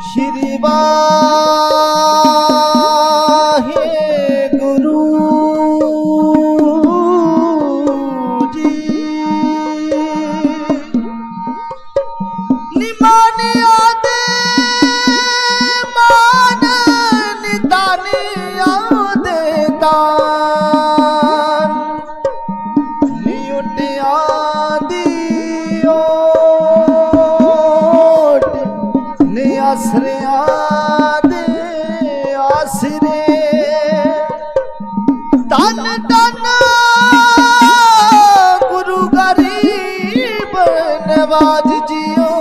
श्री वाहे गुरु जी निमानिया दे मान निदानिया दे दान नियुटिया दियो आसरिया दे आसरे तन तन गुरु गरीब नवाज जियो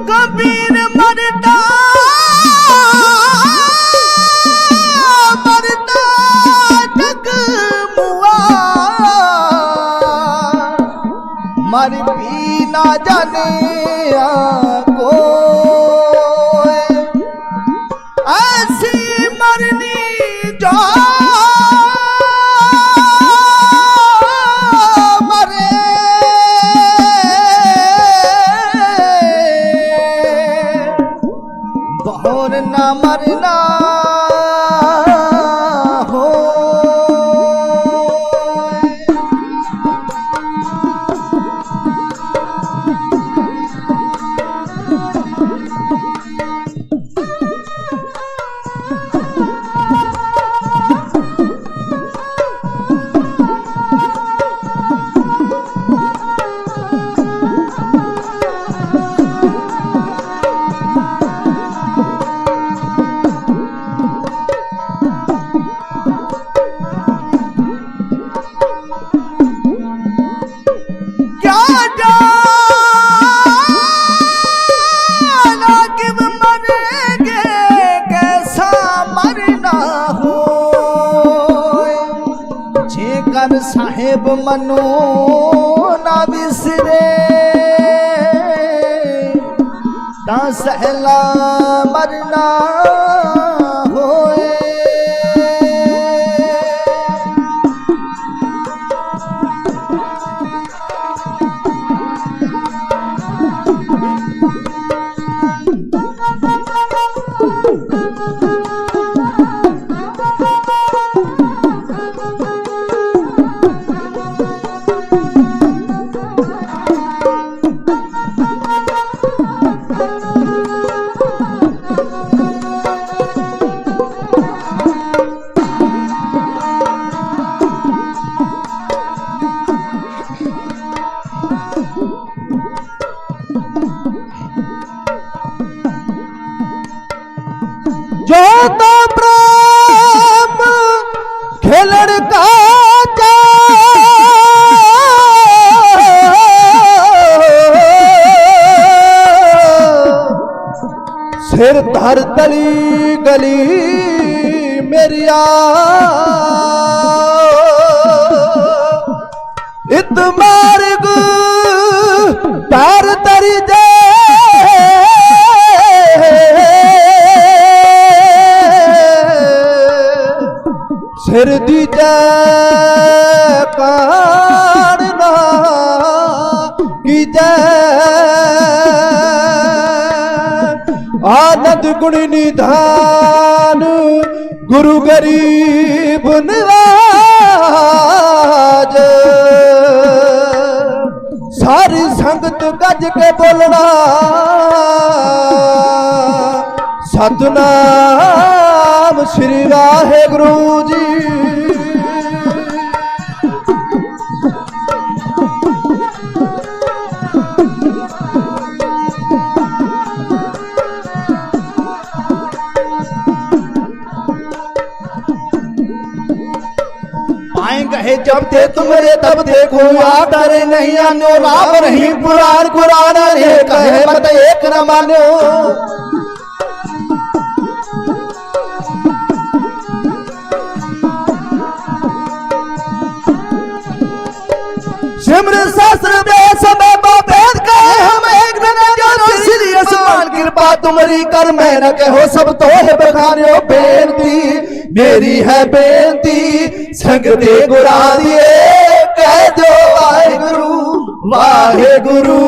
कबीर मरता मरता जग मुआ मर भी ना जाने को ऐसी मरनी जो और ना मरना हो कर साहेब मनो ना बिसरे ता सहला मरना होए जो तो प्रेम खेलड़ का सिर धर तली गली मेरिया इत मार्ग पैर तरी जे सिर दी जय कारणा की जय आनंद गुण निधान गुरु गरीब निवाज सारी संगत गज के बोलना सतनाम श्री वाहेगुरु जी। आएंगे जब थे तुमरे तब देखो डरे नहीं आनो राम नहीं पुराण कुरान रे कहे मत एक न मानो। सिमर शास्त्र देश में वेद कहे हम एक न जानो सीरियस मान कृपा तुम्हारी कर मैं न कहो सब तो है बखानियो बेनती मेरी है बेनती संग दे गुरा दिए कह दो वाहेगुरु वाहेगुरु।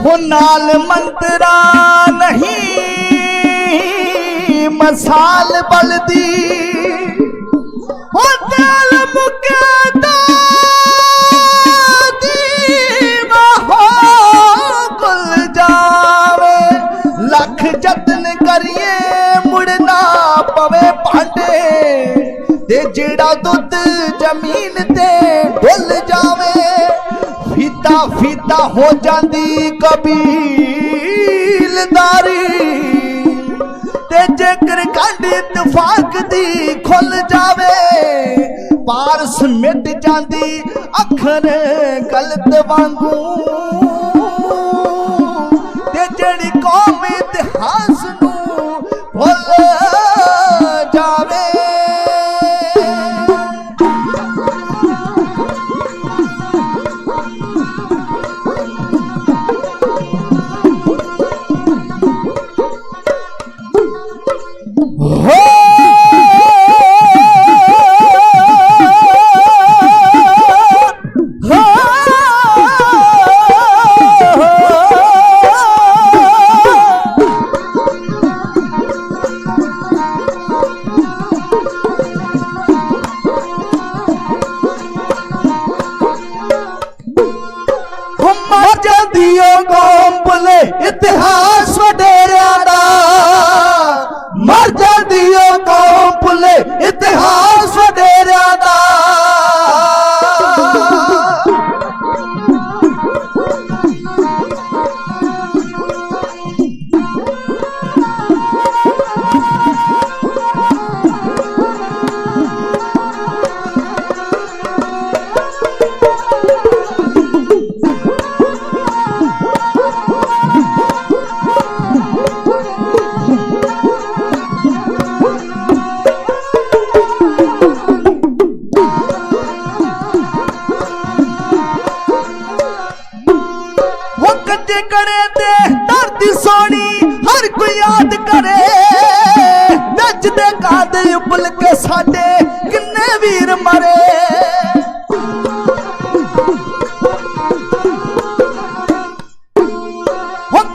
वो नाल मंत्रा नहीं मसाल बलदी हो दिल मुकदा दीवा हो गुल जावे लख जतन करिए मुड़ना पवे भांडे ते जेड़ा दुध जमीन ते डुल जावे फीता फीता हो जाती कबीलदारी ते जेकर कंड इतफाक दी खुल जावे पारस मिट जाती अखर गलत वांगू ते जेड़ी कौम इतिहास नू भुल जावे।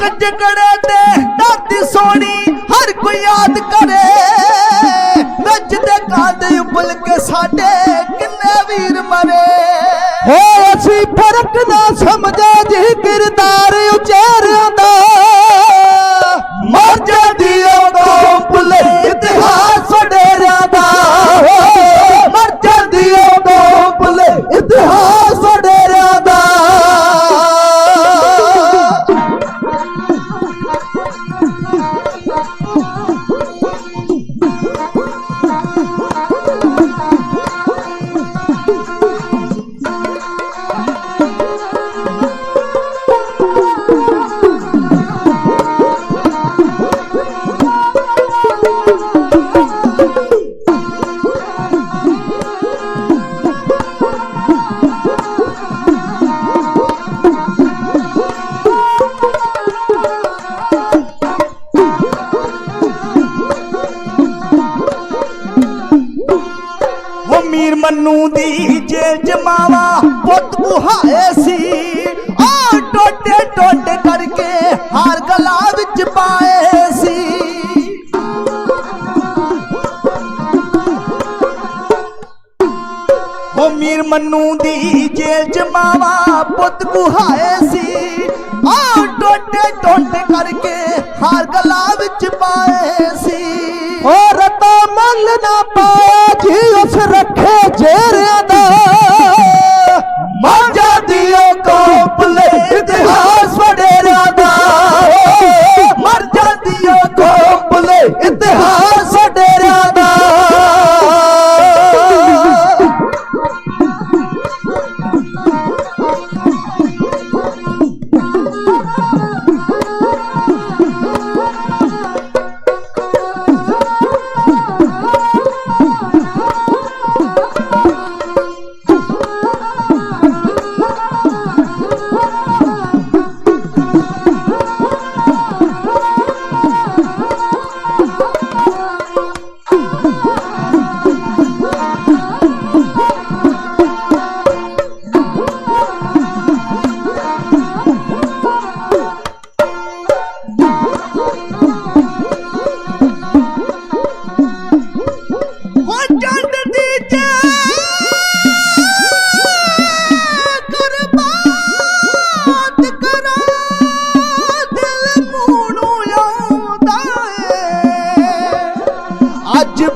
झगड़े ते दादी सोनी हर कोई याद करे नच दे कांदे उबल के साडे किन्ने वीर मरे हो असी फर्क ना समझे जी किरदार उचेरियां दा मर जादी ओ भुले इतिहास वडेरियां दा मर जादी ओ भुले इतिहास वडेरियां दा मीर मन्नू दी जेल जमावा पुत बुहाए सी आ टोटे टोटे करके हार गला विच पाए सी ओ मीर मन्नू दी जेल जमावा पुत बुहाए सी आ टोटे टोटे करके हार गला विच पाए सी और रता मल ना पाया जी उस रखे जेरिया दा मर जादियो को भुले इतिहास वडेरिया दा मर जादियो को भुले इतिहास वडेरिया दा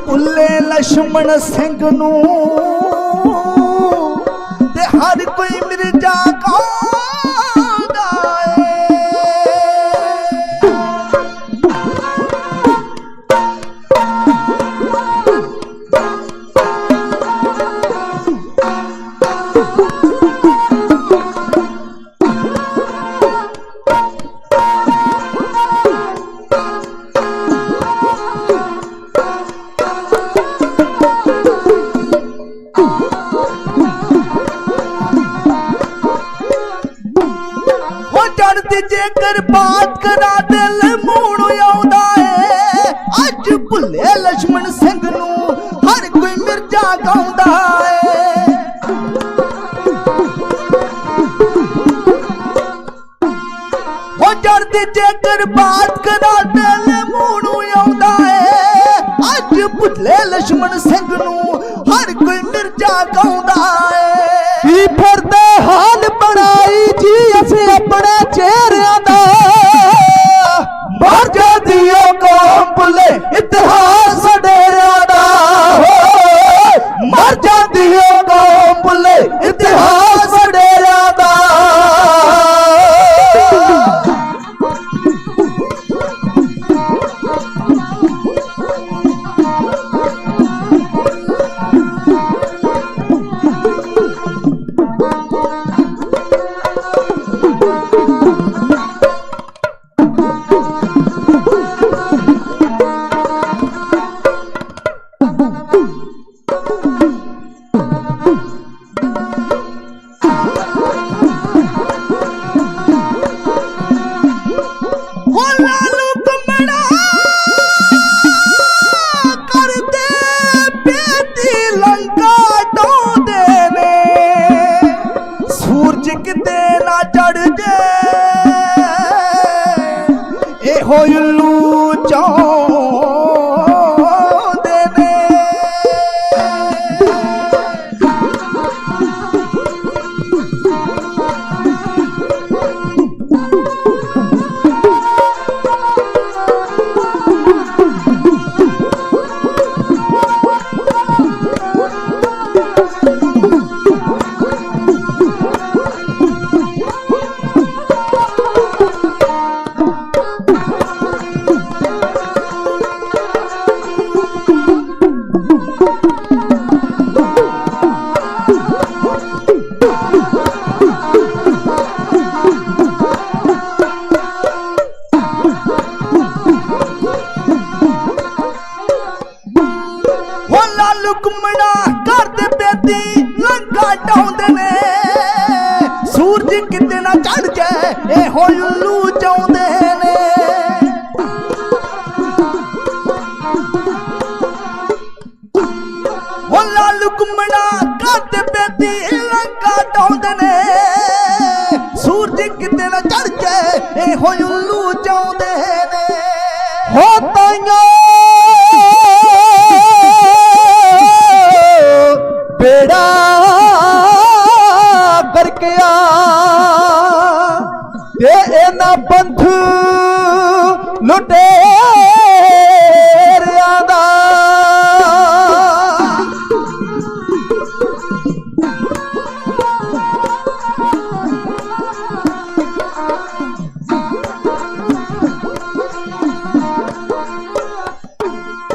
भुले लक्ष्मण सिंह नू ते हर कोई मिर्जा कहंदा जेकर बात करा दिल मूड़ आउंदा है अज भुले लक्ष्मण सिंह नू हर कोई मिर्जा गाउंदा है हो जड़दी जेकर बात करा दिल मूड़ आउंदा है अज भुले लक्ष्मण सिंह नू हर कोई मिर्जा गाउंदा है की फिरदे हाल बनाई जी असी अपने चेहरिया दा मर जादियो कौम भुले इतिहास वडेरिया दा मर जादियो कौम भुले इतिहास वडेरिया दा ਇਹੋ ਉੱਲੂ ਚਾਹੁੰਦੇ ਨੇ। ਘੁੰਮਣਾ ਕਰਦੇ ਬੇਦੀ ਲੰਕਾ ਢਾਉਂਦੇ ਨੇ। ਸੂਰਜ ਕਿਤੇ ਨਾ ਚੜ ਜਾਏ ਇਹੋ ਉੱਲੂ ਚਾਹੁੰਦੇ ਨੇ। ਉਹ ਲਾਲ ਘੁੰਮਣਾ ਕਰਦੇ ਬੇਦੀ ਲੰਕਾ ਢਾਉਂਦੇ ਨੇ। ਸੂਰਜ ਕਿਤੇ ਨਾ ਚੜ ਜਾਏ ਇਹੋ ਉੱਲੂ ਚਾਹੁੰਦੇ ਨੇ। ਹੋ ਤਾਈਆਂ बेड़ा करके आ ना पंथ लुटेरिया दा।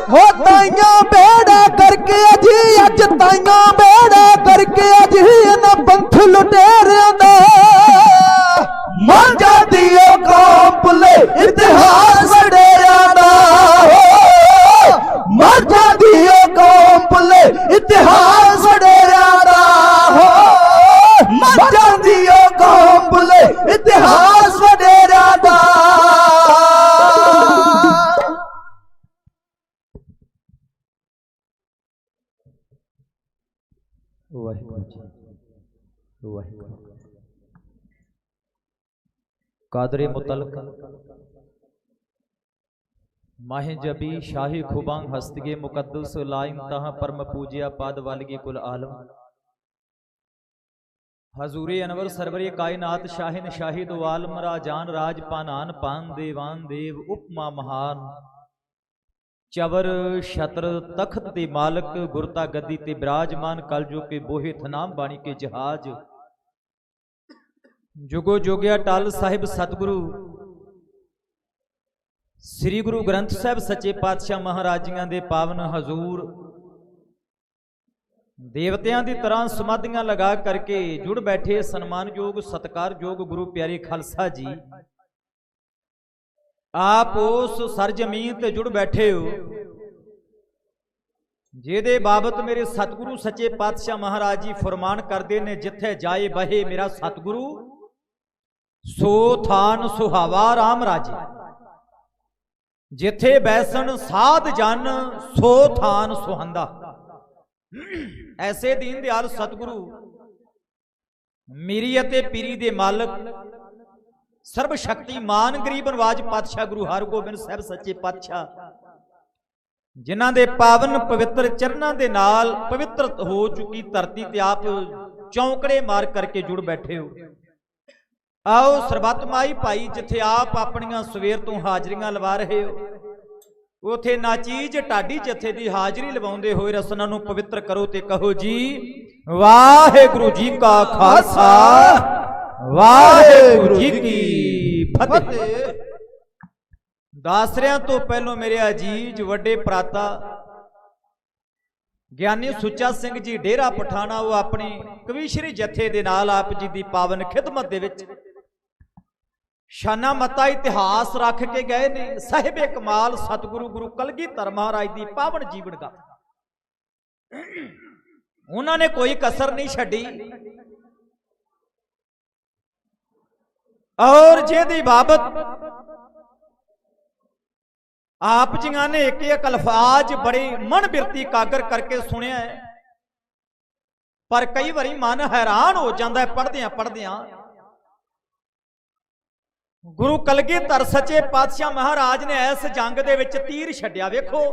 हो ताइया बेड़ा करके अजी अज ताइया बेड़ा करके अज ना पंथ लुटेरिया दा। मर जाती है कौम भुले इतिहास डेरिया दा। मर जाती है कौम भुले इतिहास डेरिया दा। मर जाती है कौम भुले इतिहास डेरिया दा। कादरे मुतलक माहे जबी शाही खुबांग हस्तगे मुकद्दस लाइन तहा परम पूजिया पाद वालगी कुल आलम हजूरे अनवर सरवरे कायनात शाहिन शाहिद वालम राजान राज पानान पान देवान देव उपमा महान चवर छत्र तख्त दे मालक गुरता गद्दी ते विराजमान कलजो के बोहे थनाम बाणी के जहाज जुगो जोगिया टाल साहिब सतगुरु श्री गुरु ग्रंथ साहिब सच्चे पातशाह महाराजियां दे पावन हजूर देवतियां दी तरह समाधियां लगा करके जुड़ बैठे सन्मानयोग सत्कारयोग गुरु प्यारे खालसा जी। आप उस सरजमीन ते जुड़ बैठे हो जेदे बाबत मेरे सतगुरु सच्चे पातशाह महाराज जी फरमान करते ने, जिथे जाए बहे मेरा सतगुरु सो थान सुहावा राम राजे। जिथे बैसन साध जन सो थान सुहंदा। ऐसे दीन दयाल सतगुरु मेरी अते पीरी दे मालक सर्व शक्तिमान गरीब नवाज पातशाह गुरु हरगोबिंद साहिब सच्चे पातशाह जिन्हां दे पावन पवित्र चरनां दे नाल पवित्र हो चुकी धरती ते आप चौंकड़े मार करके जुड़ बैठे हो। आओ सरबत माई भाई जिथे आप अपनियां सवेर तो हाजरियां लवा रहे हो उथे नाचीज ढाडी जथे दी हाजरी लवाउंदे होए रसना नूं पवित्र करो ते कहो जी वाहिगुरु जी का खालसा वाहिगुरु जी की फतेह। दासरियां तो पहलों मेरे अजीज वड्डे प्राता ਗਿਆਨੀ ਸੁੱਚਾ ਸਿੰਘ ਜੀ ਡੇਰਾ ਪਠਾਣਾ ਉਹ ਆਪਣੀ ਕਵੀਸ਼ਰੀ ਜਥੇ ਦੇ ਨਾਲ ਆਪ ਜੀ ਦੀ ਪਾਵਨ ਖਿਦਮਤ ਦੇ ਵਿੱਚ ਸ਼ਾਨਾ ਮਤਾ ਇਤਿਹਾਸ ਰੱਖ ਕੇ ਗਏ ਨੇ। ਸਾਹਿਬੇ ਕਮਾਲ ਸਤਿਗੁਰੂ ਗੁਰੂ ਕਲਗੀਧਰ ਮਹਾਰਾਜ ਦੀ ਪਾਵਨ ਜੀਵਨ ਗਾਥਾ ਉਹਨਾਂ ਨੇ ਕੋਈ ਕਸਰ ਨਹੀਂ ਛੱਡੀ ਔਰ ਜਿਹਦੀ ਬਾਬਤ आप जिया ने एक एक अल्फाज बड़े मन बिरती कागर करके सुनिया है, पर कई बारी मन हैरान हो जाता है पढ़द्या पढ़द्या। ਗੁਰੂ ਕਲਗੀਧਰ ਸੱਚੇ ਪਾਤਸ਼ਾਹ ਮਹਾਰਾਜ ਨੇ ਇਸ ਜੰਗ ਦੇ ਵਿੱਚ ਤੀਰ ਛੱਡਿਆ। ਵੇਖੋ,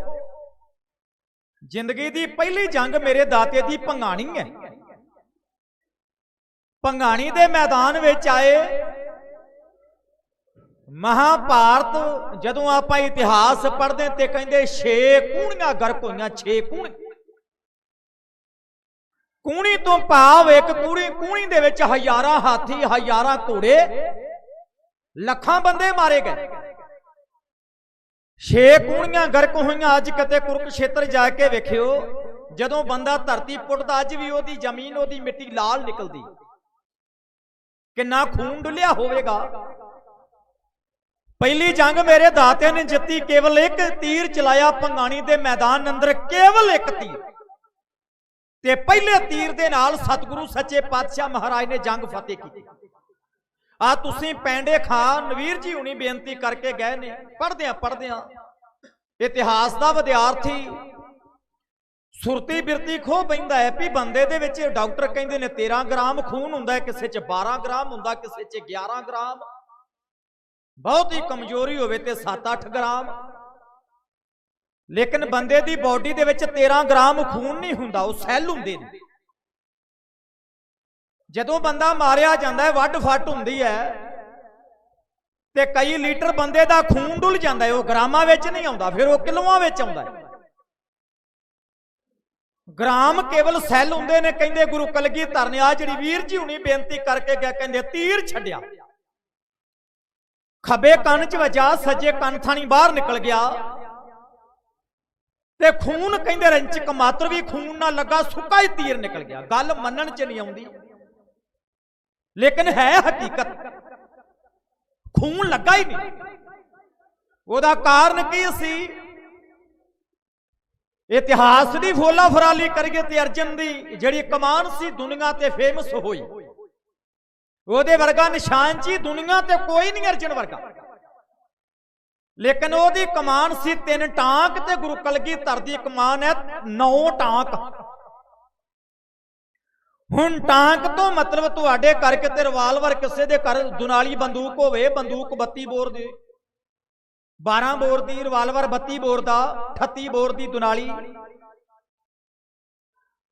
ਜ਼ਿੰਦਗੀ ਦੀ ਪਹਿਲੀ ਜੰਗ ਮੇਰੇ ਦਾਤੇ ਦੀ ਭੰਗਾਣੀ ਹੈ। ਭੰਗਾਣੀ ਦੇ ਮੈਦਾਨ ਵਿੱਚ ਆਏ। ਮਹਾਭਾਰਤ ਜਦੋਂ ਆਪਾਂ ਇਤਿਹਾਸ ਪੜ੍ਹਦੇ ਤੇ ਕਹਿੰਦੇ 6 ਕੂਣੀਆਂ ਗਰਕ ਹੋਈਆਂ। 6 ਕੂਣੀ, ਕੂਣੀ ਤੋਂ ਭਾਵ ਇੱਕ ਕੂਣੀ ਦੇ ਵਿੱਚ ਹਜ਼ਾਰਾਂ ਹਾਥੀ, ਹਜ਼ਾਰਾਂ ਘੋੜੇ, ਲੱਖਾਂ ਬੰਦੇ ਮਾਰੇ ਗਏ। 6 ਕੂਣੀਆਂ ਗਰਕ ਹੋਈਆਂ। ਅੱਜ ਕਿਤੇ ਕੁਰੂਕਸ਼ੇਤਰ ਜਾ ਕੇ ਵੇਖਿਓ, ਜਦੋਂ ਬੰਦਾ ਧਰਤੀ ਪੁੱਟਦਾ ਅੱਜ ਵੀ ਉਹਦੀ ਜ਼ਮੀਨ, ਉਹਦੀ ਮਿੱਟੀ ਲਾਲ ਨਿਕਲਦੀ। ਕਿੰਨਾ ਖੂਨ ਡੁੱਲਿਆ ਹੋਵੇਗਾ। ਪਹਿਲੀ ਜੰਗ ਮੇਰੇ ਦਾਤੇ ਨੇ ਜਿੱਤੀ। ਕੇਵਲ ਇੱਕ ਤੀਰ ਚਲਾਇਆ ਭੰਗਾਣੀ ਦੇ ਮੈਦਾਨ ਅੰਦਰ, ਕੇਵਲ ਇੱਕ ਤੀਰ, ਤੇ ਪਹਿਲੇ ਤੀਰ ਦੇ ਨਾਲ ਸਤਿਗੁਰੂ ਸੱਚੇ ਪਾਤਸ਼ਾਹ ਮਹਾਰਾਜ ਨੇ ਜੰਗ ਫਤਿਹ ਕੀਤੀ। ਆ ਤੁਸੀਂ ਪੈਂਡੇ ਖਾਨ ਨਵੀਰ ਜੀ ਹੁਣੀ ਬੇਨਤੀ ਕਰਕੇ ਗਏ ਨੇ। ਪੜ੍ਹਦੇ ਆ ਇਤਿਹਾਸ ਦਾ ਵਿਦਿਆਰਥੀ ਸੁਰਤੀ ਬਿਰਤੀ ਖੋ ਪੈਂਦਾ ਹੈ ਵੀ ਬੰਦੇ ਦੇ ਵਿੱਚ, ਡਾਕਟਰ ਕਹਿੰਦੇ ਨੇ 13 ਗ੍ਰਾਮ ਖੂਨ ਹੁੰਦਾ ਹੈ, ਕਿਸੇ 'ਚ 12 ਗ੍ਰਾਮ ਹੁੰਦਾ, ਕਿਸੇ 'ਚ 11 ਗ੍ਰਾਮ, ਬਹੁਤ ਹੀ ਕਮਜ਼ੋਰੀ ਹੋਵੇ ਤੇ 7-8 ਗ੍ਰਾਮ। ਲੇਕਿਨ ਬੰਦੇ ਦੀ ਬਾਡੀ ਦੇ ਵਿੱਚ 13 ਗ੍ਰਾਮ ਖੂਨ ਨਹੀਂ ਹੁੰਦਾ, ਉਹ ਸੈੱਲ ਹੁੰਦੇ ਨੇ। ਜਦੋਂ ਬੰਦਾ ਮਾਰਿਆ ਜਾਂਦਾ ਹੈ, ਵੱਡ ਫੱਟ ਹੁੰਦੀ ਹੈ ਤੇ ਕਈ ਲੀਟਰ ਬੰਦੇ ਦਾ ਖੂਨ ਡੁੱਲ ਜਾਂਦਾ ਹੈ। ਉਹ ਗ੍ਰਾਮਾਂ ਵਿੱਚ ਨਹੀਂ ਆਉਂਦਾ, ਫਿਰ ਉਹ ਕਿਲੋਆਂ ਵਿੱਚ ਆਉਂਦਾ ਹੈ। ਗ੍ਰਾਮ ਕੇਵਲ ਸੈੱਲ ਹੁੰਦੇ ਨੇ। ਕਹਿੰਦੇ ਗੁਰੂ ਕਲਗੀਧਰ ਨੇ ਆ ਜਿਹੜੀ ਵੀਰ ਜੀ ਹੁਣੀ ਬੇਨਤੀ ਕਰਕੇ ਗਿਆ, ਕਹਿੰਦੇ ਤੀਰ ਛੱਡਿਆ, ਖੱਬੇ ਕੰਨ 'ਚ ਵੱਜਾ, ਸੱਜੇ ਕੰਨ ਥਾਣੀ ਬਾਹਰ ਨਿਕਲ ਗਿਆ ਤੇ ਖੂਨ ਕਹਿੰਦੇ ਰੰਚਕ ਮਾਤਰ ਵੀ ਖੂਨ ਨਾ ਲੱਗਾ, ਸੁੱਕਾ ਹੀ ਤੀਰ ਨਿਕਲ ਗਿਆ। ਗੱਲ ਮੰਨਣ 'ਚ ਨਹੀਂ ਆਉਂਦੀ, ਲੇਕਿਨ ਹੈ ਹਕੀਕਤ। ਖੂਨ ਲੱਗਾ ਹੀ ਨਹੀਂ। ਉਹਦਾ ਕਾਰਨ ਕੀ ਸੀ? ਇਤਿਹਾਸ ਦੀ ਫੋਲਾ ਫਰਾਲੀ ਕਰੀਏ ਤੇ ਅਰਜਨ ਦੀ ਜਿਹੜੀ ਕਮਾਨ ਸੀ ਦੁਨੀਆ ਤੇ ਫੇਮਸ ਹੋਈ। ਉਹਦੇ ਵਰਗਾ ਨਿਸ਼ਾਨ ਜੀ ਦੁਨੀਆ ਤੇ ਕੋਈ ਨਹੀਂ ਅਰਜਨ ਵਰਗਾ। ਲੇਕਿਨ ਉਹਦੀ ਕਮਾਨ ਸੀ 3 ਟਾਂਕ ਤੇ ਗੁਰੂ ਕਲਗੀਧਰ ਦੀ ਕਮਾਨ ਹੈ 9 ਟਾਂਕ। ਹੁਣ ਟਾਂਕ ਤੋਂ ਮਤਲਬ ਤੁਹਾਡੇ ਘਰ ਕਿਤੇ ਰਿਵਾਲਵਰ, ਕਿਸੇ ਦੇ ਘਰ ਦੁਨਾਲੀ ਬੰਦੂਕ ਹੋਵੇ, ਬੰਦੂਕ 32 ਬੋਰ ਦੀ, 12 ਬੋਰ ਦੀ, ਰਿਵਾਲਵਰ 32 ਬੋਰ ਦਾ, 38 ਬੋਰ ਦੀ ਦੁਨਾਲੀ।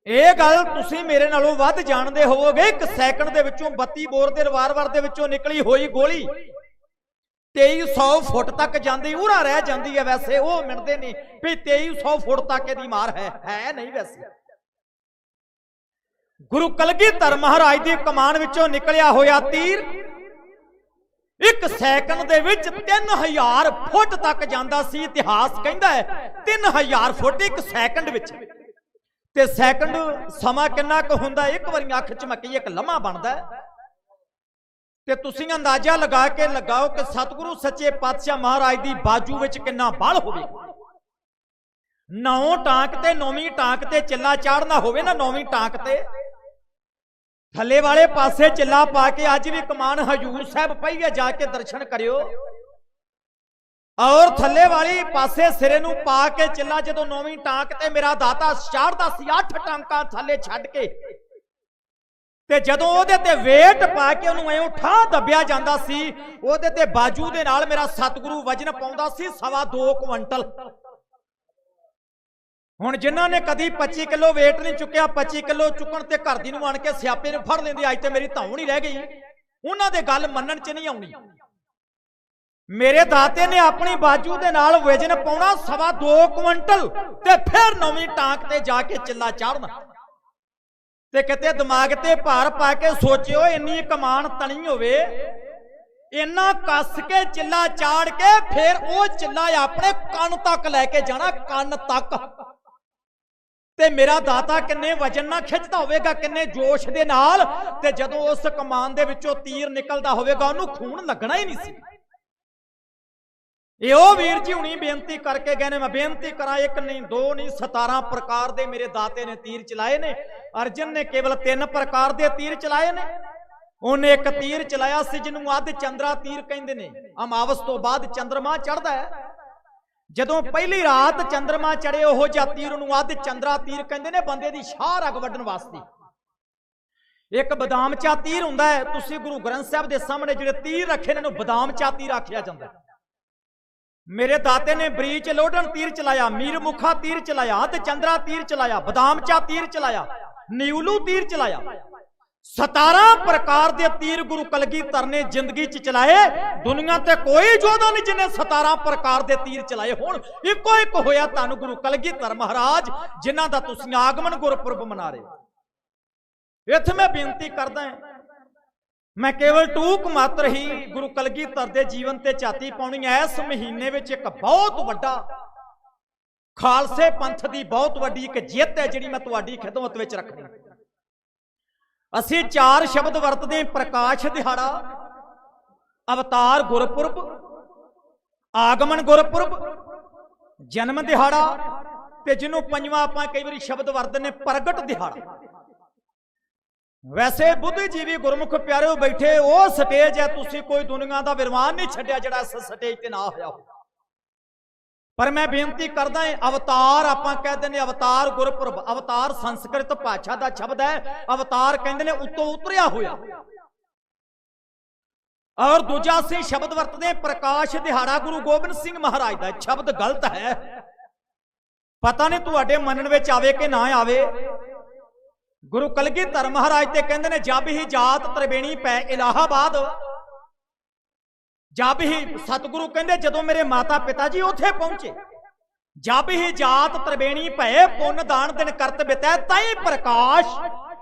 ਇਹ ਗੱਲ ਤੁਸੀਂ ਮੇਰੇ ਨਾਲੋਂ ਵੱਧ ਜਾਣਦੇ ਹੋਵੋਗੇ। 1 ਸੈਕਿੰਡ ਦੇ ਵਿੱਚੋਂ 32 ਬੋਰ ਦੇ ਰਿਵਾਲਵਰ ਦੇ ਵਿੱਚੋਂ ਨਿਕਲੀ ਹੋਈ ਗੋਲੀ 2300 ਫੁੱਟ ਤੱਕ ਜਾਂਦੀ, ਉਰਾ ਰਹਿ ਜਾਂਦੀ ਹੈ। ਵੈਸੇ ਉਹ ਮਿਣਦੇ ਨੇ ਵੀ 2300 ਫੁੱਟ ਤੱਕ ਇਹਦੀ ਮਾਰ ਹੈ ਨਹੀਂ। ਵੈਸੇ ਗੁਰੂ ਕਲਗੀਧਰ ਮਹਾਰਾਜ ਦੀ ਕਮਾਨ ਵਿੱਚੋਂ ਨਿਕਲਿਆ ਹੋਇਆ ਤੀਰ 1 ਸੈਕਿੰਡ ਦੇ ਵਿੱਚ 3000 ਫੁੱਟ ਤੱਕ ਜਾਂਦਾ ਸੀ। ਇਤਿਹਾਸ ਕਹਿੰਦਾ ਹੈ 3000 ਫੁੱਟ 1 ਸੈਕਿੰਡ ਵਿੱਚ। ਤੇ ਸੈਕਿੰਡ ਸਮਾਂ ਕਿੰਨਾ ਕੁ ਹੁੰਦਾ? ਇੱਕ ਵਾਰੀ ਅੱਖ ਝਮਕੀ ਇੱਕ ਲਮਹਾ ਬਣਦਾ ਹੈ। ਤੇ ਤੁਸੀਂ ਅੰਦਾਜ਼ਾ ਲਗਾ ਕੇ ਲਗਾਓ ਕਿ ਸਤਿਗੁਰੂ ਸੱਚੇ ਪਾਤਸ਼ਾਹ ਮਹਾਰਾਜ ਦੀ ਬਾਜੂ ਵਿੱਚ ਕਿੰਨਾ ਬਲ ਹੋਵੇ। 9 ਟਾਂਕ ਤੇ 9ਵੀਂ ਟਾਂਕ ਤੇ ਚਿੱਲਾ ਚਾੜਨਾ ਹੋਵੇ ਨਾ, 9ਵੀਂ ਟਾਂਕ ਤੇ ਥੱਲੇ ਵਾਲੇ ਪਾਸੇ ਚਿੱਲਾ ਪਾ ਕੇ, ਅੱਜ ਵੀ ਕਮਾਨ ਹਜੂਰ ਸਾਹਿਬ ਪਈ ਹੈ, ਜਾ ਕੇ ਦਰਸ਼ਨ ਕਰਿਓ। ਔਰ ਥੱਲੇ ਵਾਲੀ ਪਾਸੇ ਸਿਰੇ ਨੂੰ ਪਾ ਕੇ ਚਿੱਲਾ ਜਦੋਂ 9ਵੀਂ ਟਾਂਕ ਤੇ ਮੇਰਾ ਦਾਤਾ ਚਾੜਦਾ ਸੀ 8 ਟਾਂਕਾਂ ਥੱਲੇ ਛੱਡ ਕੇ, ਤੇ ਜਦੋਂ ਉਹਦੇ ਤੇ ਵੇਟ ਪਾ ਕੇ ਉਹਨੂੰ ਐਂ ਉਠਾ ਦੱਬਿਆ ਜਾਂਦਾ ਸੀ, ਉਹਦੇ ਤੇ ਬਾਜੂ ਦੇ ਨਾਲ ਮੇਰਾ ਸਤਿਗੁਰੂ ਵਜਨ ਪਾਉਂਦਾ ਸੀ 2.25 ਕੁਇੰਟਲ। ਹੁਣ ਜਿਨ੍ਹਾਂ ਨੇ ਕਦੀ 25 ਕਿਲੋ ਵੇਟ ਨਹੀਂ ਚੁੱਕਿਆ, 25 ਕਿਲੋ ਚੁੱਕਣ ਤੇ ਘਰ ਦੀ ਨੂੰ ਆਣ ਕੇ ਸਿਆਪੇ ਨੂੰ ਫੜ ਲੈਂਦੇ, ਅੱਜ ਤੇ ਮੇਰੀ ਧੌਣ ਹੀ ਰਹਿ ਗਈ, ਉਹਨਾਂ ਦੇ ਗੱਲ ਮੰਨਣ 'ਚ ਨਹੀਂ ਆਉਣੀ। ਮੇਰੇ ਦਾਤੇ ਨੇ ਆਪਣੀ ਬਾਜੂ ਦੇ ਨਾਲ ਵਜਨ ਪਾਉਣਾ 2.25 ਕੁਇੰਟਲ ਤੇ ਫਿਰ 9ਵੀਂ ਟਾਂਕ ਤੇ ਜਾ ਕੇ ਚਿੱਲਾ ਚਾੜਨਾ। ਤੇ ਕਿਤੇ ਦਿਮਾਗ ਤੇ ਭਾਰ ਪਾ ਕੇ ਸੋਚਿਓ, ਇੰਨੀ ਕਮਾਨ ਤਣੀ ਹੋਵੇ, ਇੰਨਾ ਕੱਸ ਕੇ ਚਿੱਲਾ ਚਾੜ ਕੇ ਫਿਰ ਉਹ ਚਿੱਲਾ ਆਪਣੇ ਕੰਨ ਤੱਕ ਲੈ ਕੇ ਜਾਣਾ, ਕੰਨ ਤੱਕ। ਤੇ ਮੇਰਾ ਦਾਤਾ ਕਿੰਨੇ ਵਜਨ ਨਾਲ ਖਿੱਚਦਾ ਹੋਵੇਗਾ, ਕਿੰਨੇ ਜੋਸ਼ ਦੇ ਨਾਲ। ਤੇ ਜਦੋਂ ਉਸ ਕਮਾਨ ਦੇ ਵਿੱਚੋਂ ਤੀਰ ਨਿਕਲਦਾ ਹੋਵੇਗਾ, ਉਹਨੂੰ ਖੂਨ ਲੱਗਣਾ ਹੀ ਨਹੀਂ ਸੀ। ਇਹ ਉਹ ਵੀਰ ਜੀ ਹੁਣੀ ਬੇਨਤੀ ਕਰਕੇ ਗਏ ਨੇ। ਮੈਂ ਬੇਨਤੀ ਕਰਾਂ, 1 ਨਹੀਂ 2 ਨਹੀਂ 17 ਪ੍ਰਕਾਰ ਦੇ ਮੇਰੇ ਦਾਤੇ ਨੇ ਤੀਰ ਚਲਾਏ ਨੇ। ਅਰਜਨ ਨੇ ਕੇਵਲ 3 ਪ੍ਰਕਾਰ ਦੇ ਤੀਰ ਚਲਾਏ ਨੇ। ਉਹਨੇ ਇੱਕ ਤੀਰ ਚਲਾਇਆ ਸੀ ਜਿਹਨੂੰ ਅੱਧ ਚੰਦਰਾ ਤੀਰ ਕਹਿੰਦੇ ਨੇ। ਅਮਾਵਸ ਤੋਂ ਬਾਅਦ ਚੰਦਰਮਾ ਚੜ੍ਹਦਾ ਹੈ, ਜਦੋਂ ਪਹਿਲੀ ਰਾਤ ਚੰਦਰਮਾ ਚੜੇ ਉਹ ਜਿਹਾ ਤੀਰ ਨੂੰ ਅੱਧ ਚੰਦਰਾ ਤੀਰ ਕਹਿੰਦੇ ਨੇ, ਬੰਦੇ ਦੀ ਸ਼ਾਹ ਰਗ ਵੱਢਣ ਵਾਸਤੇ। एक बदाम चा तीर हुंदा है, तुसी गुरु ग्रंथ साहब के सामने जिहड़े तीर रखे ने बदाम चा तीर आखिया जाता है। मेरे दाते ने बरीच लोडन तीर चलाया, मीर मुखा तीर चलाया, ते चंद्रा तीर चलाया, बदाम चा तीर चलाया, न्यूलू तीर चलाया। 17 प्रकार के तीर गुरु कलगीधर ने जिंदगी च चलाए। दुनिया ते कोई जोधा नहीं जिन्हें 17 प्रकार के तीर चलाए। हुण इको एक होया धन गुरु कलगीधर महाराज जिन्हां दा तुसीं आगमन गुरपुरब मना रहे हो। इत्थे मैं बेनती करदा हां, मैं केवल टूक मात्र ही गुरु कलगीधर के जीवन ते झाती पाउणी। इस महीने विच एक बहुत वड्डा खालसे पंथ की बहुत वड्डी एक जित है जिहड़ी मैं तुहाडी खिदमत विच रखनी। असीं 4 शब्द वरतदे, प्रकाश दिहाड़ा, अवतार गुरपुरब, आगमन गुरपुरब, जन्म दिहाड़ा ते जिन्हों पंजवां आपां कई बारी शब्द वरतदे ने प्रगट दिहाड़ा। वैसे बुद्धिजीवी गुरमुख प्यारे बैठे वो स्टेज है, तुसी कोई दुनिया का विरवान नहीं छड्डिया जिहड़ा इस स्टेज ते ना होया हो। पर मैं बेनती करदा हां, अवतार आपां कहते हैं अवतार गुरपुरब, अवतार संस्कृत भाषा का शब्द है। अवतार कहते हैं उत्तों उतरिया होया। और दूजा से शब्द वरतदे प्रकाश दिहाड़ा गुरु गोबिंद सिंह महाराज का। शब्द गलत है, पता नहीं तुहाडे मनन विच आवे कि ना आवे। गुरु कलगीधर महाराज ते कहंदे ने जब ही जात त्रिवेणी पै इलाहाबाद, जब ही सतगुरु कहंदे जदों मेरे माता पिता जी उत्थे पहुंचे, जब ही जात त्रिवेणी पै पुन दान दिन करत बितै ताई प्रकाश।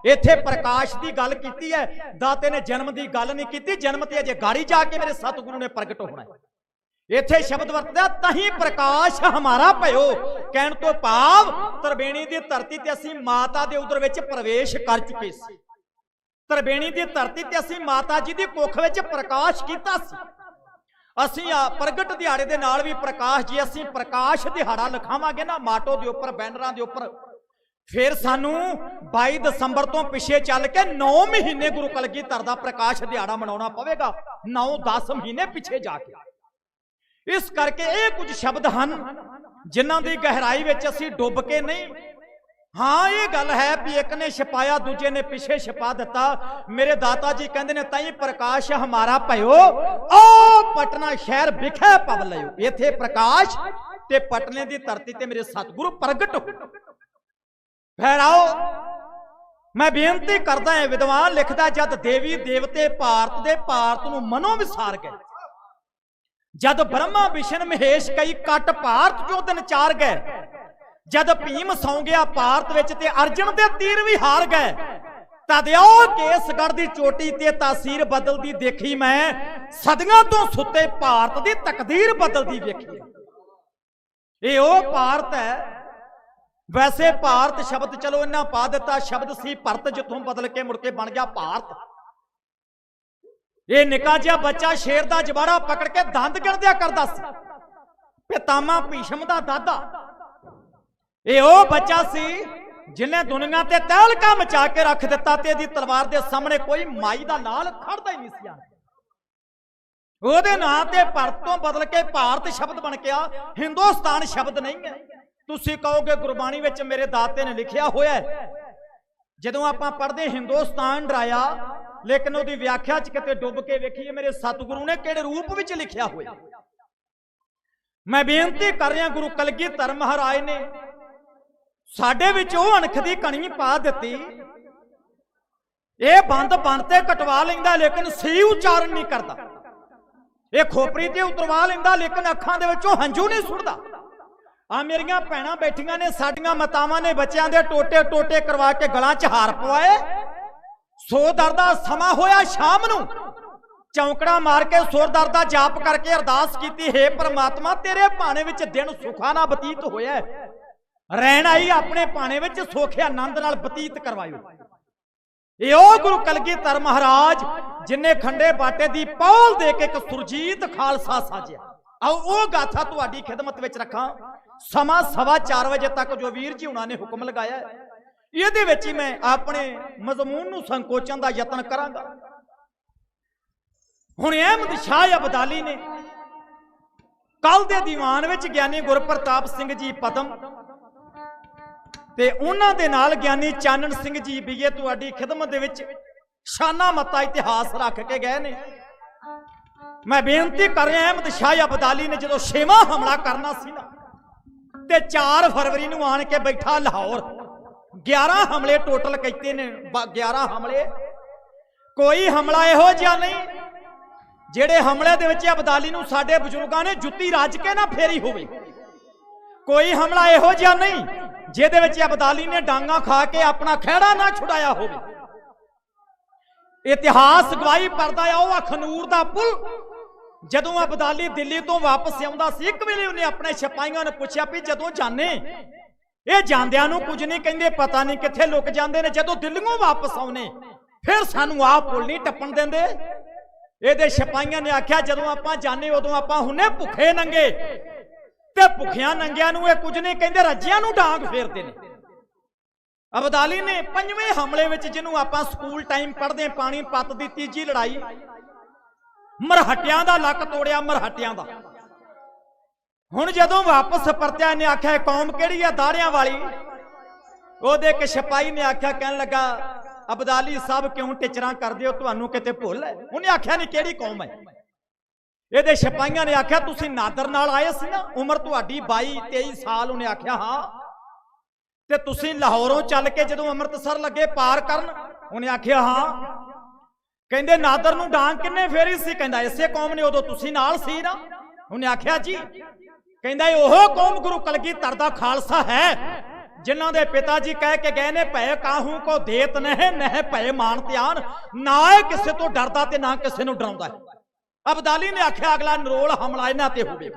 इत्थे प्रकाश की गल कीती है, दाते ने जन्म की गल नहीं की। जन्म ते अजे गाड़ी जाके मेरे सतगुरु ने प्रगट होना है। इत्थे शब्द वरतदा तही प्रकाश हमारा भयो। कहण तो भाव त्रिवेणी की धरती ते असीं माता दे उदर विच प्रवेश कर चुके सी। त्रिवेणी की धरती ते असीं माता जी दी कुख विच प्रकाश कीता सी। असीं प्रगट दिहाड़े दे नाल भी प्रकाश जी असीं प्रकाश दिहाड़ा लिखावांगे ना माटो दे उपर बैनरां दे उपर, फिर सानू 22 दसंबर तो पिछे चल के 9 महीने गुरु कलगीधर दा प्रकाश दिहाड़ा मनाउणा पवेगा। 9-10 महीने पिछे जाके। इस करके ये कुछ शब्द हैं जिन्हां दी गहराई विच असीं डुब के नहीं। हाँ ये गल है भी एक ने छपाया दूजे ने पिछे छपा दिता। मेरे दाता जी कहंदे ने ताई प्रकाश हमारा भयो ओ पटना शहर विखे पव लियो। इत्थे प्रकाश ते पटने की धरती ते मेरे सतगुरु प्रगट हो। फिर आओ मैं बेनती करदा है, विद्वान लिखदा जद देवी देवते भारत नूं मनो विसार गए, जद ब्रह्मा विष्णु महेश कई कट भारत चों दिन चार गए, जद भीम सौ गया भारत विच ते अर्जन दे तीर भी हार गए, तद ओ केसगढ़ दी चोटी ते तासीर बदलदी देखी मैं, सदियां तो सुते भारत दी तकदीर बदलदी देखी। ये ओ भारत है। वैसे भारत शब्द चलो इन्ना पा दिता, शब्द सी भरत जिथों बदल के मुड़ के बन गया भारत। ये निका जिहा बच्चा शेर दा जबाड़ा पकड़ के दंद गिणदिया करदा सी, पितामा भीष्म दा दादा। ये ओ बच्चा सी जिन्हें दुनिया ते तहलका मचा के रख दिता ते दी तलवार दे सामने कोई माई दा नाल खड़दा ही नहीं सी। ओहदे नां ते भरत तो बदल के भारत शब्द बन गया, हिंदुस्तान शब्द नहीं है। तुसी कहोगे गुरबाणी विच मेरे दाते ने लिखिया होया है। जदों आपां पढ़दे हिंदुस्तान डराया, लेकिन उहदी व्याख्या च किते डुब के वेखीए मेरे सतगुरु ने किहड़े रूप विच लिखिया होया। मैं बेनती कर रहा गुरु कलगीधर महाराज ने साडे विच ओह अणख दी कणी पा दित्ती। ये बंद बनते कटवा लैंदा लेकिन सी उच्चारण नहीं करता। ये खोपरी ते उतरवा लैंदा लेकिन अखां दे विचों हंझू नहीं सुटदा। आ मेरियां भैणां बैठियां ने, साडियां मातावां ने बच्चियां दे टोटे टोटे करवा के गलां च हार पवाए। सो दर दा समा होया शाम नूं, चौंकड़ा मार के सुर दर दा जाप करके अरदास कीती, हे परमात्मा तेरे भाणे विच दिन सुखा ना बतीत होया, रहन आई अपने भाणे विच सोखे आनंद नाल बतीत करवायो। ये ओ गुरु कलगीधर महाराज जिन्हें खंडे बाटे दी पौल दे के एक सुरजीत खालसा साजिया। आओ ओ गाथा तुहाडी खिदमत विच रखां। समा 4:15 बजे तक जो वीर जी उन्होंने हुक्म लगाया, ये विच ही मैं अपने मजमून नूं संकोचन का यत्न करांगा। हुण अहमद शाह अब्दाली ने कल दे दीवान विच ज्ञानी गुरप्रताप सिंह जी पदम ते उन्हां दे नाल ज्ञानी चानन सिंह जी भी ये तुहाडी खिदमत दे विच शाना मता इतिहास रख के गए ने। मैं बेनती कर रहा अहमद शाह अब्दाली ने जो 6वां हमला करना सी ना ते 4 फरवरी नूं आण के बैठा लाहौर। 11 हमले टोटल कीते ने, 11 हमले। कोई हमला इहो जिहा नहीं जेड़े हमले दे विच अब्दाली नूं साडे बजुर्गां ने जुत्ती रज के ना फेरी होवे। कोई हमला इहो जिहा नहीं जिहदे विच अब्दाली ने डांगा खा के अपना खैड़ा ना छुड़ाया होवे। इतिहास गवाही करदा है ओह अखनूर दा पुल जदों अब्दाली दिल्ली तो वापस आउंदा सी, एक वेले उन्हें अपने सिपाहियां ने पूछया भी जदों जाने ये जांदियां नूं कुछ नहीं कहिंदे, पता नहीं कित्थे लुक जांदे ने, जदों दिल्लीओं वापस आउणे फिर सानूं आ पुल नहीं टप्पण देंदे। ਇਹਦੇ ਸਿਪਾਹੀਆਂ ਨੇ आख्या जदों आपां जाने उदों आपां हुणे भुखे नंगे ते भुखियां नंगियां नूं कुछ नहीं कहिंदे, रज्जियां नूं डांग फेरदे ने। अब्दाली ने 5वें हमले विच जिन्हों आपां स्कूल टाइम पढ़दे पानीपत दी 3जी लड़ाई मरहटियां दा लक तोड़िया, मरहटियां दा। हुण जदों वापस परत्या ने आख्या कौम किहड़ी आ दाड़ियां वाली। ओहदे इक सिपाही ने आख्या, कहन लगा अब्दाली साहब क्यों टिचरां करदे हो, तुहानूं किते भुल है। उन्हें आख्या नहीं किहड़ी कौम है। ਇਹਦੇ ਸਿਪਾਹੀਆਂ ने आख्या तुसीं नादर नाल आए सी ना, उम्र तुहाडी 22-23 साल। उन्हें आख्या हाँ। ते तुसीं लाहौरों चल के जदों अमृतसर लगे पार करन, उन्हें आख्या हाँ। कहंदे नादर नूं डांग किन्ने फेरी सी? कहंदा इसे कौम ने, उदों तुसीं नाल सी ना। उन्हें आख्या जी। कहंदा ओह कौम गुरु कलगीधर दा खालसा है जिन्हां दे पिता जी कह के गए ने भय काहू को देत नहीं नह भय मान त्यान, ना किसे तो डरदा ते ना किसे नूं डराउंदा है। अब्दाली ने आख्या अगला नरोल हमला इन्हां ते होवे।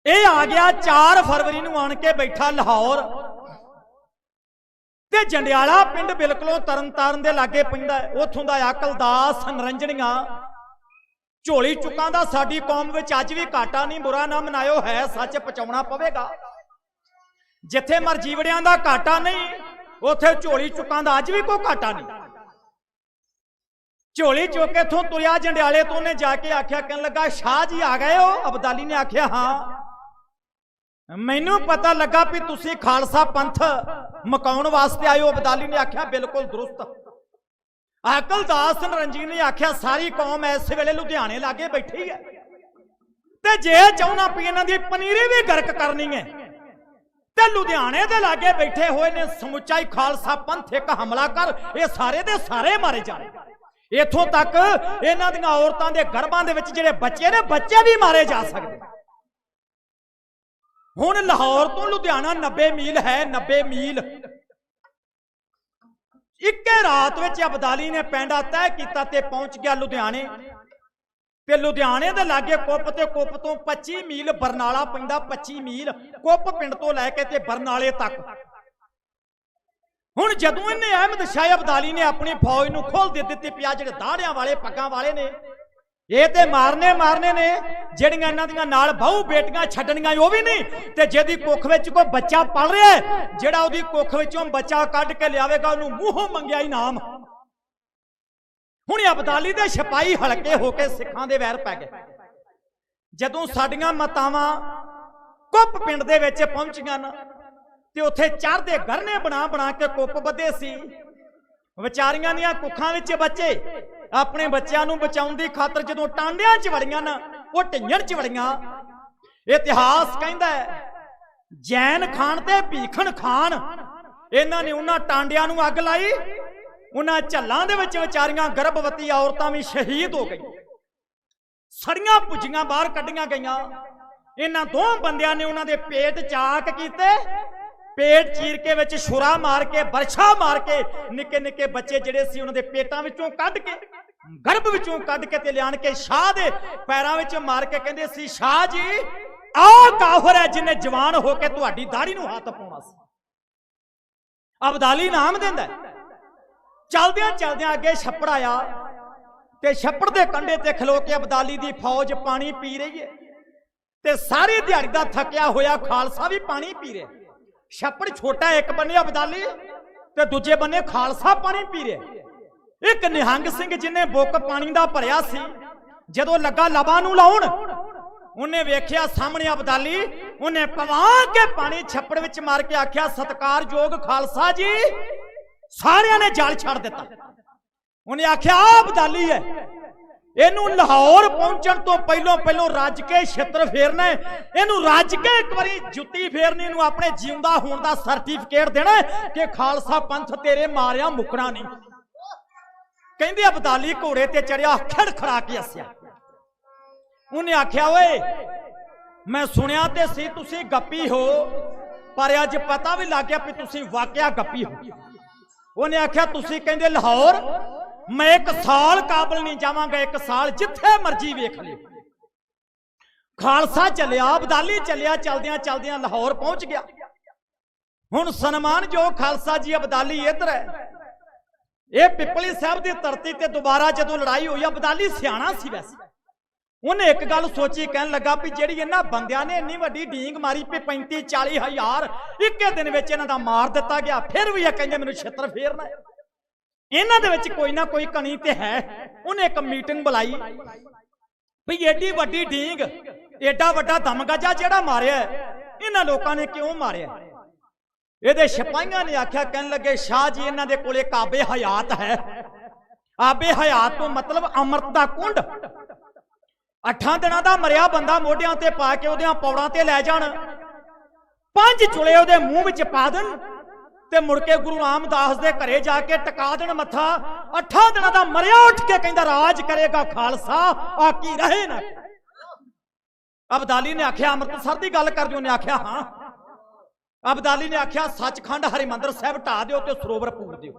ਇਹ आ गया 4 फरवरी ਨੂੰ ਆਣ ਕੇ ਬੈਠਾ ਲਾਹੌਰ ਤੇ ਜੰਡਿਆਲਾ ਪਿੰਡ ਬਿਲਕੁਲੋਂ ਤਰਨਤਾਰਨ ਦੇ ਲਾਗੇ ਪੈਂਦਾ ਹੈ। ਉੱਥੋਂ ਦਾ ਅਕਲਦਾਸ ਨਰੰਜਣੀਆਂ ਝੋਲੀ ਚੁੱਕਾਂ ਦਾ ਸਾਡੀ ਕੌਮ ਵਿੱਚ ਅੱਜ ਵੀ ਘਾਟਾ ਨਹੀਂ, ਬੁਰਾ ਨਾ ਮਨਾਇਓ, ਹੈ ਸੱਚ ਪਹੁੰਚਾਉਣਾ ਪਵੇਗਾ। ਜਿੱਥੇ ਮਰਜੀਵੜਿਆਂ ਦਾ ਘਾਟਾ ਨਹੀਂ ਉੱਥੇ ਝੋਲੀ ਚੁੱਕਾਂ ਦਾ ਅੱਜ ਵੀ ਕੋਈ ਘਾਟਾ ਨਹੀਂ। ਝੋਲੀ ਚੁੱਕ ਕੇ ਤੋਂ ਤੁਰਿਆ ਜੰਡਿਆਲੇ ਤੋਂ ਨੇ ਜਾ ਕੇ ਆਖਿਆ, ਕਹਿਣ ਲੱਗਾ ਸ਼ਾਹ ਜੀ ਆ ਗਏ ਹੋ? ਅਬਦਾਲੀ ਨੇ ਆਖਿਆ ਹਾਂ, ਮੈਨੂੰ ਪਤਾ ਲੱਗਾ ਵੀ ਤੁਸੀਂ ਖਾਲਸਾ ਪੰਥ ਮਕਾਉਣ ਵਾਸਤੇ ਆਏ ਹੋ। ਅਬਦਾਲੀ ਨੇ ਆਖਿਆ ਬਿਲਕੁਲ ਦੁਰਸਤ। ਅਕਲਦਾਸ ਨਰੰਜੀ ਨੇ ਆਖਿਆ ਸਾਰੀ ਕੌਮ ਇਸ ਵੇਲੇ ਲੁਧਿਆਣੇ ਲਾਗੇ ਬੈਠੀ ਹੈ ਤੇ ਜੇ ਚਾਹੁੰਨਾ ਵੀ ਇਹਨਾਂ ਦੀ ਪਨੀਰੀ ਵੀ ਗਰਕ ਕਰਨੀ ਹੈ ਤੇ ਲੁਧਿਆਣੇ ਦੇ ਲਾਗੇ ਬੈਠੇ ਹੋਏ ਨੇ ਸਮੁੱਚਾ ਹੀ ਖਾਲਸਾ ਪੰਥ ਇੱਕ ਹਮਲਾ ਕਰ, ਇਹ ਸਾਰੇ ਦੇ ਸਾਰੇ ਮਾਰੇ ਜਾਣ। इथों तक इन्हां दी औरतां दे गर्भां दे विच जिहड़े बच्चे ने बच्चे भी मारे जा सकते। हुण लाहौर तो लुधियाना 90 मील है, 90 मील। इक्के रात विच अब्दाली ने पैंडा तय कीता ते पहुंच गया लुधियाने। ते लुधियाने दे लागे कुप ते कुप तो 25 मील बरनाला पैंदा, 25 मील कुप पिंड तो लैके ते बरनाले तक। हुण जदों इन्हें अहमद शाह अब्दाली ने अपनी फौज नूं खोल दे दित्ती पिया, जिहड़े दाड़ियां वाले पग्गां वाले ने ये ते मारने ने, जिहड़ियां इन्हां दियां नाल बहु बेटियां छड्डणियां ओह भी नहीं, ते जिहदी कुख विच कोई बच्चा पल रहा है, जिहड़ा उहदी कुख विचों बच्चा कढ के लियावेगा उहनूं मूंहों मंगिया इनाम। हुण अब्दाली दे सिपाही हलके होके सिखां दे वैर पै गए। जदों साडीआं मातावां कुप पिंड दे विच पहुंचियां ना ते उत्थे चढ़दे गरने बना बना के कुप बधे सी। विचारियां दियां कुखां विच बच्चे अपने बच्चों नूं बचाउण दी खातर जदों टांडियां च वड़ियां ना, वो ढिंजण च वड़ियां। इतिहास कहंदा है जैन खान ते भीखन खान इन्हां ने उन्हां टांडियां नूं अग लाई, उन्हां झल्लां दे विच विचारियां गर्भवती औरतां भी शहीद हो गई, सड़ियां भुजियां बाहर कड्ढियां गईयां। इन्हां दो बंदियां ने उन्हां दे पेट चाक कीते, पेट चीर के विच छुरा मार के बरछा मार के निक्के निक्के बच्चे जिहड़े सी उन्हां दे पेटां विचों कढ के गर्भ विचों कढ के ते लियाण के शाह दे पैरां विच मार के कहंदे सी शाह जी आ काफर है जिन्हें जवान होके तुहाडी दाढ़ी नूं हत्थ पाउणा सी। अब्दाली नाम दिंदा चलदियां चलदियां अगे छप्पड़ आया ते छप्पड़ दे कंढे ते खलो के अब्दाली दी फौज पानी पी रही है ते सारी दिहाड़ी दा थकिया होया खालसा भी पानी पी रहा। छप्पड़ छोटा एक बने अब्दाली ते दूजे बने खालसा पानी पी रहे। एक निहंग सिंह जिन्हें बुक पानी दा भरिया सी, जदों लगा लबा नूं लाउण उन्हें वेख्या सामने अब्दाली, उन्हें पवा के पानी छप्पड़ विच मार के आख्या सत्कारयोग खालसा जी ਸਾਰਿਆਂ ਨੇ ਜਾਲ ਛੱਡ ਦਿੱਤਾ। ਉਹਨੇ ਆਖਿਆ ਆ ਅਬਦਾਲੀ ਹੈ, ਇਹਨੂੰ ਲਾਹੌਰ ਪਹੁੰਚਣ ਤੋਂ ਪਹਿਲੋਂ ਰੱਜ ਕੇ ਛਿੱਤਰ ਫੇਰਨਾ, ਇਹਨੂੰ ਰੱਜ ਕੇ ਇੱਕ ਵਾਰੀ ਜੁੱਤੀ ਫੇਰਨੀ, ਨੂੰ ਆਪਣੇ ਜਿਉਂਦਾ ਹੋਣ ਦਾ ਸਰਟੀਫਿਕੇਟ ਦੇਣਾ ਕਿ ਖਾਲਸਾ ਪੰਥ ਤੇਰੇ ਮਾਰਿਆ ਮੁੱਕਣਾ ਨਹੀਂ। ਕਹਿੰਦੇ ਅਬਦਾਲੀ ਘੋੜੇ ਤੇ ਚੜਿਆ, ਖੜਖੜਾ ਕੇ ਹੱਸਿਆ। ਉਹਨੇ ਆਖਿਆ ਓਏ ਮੈਂ ਸੁਣਿਆ ਤੇ ਸੀ ਤੁਸੀਂ ਗੱਪੀ ਹੋ, ਪਰ ਅੱਜ ਪਤਾ ਵੀ ਲੱਗ ਗਿਆ ਵੀ ਤੁਸੀਂ ਵਾਕਿਆ ਗੱਪੀ ਹੋ। ਉਹਨੇ ਆਖਿਆ ਤੁਸੀਂ ਕਹਿੰਦੇ ਲਾਹੌਰ, ਮੈਂ 1 ਸਾਲ ਕਾਬਲ ਨਹੀਂ ਜਾਵਾਂਗਾ, 1 ਸਾਲ ਜਿੱਥੇ ਮਰਜੀ ਵੇਖ ਲਿਓ। ਖਾਲਸਾ ਚੱਲਿਆ, ਅਬਦਾਲੀ ਚੱਲਿਆ, ਚਲਦਿਆਂ ਚਲਦਿਆਂ ਲਾਹੌਰ ਪਹੁੰਚ ਗਿਆ। ਹੁਣ ਸਨਮਾਨ ਜੋ ਖਾਲਸਾ ਜੀ ਅਬਦਾਲੀ ਇੱਧਰ ਹੈ, ਇਹ ਪਿੱਪਲੀ ਸਾਹਿਬ ਦੀ ਧਰਤੀ ਤੇ ਦੁਬਾਰਾ ਜਦੋਂ ਲੜਾਈ ਹੋਈ, ਅਬਦਾਲੀ ਸਿਆਣਾ ਸੀ ਵੈਸੇ, ਉਹਨੇ ਇੱਕ ਗੱਲ ਸੋਚੀ, ਕਹਿਣ ਲੱਗਾ ਵੀ ਜਿਹੜੀ ਇਹਨਾਂ ਬੰਦਿਆਂ ਨੇ ਇੰਨੀ ਵੱਡੀ ਢੀਂਗ ਮਾਰੀ ਵੀ 35-40 ਹਜ਼ਾਰ ਇੱਕੇ ਦਿਨ ਵਿੱਚ ਇਹਨਾਂ ਦਾ ਮਾਰ ਦਿੱਤਾ ਗਿਆ, ਫਿਰ ਵੀ ਇਹ ਕਹਿੰਦੇ ਮੈਨੂੰ ਛਿੱਤਰ ਫੇਰਨਾ, ਇਹਨਾਂ ਦੇ ਵਿੱਚ ਕੋਈ ਨਾ ਕੋਈ ਕਣੀ ਤੇ ਹੈ। ਉਹਨੇ ਇੱਕ ਮੀਟਿੰਗ ਬੁਲਾਈ ਵੀ ਏਡੀ ਵੱਡੀ ਢੀਂਗ, ਏਡਾ ਵੱਡਾ ਦਮਗਜਾ ਜਿਹੜਾ ਮਾਰਿਆ, ਇਹਨਾਂ ਲੋਕਾਂ ਨੇ ਕਿਉਂ ਮਾਰਿਆ? ਇਹਦੇ ਸਿਪਾਹੀਆਂ ਨੇ ਆਖਿਆ, ਕਹਿਣ ਲੱਗੇ ਸ਼ਾਹ ਜੀ ਇਹਨਾਂ ਦੇ ਕੋਲੇ ਕਾਬੇ ਹਯਾਤ ਹੈ। ਆਬੇ ਹਯਾਤ ਤੋਂ ਮਤਲਬ ਅੰਮ੍ਰਿਤ ਦਾ ਕੁੰਡ। 8 ਦਿਨਾਂ ਦਾ ਮਰਿਆ ਬੰਦਾ ਮੋਢਿਆਂ ਤੇ ਪਾ ਕੇ ਉਹਦੀਆਂ ਪੌੜਾਂ ਤੇ ਲੈ ਜਾਣ, 5 ਚੁਲੇ ਉਹਦੇ ਮੂੰਹ ਵਿੱਚ ਪਾ ਦੇਣ ਤੇ ਮੁੜ ਕੇ ਗੁਰੂ ਰਾਮਦਾਸ ਦੇ ਘਰੇ ਜਾ ਕੇ ਟਿਕਾ ਦੇਣ ਮੱਥਾ। 8 ਦਿਨਾਂ ਦਾ ਮਰਿਆ ਉੱਠ ਕੇ ਕਹਿੰਦਾ ਰਾਜ ਕਰੇਗਾ ਖਾਲਸਾ, ਆਕੀ ਰਹੇ ਨਾ। ਅਬਦਾਲੀ ਨੇ ਆਖਿਆ ਅੰਮ੍ਰਿਤਸਰ ਦੀ ਗੱਲ ਕਰਦੇ? ਉਹਨੇ ਆਖਿਆ ਹਾਂ। ਅਬਦਾਲੀ ਨੇ ਆਖਿਆ ਸੱਚਖੰਡ ਹਰਿਮੰਦਰ ਸਾਹਿਬ ਢਾ ਦਿਓ ਤੇ ਸਰੋਵਰ ਪੂਰ ਦਿਓ।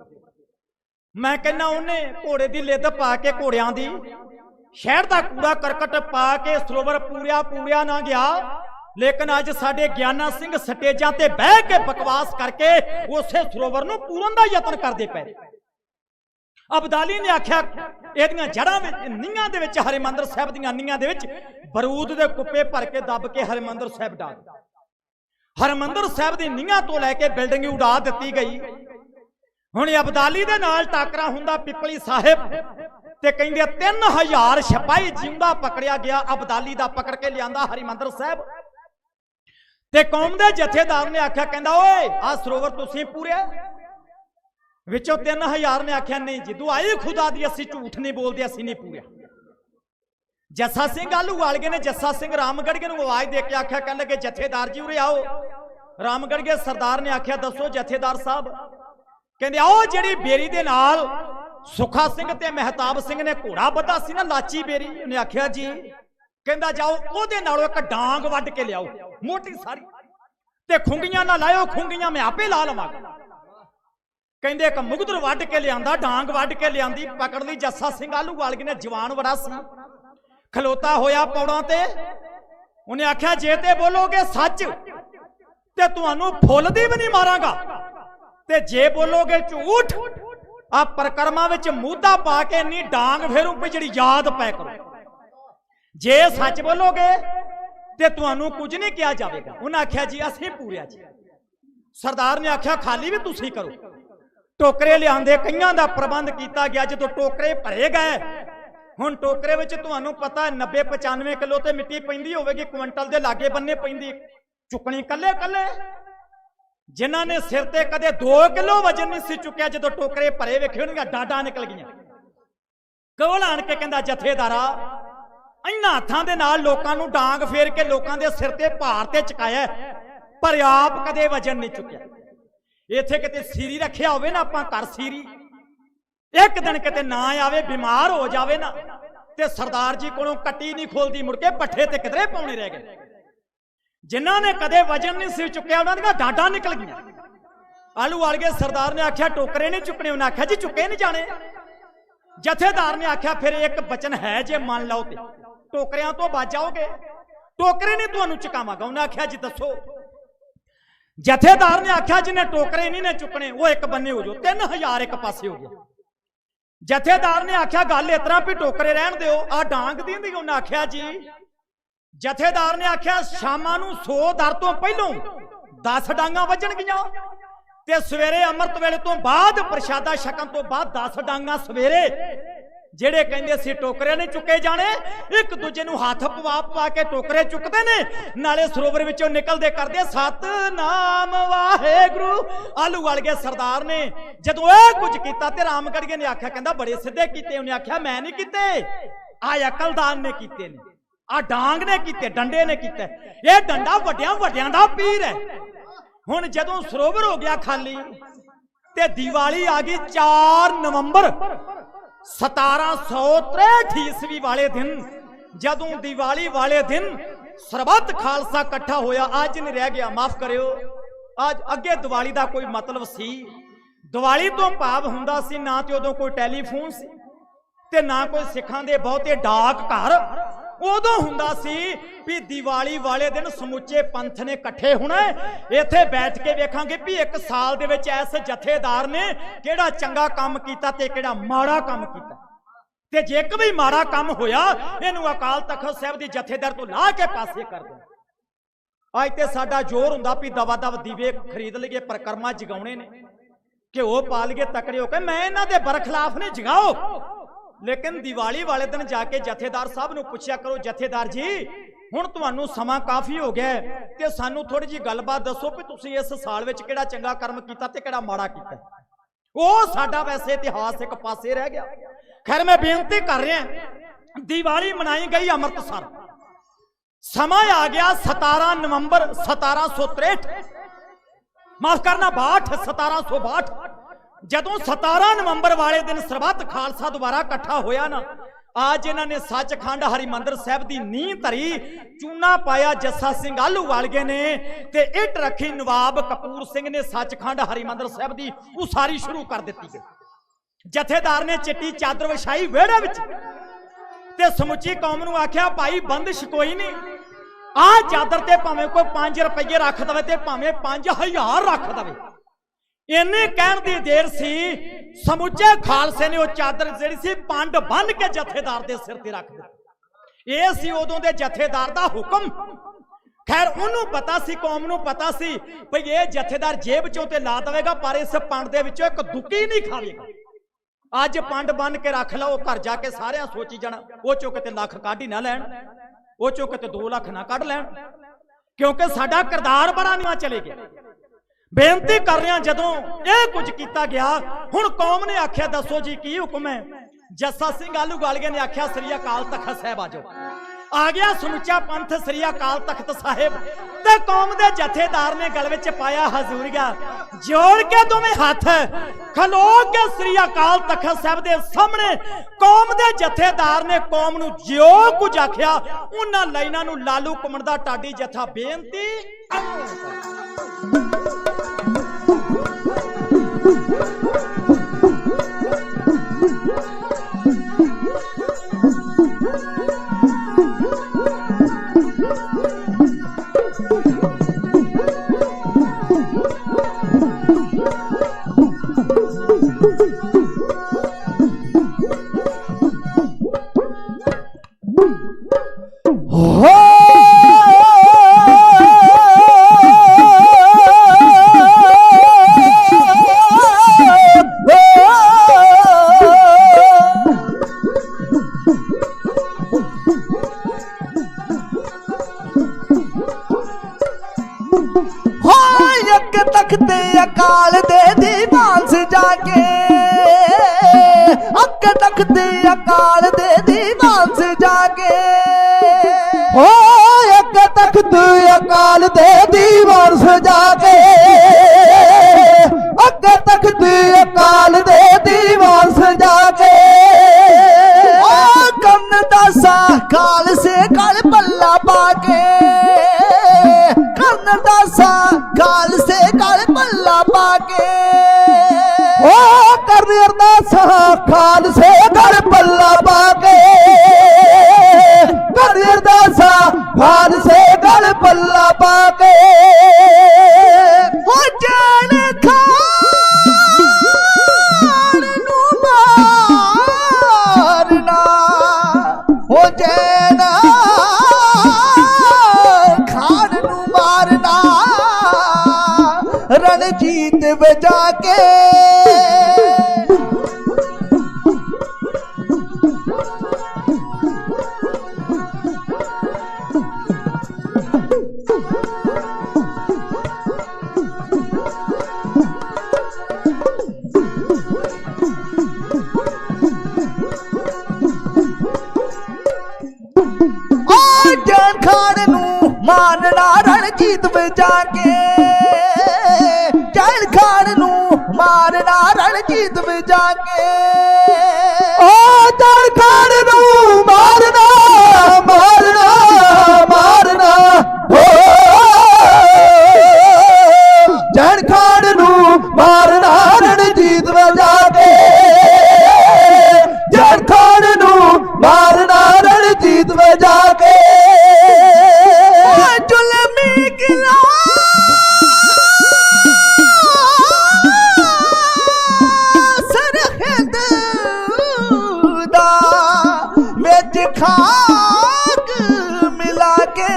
ਮੈਂ ਕਹਿੰਦਾ ਉਹਨੇ ਘੋੜੇ ਦੀ ਲਿੱਦ ਪਾ ਕੇ, ਘੋੜਿਆਂ ਦੀ, ਸ਼ਹਿਰ ਦਾ ਕੂੜਾ ਕਰਕਟ ਪਾ ਕੇ ਸਰੋਵਰ ਪੂਰਿਆ ਨਾ ਗਿਆ, ਲੇਕਿਨ ਅੱਜ ਸਾਡੇ ਗਿਆਨਾ ਸਿੰਘ ਸਟੇਜਾਂ ਤੇ ਬਹਿ ਕੇ ਬਕਵਾਸ ਕਰਕੇ ਉਸੇ ਸਰੋਵਰ ਨੂੰ ਪੂਰਨ ਦਾ ਯਤਨ ਕਰਦੇ ਪਏ। ਅਬਦਾਲੀ ਨੇ ਆਖਿਆ ਇਹਦੀਆਂ ਜੜਾਂ ਵਿੱਚ, ਨੀਹਾਂ ਦੇ ਵਿੱਚ, ਹਰਿਮੰਦਰ ਸਾਹਿਬ ਦੀਆਂ ਨੀਹਾਂ ਦੇ ਵਿੱਚ ਬਰੂਦ ਦੇ ਕੁੱਪੇ ਭਰ ਕੇ ਦੱਬ ਕੇ ਹਰਿਮੰਦਰ ਸਾਹਿਬ ਢਾ ਦਿੱਤਾ। ਹਰਿਮੰਦਰ ਸਾਹਿਬ ਦੀ ਨੀਹਾਂ ਤੋਂ ਲੈ ਕੇ ਬਿਲਡਿੰਗ ਉਡਾ ਦਿੱਤੀ ਗਈ। ਹੁਣ ਅਬਦਾਲੀ ਦੇ ਨਾਲ ਟਾਕਰਾ ਹੁੰਦਾ ਪਿੱਪਲੀ ਸਾਹਿਬ ਤੇ ਕਹਿੰਦੇ 3000 ਸਿਪਾਹੀ ਜਿਉਂਦਾ ਪਕੜਿਆ ਗਿਆ, ਅਬਦਾਲੀ ਦਾ ਪਕੜ ਕੇ ਲਿਆਂਦਾ ਹਰਿਮੰਦਰ ਸਾਹਿਬ। ਤੇ ਕੌਮ ਦੇ ਜਥੇਦਾਰ ਨੇ ਆਖਿਆ, ਕਹਿੰਦਾ ਓਏ ਆਹ ਸਰੋਵਰ ਤੁਸੀਂ ਪੂਰਿਆ? ਵਿੱਚੋਂ 3000 ਨੇ ਆਖਿਆ ਨਹੀਂ ਜੀ, ਦੁਆਈ ਖੁਦਾ ਦੀ ਅਸੀਂ ਝੂਠ ਨਹੀਂ ਬੋਲਦੇ, ਅਸੀਂ ਨਹੀਂ ਪੂਰਿਆ। ਜੱਸਾ ਸਿੰਘ ਆਲੂਵਾਲਗੇ ਨੇ ਜੱਸਾ ਸਿੰਘ ਰਾਮਗੜ੍ਹਗੇ ਨੂੰ ਆਵਾਜ਼ ਦੇ ਕੇ ਆਖਿਆ, ਕਹਿਣ ਲੱਗੇ ਜਥੇਦਾਰ ਜੀ ਉਰੇ ਆਓ। ਰਾਮਗੜ੍ਹਗੇ ਸਰਦਾਰ ਨੇ ਆਖਿਆ ਦੱਸੋ ਜਥੇਦਾਰ ਸਾਹਿਬ। ਕਹਿੰਦੇ ਆਓ ਜਿਹੜੀ ਬੇਰੀ ਦੇ ਨਾਲ ਸੁਖਾ ਸਿੰਘ ਤੇ ਮਹਿਤਾਬ ਸਿੰਘ ਨੇ ਘੋੜਾ ਬੱਧਾ ਸੀ ਨਾ, ਲਾਚੀ ਬੇਰੀ। ਉਹਨੇ ਆਖਿਆ ਜੀ। ਕਹਿੰਦਾ ਜਾਓ ਉਹਦੇ ਨਾਲੋਂ ਇੱਕ ਡਾਂਗ ਵੱਢ ਕੇ ਲਿਆਓ, ਮੋਟੀ ਸਾਰੀ, ਤੇ ਖੁੰਗੀਆਂ ਨਾ ਲਾਇਓ, ਖੁੰਗੀਆਂ ਮੈਂ ਆਪੇ ਲਾ ਲਵਾਂਗਾ। ਕਹਿੰਦੇ ਇੱਕ ਮੁਗਦਰ ਵੱਢ ਕੇ ਲਿਆਂਦਾ, ਡਾਂਗ ਵੱਢ ਕੇ ਲਿਆਂਦੀ, ਪਕੜ ਲਈ। ਜੱਸਾ ਸਿੰਘ ਆਲੂਵਾਲਗੇ ਨੇ ਜਵਾਨ ਬੜਾ ਸੀ, ਖਲੋਤਾ ਹੋਇਆ ਪੌੜਾਂ ਤੇ। ਉਹਨੇ ਆਖਿਆ ਜੇ ਤੇ ਬੋਲੋਗੇ ਸੱਚ ਤੇ ਤੁਹਾਨੂੰ ਫੁੱਲ ਦੀ ਵੀ ਨਹੀਂ ਮਾਰਾਂਗਾ, ਤੇ ਜੇ ਬੋਲੋਗੇ ਝੂਠ ਆ ਪ੍ਰਕਰਮਾਂ ਵਿੱਚ ਮੂਧਾ ਪਾ ਕੇ ਇੰਨੀ ਡਾਂਗ ਫੇਰੂ ਵੀ ਜਿਹੜੀ ਯਾਦ ਪੈ ਕਰੋ। ਜੇ ਸੱਚ ਬੋਲੋਗੇ ਤੇ ਤੁਹਾਨੂੰ ਕੁਝ ਨਹੀਂ ਕਿਹਾ ਜਾਵੇਗਾ। ਉਹਨਾਂ ਆਖਿਆ ਜੀ ਅਸੀਂ ਪੂਰਿਆ ਜੀ। ਸਰਦਾਰ ਨੇ ਆਖਿਆ ਖਾਲੀ ਵੀ ਤੁਸੀਂ ਕਰੋ। ਟੋਕਰੇ ਲਿਆਂਦੇ, ਕਈਆਂ ਦਾ ਪ੍ਰਬੰਧ ਕੀਤਾ ਗਿਆ। ਜਦੋਂ ਟੋਕਰੇ ਭਰੇ ਗਏ, ਹੁਣ ਟੋਕਰੇ ਵਿੱਚ ਤੁਹਾਨੂੰ ਪਤਾ 90-95 ਕਿਲੋ ਤੇ ਮਿੱਟੀ ਪੈਂਦੀ ਹੋਵੇਗੀ, ਕੁਇੰਟਲ ਦੇ ਲਾਗੇ ਬੰਨੇ ਪੈਂਦੀ, ਚੁੱਕਣੀ ਕੱਲੇ ਕੱਲੇ। ਜਿਨ੍ਹਾਂ ਨੇ ਸਿਰ ਤੇ ਕਦੇ 2 ਕਿਲੋ ਵਜਨ ਨਹੀਂ ਸੀ ਚੁੱਕਿਆ, ਜਦੋਂ ਟੋਕਰੇ ਭਰੇ ਵੇਖੇ ਹੋਣਗੇ ਡਾਡਾਂ ਨਿਕਲ ਗਈਆਂ। ਕੋਲ ਆਣ ਕੇ ਕਹਿੰਦਾ ਜਥੇਦਾਰਾ, ਇਹਨਾਂ ਹੱਥਾਂ ਦੇ ਨਾਲ ਲੋਕਾਂ ਨੂੰ ਡਾਂਗ ਫੇਰ ਕੇ ਲੋਕਾਂ ਦੇ ਸਿਰ ਤੇ ਭਾਰ ਤੇ ਚੁਕਾਇਆ, ਪਰ ਆਪ ਕਦੇ ਵਜਨ ਨਹੀਂ ਚੁੱਕਿਆ। ਇੱਥੇ ਕਿਤੇ ਸੀਰੀ ਰੱਖਿਆ ਹੋਵੇ ਨਾ ਆਪਾਂ ਘਰ, ਸੀਰੀ ਇੱਕ ਦਿਨ ਕਿਤੇ ਨਾ ਆਵੇ, ਬਿਮਾਰ ਹੋ ਜਾਵੇ ਨਾ, ਤੇ ਸਰਦਾਰ ਜੀ ਕੋਲੋਂ ਕੱਟੀ ਨਹੀਂ ਖੋਲਦੀ, ਮੁੜ ਕੇ ਪੱਠੇ ਤੇ ਕਿਧਰੇ ਪਾਉਣੇ ਰਹਿ ਗਏ। ਜਿਨ੍ਹਾਂ ਨੇ ਕਦੇ ਵਜਨ ਨਹੀਂ ਸੀ ਚੁੱਕਿਆ ਉਹਨਾਂ ਦੀਆਂ ਡਾਡਾਂ ਨਿਕਲ ਗਈਆਂ। ਆਲੂਵਾਲਗੇ ਸਰਦਾਰ ਨੇ ਆਖਿਆ ਟੋਕਰੇ ਨਹੀਂ ਚੁੱਕਣੇ। ਉਹਨੇ ਆਖਿਆ ਜੀ ਚੁੱਕੇ ਨਹੀਂ ਜਾਣੇ। ਜਥੇਦਾਰ ਨੇ ਆਖਿਆ ਫਿਰ ਇੱਕ ਬਚਨ ਹੈ, ਜੇ ਮੰਨ ਲਓ ਤੇ ਟੋਕਰਿਆਂ ਤੋਂ ਬਚ ਜਾਓਗੇ, ਟੋਕਰੇ ਨਹੀਂ ਤੁਹਾਨੂੰ ਚੁਕਾਵਾਂਗਾ। ਉਹਨੇ ਆਖਿਆ ਜੀ ਦੱਸੋ। ਜਥੇਦਾਰ ਨੇ ਆਖਿਆ ਜਿਹਨੇ ਟੋਕਰੇ ਨਹੀਂ ਨੇ ਚੁੱਕਣੇ ਉਹ ਇੱਕ ਬੰਨੇ ਹੋ ਜਾਓ। 3000 ਇੱਕ ਪਾਸੇ ਹੋ ਗਿਆ। ਜਥੇਦਾਰ ਨੇ ਆਖਿਆ ਗੱਲ ਇਸ ਤਰ੍ਹਾਂ ਵੀ ਟੋਕਰੇ ਰਹਿਣ ਦਿਓ, ਆ ਡਾਂਗ ਦੀ। ਉਹਨੇ ਆਖਿਆ ਜੀ। ਜਥੇਦਾਰ ਨੇ ਆਖਿਆ ਸ਼ਾਮਾਂ ਨੂੰ 100 ਦਰ ਤੋਂ ਪਹਿਲੋਂ 10 ਡਾਂਗਾਂ ਵੱਜਣਗੀਆਂ, ਤੇ ਸਵੇਰੇ ਅੰਮ੍ਰਿਤ ਵੇਲੇ ਤੋਂ ਬਾਅਦ ਪ੍ਰਸ਼ਾਦਾ ਛਕਣ ਤੋਂ ਬਾਅਦ 10 ਡਾਂਗਾਂ ਸਵੇਰੇ, ਜਿਹੜੇ ਕਹਿੰਦੇ ਸੀ ਟੋਕਰੇ ਨਹੀਂ ਚੁੱਕੇ ਜਾਣੇ, ਇੱਕ ਦੂਜੇ ਨੂੰ ਹੱਥ ਪਵਾ ਪਵਾ ਕੇ ਟੋਕਰੇ ਚੁੱਕਦੇ ਨੇ, ਨਾਲੇ ਸਰੋਵਰ ਵਿੱਚੋਂ ਨਿਕਲਦੇ ਕਰਦੇ ਸਤਨਾਮ ਵਾਹਿਗੁਰੂ। ਆਲੂ ਵਾਲਗੇ ਸਰਦਾਰ ਨੇ ਜਦੋਂ ਇਹ ਕੁਝ ਕੀਤਾ ਤੇ ਰਾਮਗੜੀਏ ਨੇ ਆਖਿਆ, ਕਹਿੰਦਾ ਬੜੇ ਸਿੱਧੇ ਕੀਤੇ। ਉਹਨੇ ਆਖਿਆ ਮੈਂ ਨਹੀਂ ਕੀਤੇ, ਆ ਅਕਲਦਾਨ ਨੇ ਕੀਤੇ ਨੇ, ਆ ਡਾਂਗ ਨੇ ਕੀਤੇ, ਡੰਡੇ ਨੇ ਕੀਤੇ। ਇਹ ਡੰਡਾ ਵੱਡਿਆਂ ਵੱਡਿਆਂ ਦਾ ਪੀਰ ਹੈ। ਹੁਣ ਜਦੋਂ ਸਰੋਵਰ ਹੋ ਗਿਆ ਖਾਲੀ ਤੇ ਦੀਵਾਲੀ ਆ ਗਈ 4 ਨਵੰਬਰ 1763 ਈਸਵੀ ਵਾਲੇ ਦਿਨ। ਜਦੋਂ ਦੀਵਾਲੀ ਵਾਲੇ ਦਿਨ ਸਰਬੱਤ ਖਾਲਸਾ ਇਕੱਠਾ ਹੋਇਆ। ਅੱਜ ਨਹੀਂ ਰਹਿ ਗਿਆ, ਮਾਫ ਕਰਿਓ। ਅੱਜ ਅੱਗੇ ਦੀਵਾਲੀ ਦਾ ਕੋਈ ਮਤਲਬ ਸੀ, ਦੀਵਾਲੀ ਤੋਂ ਭਾਵ ਹੁੰਦਾ ਸੀ ਨਾ ਤੇ ਉਦੋਂ ਕੋਈ ਟੈਲੀਫੋਨ ਸੀ ਤੇ ਨਾ ਕੋਈ ਸਿੱਖਾਂ ਦੇ ਬਹੁਤੇ ਡਾਕ ਘਰ। ਉਦੋਂ ਹੁੰਦਾ ਸੀ ਵੀ ਦੀਵਾਲੀ ਵਾਲੇ ਦਿਨ ਸਮੁੱਚੇ ਪੰਥ ਨੇ ਇਕੱਠੇ ਹੋਣਾ, ਇੱਥੇ ਬੈਠ ਕੇ ਵੇਖਾਂਗੇ ਵੀ ਇੱਕ ਸਾਲ ਦੇ ਵਿੱਚ ਐਸ ਜਥੇਦਾਰ ਨੇ ਕਿਹੜਾ ਚੰਗਾ ਕੰਮ ਕੀਤਾ ਤੇ ਕਿਹੜਾ ਮਾੜਾ ਕੰਮ ਕੀਤਾ, ਤੇ ਜੇ ਕੋਈ ਮਾੜਾ ਕੰਮ ਹੋਇਆ ਇਹਨੂੰ ਅਕਾਲ ਤਖਤ ਸਾਹਿਬ ਦੀ ਜਥੇਦਾਰ ਤੋਂ ਲਾ ਕੇ ਪਾਸੇ ਕਰ ਦੇਣਾ। ਅੱਜ ਤੇ ਸਾਡਾ ਜ਼ੋਰ ਹੁੰਦਾ ਵੀ ਦਵਾ ਦਵ ਦੀਵੇ ਖਰੀਦ ਲਈਏ, ਪਰਕਰਮਾ ਜਗਾਉਣੇ ਨੇ, ਘਿਓ ਪਾ ਲਈਏ ਤਕੜੇ ਹੋ ਕੇ। ਮੈਂ ਇਹਨਾਂ ਦੇ ਬਰਖਲਾਫ ਨੇ, ਜਗਾਓ, ਲੇਕਿਨ ਦੀਵਾਲੀ ਵਾਲੇ ਦਿਨ ਜਾ ਕੇ ਜਥੇਦਾਰ ਸਾਹਿਬ ਨੂੰ ਪੁੱਛਿਆ ਕਰੋ, ਜਥੇਦਾਰ ਜੀ ਹੁਣ ਤੁਹਾਨੂੰ ਸਮਾਂ ਕਾਫੀ ਹੋ ਗਿਆ ਤੇ ਸਾਨੂੰ ਥੋੜੀ ਜੀ ਗੱਲਬਾਤ ਦੱਸੋ ਵੀ ਤੁਸੀਂ ਇਸ ਸਾਲ ਵਿੱਚ ਕਿਹੜਾ ਚੰਗਾ ਕਰਮ ਕੀਤਾ ਤੇ ਕਿਹੜਾ ਮਾੜਾ ਕੀਤਾ। ਉਹ ਸਾਡਾ ਵੈਸੇ ਇਤਿਹਾਸ ਇੱਕ ਪਾਸੇ ਰਹਿ ਗਿਆ। ਖੈਰ ਮੈਂ ਬੇਨਤੀ ਕਰ ਰਿਹਾ, ਦੀਵਾਲੀ ਮਨਾਈ ਗਈ ਅੰਮ੍ਰਿਤਸਰ। ਸਮਾਂ ਆ ਗਿਆ 17 ਨਵੰਬਰ 1763, ਮਾਫ ਕਰਨਾ 62, 1762। ਜਦੋਂ 17 ਨਵੰਬਰ ਵਾਲੇ ਦਿਨ ਸਰਬੱਤ ਖਾਲਸਾ ਦੁਬਾਰਾ ਇਕੱਠਾ ਹੋਇਆ ਨਾ, ਅੱਜ ਇਹਨਾਂ ਨੇ ਸੱਚਖੰਡ ਹਰਿਮੰਦਰ ਸਾਹਿਬ ਦੀ ਨੀਂਹ ਧਰੀ, ਚੂਨਾ ਪਾਇਆ ਜੱਸਾ ਸਿੰਘ ਆਹਲੂਵਾਲੀਏ ਨੇ ਤੇ ਇੱਟ ਰੱਖੀ ਨਵਾਬ ਕਪੂਰ ਸਿੰਘ ਨੇ। ਸੱਚਖੰਡ ਹਰਿਮੰਦਰ ਸਾਹਿਬ ਦੀ ਉਸਾਰੀ ਸ਼ੁਰੂ ਕਰ ਦਿੱਤੀ ਗਈ। ਜਥੇਦਾਰ ਨੇ ਚਿੱਟੀ ਚਾਦਰ ਵਿਛਾਈ ਵਿਹੜੇ ਵਿੱਚ ਤੇ ਸਮੁੱਚੀ ਕੌਮ ਨੂੰ ਆਖਿਆ, ਭਾਈ ਬੰਦਿਸ਼ ਕੋਈ ਨਹੀਂ, ਆਹ ਚਾਦਰ ਤੇ ਭਾਵੇਂ ਕੋਈ 5 ਰੁਪਏ ਰੱਖ ਦਵੇ ਤੇ ਭਾਵੇਂ 5000 ਰੱਖ ਦਵੇ। ਇੰਨੇ ਕਹਿਣ ਦੀ ਦੇਰ ਸੀ, ਸਮੁੱਚੇ ਖਾਲਸੇ ਨੇ ਉਹ ਚਾਦਰ ਜਿਹੜੀ ਸੀ ਪੰਡ ਬੰਨ ਕੇ ਜਥੇਦਾਰ ਦੇ ਸਿਰ ਤੇ ਰੱਖ ਦਿੱਤੀ। ਇਹ ਸੀ ਉਦੋਂ ਦੇ ਜਥੇਦਾਰ ਦਾ ਹੁਕਮ। ਖੈਰ ਉਹਨੂੰ ਪਤਾ ਸੀ, ਕੌਮ ਨੂੰ ਪਤਾ ਸੀ ਭਈ ਇਹ ਜਥੇਦਾਰ ਜੇਬ ਚੋਂ ਤੇ ਲਾ ਦੇਵੇਗਾ, ਪਰ ਇਸ ਪੰਡ ਦੇ ਵਿੱਚੋਂ ਇੱਕ ਦੁੱਕੀ ਨਹੀਂ ਖਾਵੇਗਾ। ਅੱਜ ਪੰਡ ਬੰਨ ਕੇ ਰੱਖ ਲਓ, ਘਰ ਜਾ ਕੇ ਸਾਰਿਆਂ ਸੋਚੀ ਜਾਣਾ ਉਹ ਚੋਂ ਕਿਤੇ ਲੱਖ ਕੱਢ ਹੀ ਨਾ ਲੈਣ, ਉਹ ਚੋਂ ਕਿਤੇ 2 ਲੱਖ ਨਾ ਕੱਢ ਲੈਣ, ਕਿਉਂਕਿ ਸਾਡਾ ਕਿਰਦਾਰ ਬੜਾ ਨੀਵਾਂ ਚਲੇ ਗਿਆ। ਬੇਨਤੀ ਕਰ ਰਿਹਾ, ਜਦੋਂ ਇਹ ਕੁਝ ਕੀਤਾ ਗਿਆ, ਹੁਣ ਕੌਮ ਨੇ ਆਖਿਆ ਦੱਸੋ ਜੀ ਕੀ ਹੁਕਮ ਹੈ। ਜੱਸਾ ਸਿੰਘ ਆਹਲੂਵਾਲੀਏ ਨੇ ਆਖਿਆ ਸ੍ਰੀ ਅਕਾਲ ਤਖਤ ਸਾਹਿਬ ਆ ਜਾਓ। ਆ ਗਿਆ ਸਮੁੱਚਾ ਪੰਥ ਸ੍ਰੀ ਅਕਾਲ ਤਖਤ ਸਾਹਿਬ ਤੇ ਕੌਮ ਦੇ ਜਥੇਦਾਰ ਨੇ ਗਲ ਵਿੱਚ ਪਾਇਆ ਹਜ਼ੂਰੀਆ, ਜੋੜ ਕੇ ਦੋਵੇਂ ਹੱਥ ਖਲੋ ਕੇ ਸ੍ਰੀ ਅਕਾਲ ਤਖਤ ਸਾਹਿਬ ਦੇ ਸਾਹਮਣੇ ਕੌਮ ਦੇ ਜਥੇਦਾਰ ਨੇ ਕੌਮ ਨੂੰ ਜੋ ਕੁਝ ਆਖਿਆ ਉਹਨਾਂ ਲਾਈਨਾਂ ਨੂੰ ਲਾਲੂ ਕੁਮਣ ਦਾ ਟਾਡੀ ਜਥਾ ਬੇਨਤੀ। तखते अकाल दे दीवान से जाके, अक तखते अकाल दे दीवान से जाके, हो अक तखते अकाल दे दीवान से जाके, अक तखते अकाल दे दीवान से जाके, कन्न दसा काल से काल पल्ला पाके, कन्न दसा काल से काल पल्ला पाके, ओ करनी अरदासा काल से काल पल्ला पाके, करनी अरदासा काल से काल पल्ला पाके, ओ जान खान नू मारना, ओ जैना खान नू मारना, रणजीत बजा के मानना रणजीत वजा के जैन खान नू मारना रणजीत वजा के ओ जैन खान नू मारना मारना मारना हो जैन खान नू मारना रणजीत वजा के जैन खान नू मारना रणजीत वजा के जुल्मी किला सरहद दा विच खाक मिला के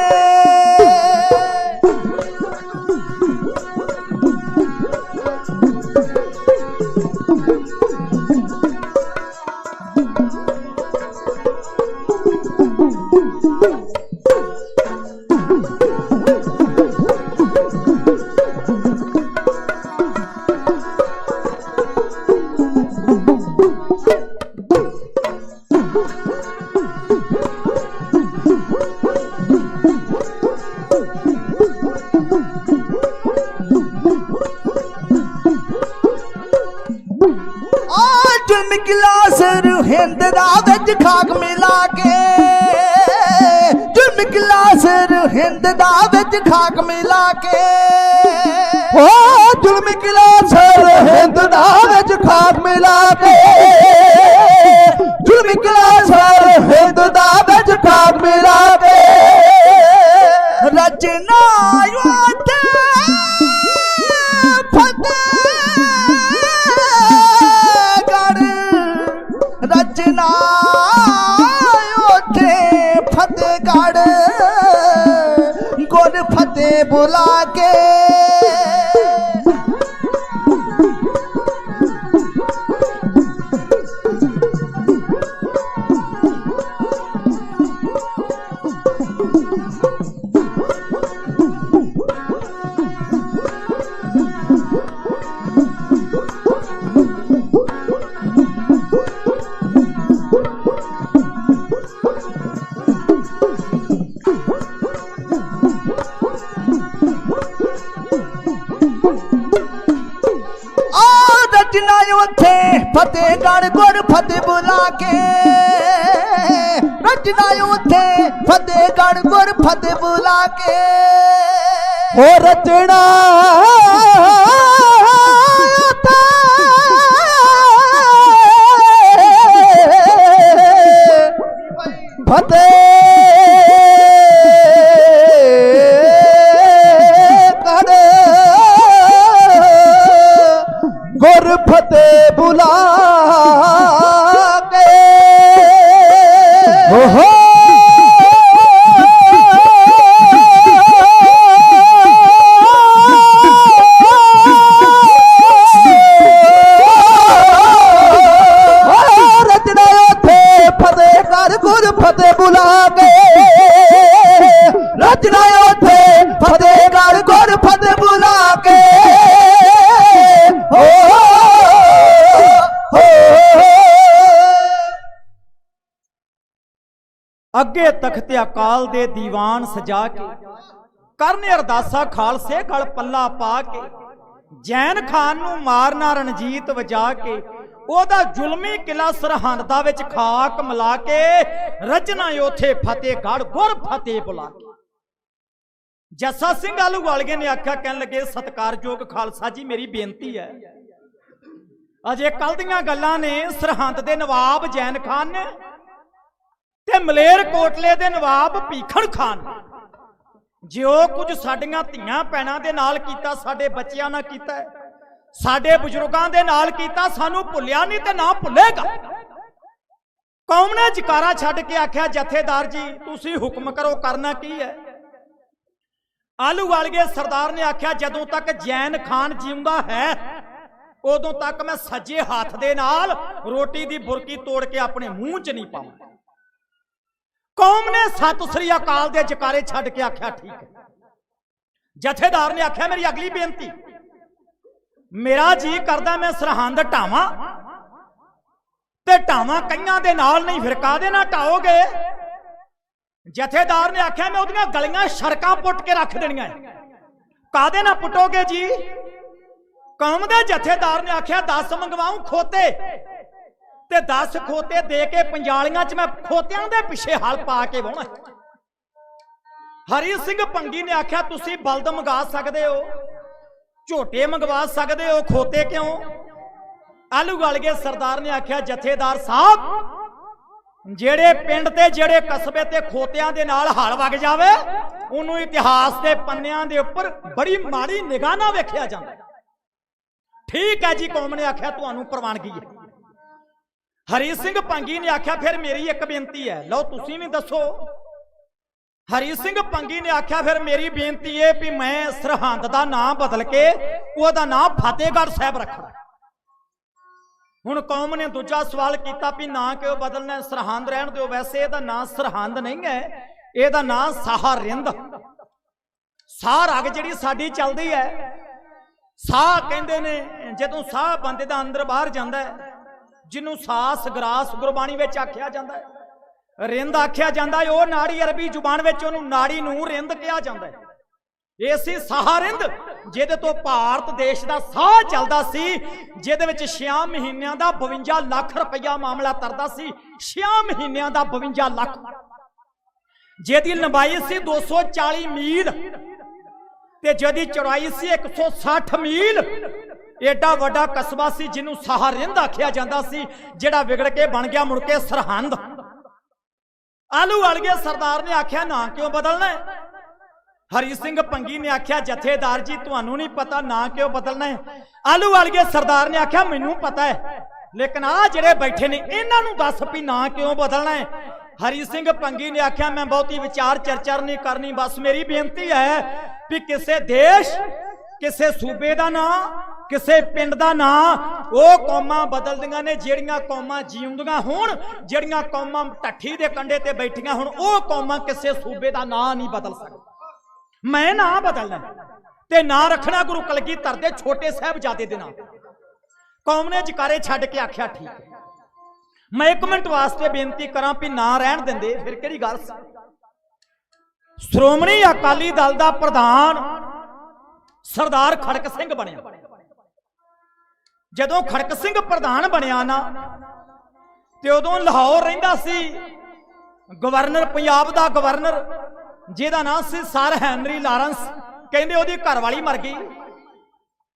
हिंद दा विच खाक मिला के जुल्म गिलासर हिंद दा विच खाक मिला के ओ जुल्म गिलासर हिंद दा विच खाक मिला के जुल्म गिलासर हिंद दा विच खाक मिला के रचना योते रचना उठे फतेहगढ़ गुर फतेह बुला के फतेहगढ़ गुर फतेह बुला के रचना उठे फतेहगढ़ गुर फतेह बुला के हो रचना फतेहगढ़ गुर फतेह बुला के हो रचना थे फतेहगढ़ गुर फतेह बुला के रचना थे फतेहगढ़ गुर फतेह बुला के अगे तख्ते अकाल दे दीवान सजा के करने अरदासा खालसे गल पल्ला पा के जैन खान नू मारना रणजीत वजा के ओदा जुल्मी किला सरहंदा विच खाक मिला के रचना उथे फतेहगढ़ गुर फतेह बुला के जस्सा सिंह आलूवालिया ने आख्या कहन लगे सत्कारयोग खालसा जी मेरी बेनती है अजे कल दियां गल्लां ने सरहंद दे नवाब जैन खान ने ते मलेर कोटले दे नवाब भीखन खान जो कुछ साडियां धीआं भैणां दे नाल कीता साडे बच्चियां नाल कीता साडे बुजुर्गां दे नाल कीता सानू भुलिया नहीं ते ना भुलेगा। कौम ने जकारा छड्ड के आख्या जथेदार जी तुसी हुक्म करो करना की है। आलूवालिए सरदार ने आख्या जदों तक जैन खान जीउंदा है उदों तक मैं सज्जे हाथ दे नाल रोटी दी बुरकी तोड़ के अपने मुंह च नहीं पाऊं। कौम ने सत श्री अकाल दे जकारे छड्ड के आख्या ठीक है। जथेदार ने आख्या मेरी अगली बेनती मेरा जी करदा मैं सरहंद ढावां ते ढावां कईयां दे नाल नहीं फिर काहदे नाल ढाओगे ਜਥੇਦਾਰ ਨੇ ਆਖਿਆ ਮੈਂ ਉਹਦੀਆਂ ਗਲੀਆਂ ਸੜਕਾਂ ਪੁੱਟ ਕੇ ਰੱਖ ਦੇਣੀਆਂ। ਕਾਦੇ ਨਾਲ ਪੁੱਟੋਗੇ ਜੀ? ਕੌਮ ਦੇ ਜਥੇਦਾਰ ਨੇ ਆਖਿਆ 10 ਮੰਗਵਾਉਂ ਖੋਤੇ, ਤੇ 10 ਖੋਤੇ ਦੇ ਕੇ ਪੰਜਾਲੀਆਂ 'ਚ ਮੈਂ ਖੋਤਿਆਂ ਦੇ ਪਿੱਛੇ ਹਲ ਪਾ ਕੇ ਵਾਹੁਣਾ। ਹਰੀ ਸਿੰਘ ਭੰਗੀ ਨੇ ਆਖਿਆ ਤੁਸੀਂ ਬਲਦ ਮੰਗਾ ਸਕਦੇ ਹੋ, ਝੋਟੇ ਮੰਗਵਾ ਸਕਦੇ ਹੋ, ਖੋਤੇ ਕਿਉਂ? ਆਲੂ ਗਲ ਗਏ ਸਰਦਾਰ ਨੇ ਆਖਿਆ ਜਥੇਦਾਰ ਸਾਹਿਬ, ਜਿਹੜੇ ਪਿੰਡ ਤੇ ਜਿਹੜੇ ਕਸਬੇ ਤੇ ਖੋਤਿਆਂ ਦੇ ਨਾਲ ਹਲ ਵਗ ਜਾਵੇ ਉਹਨੂੰ ਇਤਿਹਾਸ ਦੇ ਪੰਨਿਆਂ ਦੇ ਉੱਪਰ ਬੜੀ ਮਾੜੀ ਨਿਗਾਹ ਨਾਲ ਵੇਖਿਆ ਜਾਂਦਾ। ਠੀਕ ਹੈ ਜੀ, ਕੌਮ ਨੇ ਆਖਿਆ ਤੁਹਾਨੂੰ ਪ੍ਰਵਾਨਗੀ ਹੈ। ਹਰੀ ਸਿੰਘ ਭੰਗੀ ਨੇ ਆਖਿਆ ਫਿਰ ਮੇਰੀ ਇੱਕ ਬੇਨਤੀ ਹੈ, ਲਓ ਤੁਸੀਂ ਵੀ ਦੱਸੋ। ਹਰੀ ਸਿੰਘ ਭੰਗੀ ਨੇ ਆਖਿਆ ਫਿਰ ਮੇਰੀ ਬੇਨਤੀ ਹੈ ਵੀ ਮੈਂ ਸਰਹੰਦ ਦਾ ਨਾਮ ਬਦਲ ਕੇ ਉਹਦਾ ਨਾਮ ਫਤਿਹਗੜ੍ਹ ਸਾਹਿਬ ਰੱਖਣਾ। ਹੁਣ ਕੌਮ ਨੇ ਦੂਜਾ ਸਵਾਲ ਕੀਤਾ ਵੀ ਨਾਂ ਕਿਉਂ ਬਦਲਣਾ? ਸਰਹੰਦ ਰਹਿਣ ਦਿਓ, ਵੈਸੇ ਇਹਦਾ ਨਾਂ ਸਰਹੰਦ ਨਹੀਂ ਹੈ, ਇਹਦਾ ਨਾਂ ਸਾਹਰਿੰਦ। ਸਾਹ ਰਗ ਜਿਹੜੀ ਸਾਡੀ ਚੱਲਦੀ ਹੈ, ਸਾਹ ਕਹਿੰਦੇ ਨੇ ਜਦੋਂ ਸਾਹ ਬੰਦੇ ਦਾ ਅੰਦਰ ਬਾਹਰ ਜਾਂਦਾ ਹੈ, ਜਿਹਨੂੰ ਸਾਸ ਗਰਾਸ ਗੁਰਬਾਣੀ ਵਿੱਚ ਆਖਿਆ ਜਾਂਦਾ ਹੈ, ਰਿੰਦ ਆਖਿਆ ਜਾਂਦਾ ਹੈ, ਉਹ ਨਾੜੀ ਅਰਬੀ ਜ਼ੁਬਾਨ ਵਿੱਚ ਉਹਨੂੰ ਨਾੜੀ ਨੂੰ ਰਿੰਦ ਕਿਹਾ ਜਾਂਦਾ ਹੈ। ਇਹ ਸੀ ਸਾਹਰਿੰਦ, ਜਿਹਦੇ ਤੋਂ ਭਾਰਤ ਦੇਸ਼ ਦਾ ਸਾਹ ਚੱਲਦਾ ਸੀ, ਜਿਹਦੇ ਵਿੱਚ 6 ਮਹੀਨਿਆਂ ਦਾ 52 ਲੱਖ ਰੁਪਇਆ ਮਾਮਲਾ ਤਰਦਾ ਸੀ। 6 ਮਹੀਨਿਆਂ ਦਾ 52 ਲੱਖ, ਜਿਹਦੀ ਲੰਬਾਈ ਸੀ 240 ਮੀਲ ਤੇ ਜਿਹਦੀ ਚੌੜਾਈ ਸੀ 160 ਮੀਲ। ਏਡਾ ਵੱਡਾ ਕਸਬਾ ਸੀ ਜਿਹਨੂੰ ਸਾਹਰਿੰਦ ਆਖਿਆ ਜਾਂਦਾ ਸੀ, ਜਿਹੜਾ ਵਿਗੜ ਕੇ ਬਣ ਗਿਆ ਮੁੜ ਕੇ ਸਰਹੰਦ। ਆਲੂ ਵਾਲੀਏ ਸਰਦਾਰ ਨੇ ਆਖਿਆ ਨਾਂ ਕਿਉਂ ਬਦਲਣਾ ਹੈ? ਹਰੀ ਸਿੰਘ ਭੰਗੀ ਨੇ ਆਖਿਆ ਜਥੇਦਾਰ ਜੀ ਤੁਹਾਨੂੰ ਨਹੀਂ ਪਤਾ ਨਾਂ ਕਿਉਂ ਬਦਲਣਾ ਹੈ? ਆਲੂ ਵਾਲੀਏ ਸਰਦਾਰ ਨੇ ਆਖਿਆ ਮੈਨੂੰ ਪਤਾ ਹੈ, ਲੇਕਿਨ ਆ ਜਿਹੜੇ ਬੈਠੇ ਨੇ ਇਹਨਾਂ ਨੂੰ ਦੱਸ ਵੀ ਨਾਂ ਕਿਉਂ ਬਦਲਣਾ ਹੈ। ਹਰੀ ਸਿੰਘ ਭੰਗੀ ਨੇ ਆਖਿਆ ਮੈਂ ਬਹੁਤੀ ਵਿਚਾਰ ਚਰਚਾ ਨਹੀਂ ਕਰਨੀ, ਬਸ ਮੇਰੀ ਬੇਨਤੀ ਹੈ ਵੀ ਕਿਸੇ ਦੇਸ਼, ਕਿਸੇ ਸੂਬੇ ਦਾ ਨਾਂ, ਕਿਸੇ ਪਿੰਡ ਦਾ ਨਾਂ ਉਹ ਕੌਮਾਂ ਬਦਲਦੀਆਂ ਨੇ ਜਿਹੜੀਆਂ ਕੌਮਾਂ ਜੀਉਂਦੀਆਂ ਹੋਣ, ਜਿਹੜੀਆਂ ਕੌਮਾਂ ਢੱਠੀ ਦੇ ਕੰਢੇ ਤੇ ਬੈਠੀਆਂ ਹੋਣ, ਉਹ ਕੌਮਾਂ ਕਿਸੇ ਸੂਬੇ ਦਾ ਨਾਂ ਨਹੀਂ ਬਦਲ ਸਕਦੀਆਂ। ਮੈਂ ਨਾਂ ਬਦਲਣਾ ਤੇ ਨਾਂ ਰੱਖਣਾ ਗੁਰੂ ਕਲਗੀਧਰ ਦੇ ਛੋਟੇ ਸਾਹਿਬਜ਼ਾਦੇ ਦੇ ਨਾਂ। ਕੌਮ ਨੇ ਜਕਾਰੇ ਛੱਡ ਕੇ ਆਖਿਆ ਠੀਕ ਹੈ। ਮੈਂ 1 ਮਿੰਟ ਵਾਸਤੇ ਬੇਨਤੀ ਕਰਾਂ ਵੀ ਨਾਂ ਰਹਿਣ ਦਿੰਦੇ ਫਿਰ ਕਿਹੜੀ ਗੱਲ ਸੀ। ਸ਼੍ਰੋਮਣੀ ਅਕਾਲੀ ਦਲ ਦਾ ਪ੍ਰਧਾਨ ਸਰਦਾਰ ਖੜਕ ਸਿੰਘ ਬਣਿਆ। ਜਦੋਂ ਖੜਕ ਸਿੰਘ ਪ੍ਰਧਾਨ ਬਣਿਆ ਨਾ ਤੇ ਉਦੋਂ ਲਾਹੌਰ ਰਹਿੰਦਾ ਸੀ ਗਵਰਨਰ, ਪੰਜਾਬ ਦਾ ਗਵਰਨਰ, ਜਿਹਦਾ ਨਾਮ ਸੀ ਸਰ ਹੈਨਰੀ ਲਾਰੈਂਸ। ਕਹਿੰਦੇ ਉਹਦੀ ਘਰਵਾਲੀ ਮਰ ਗਈ,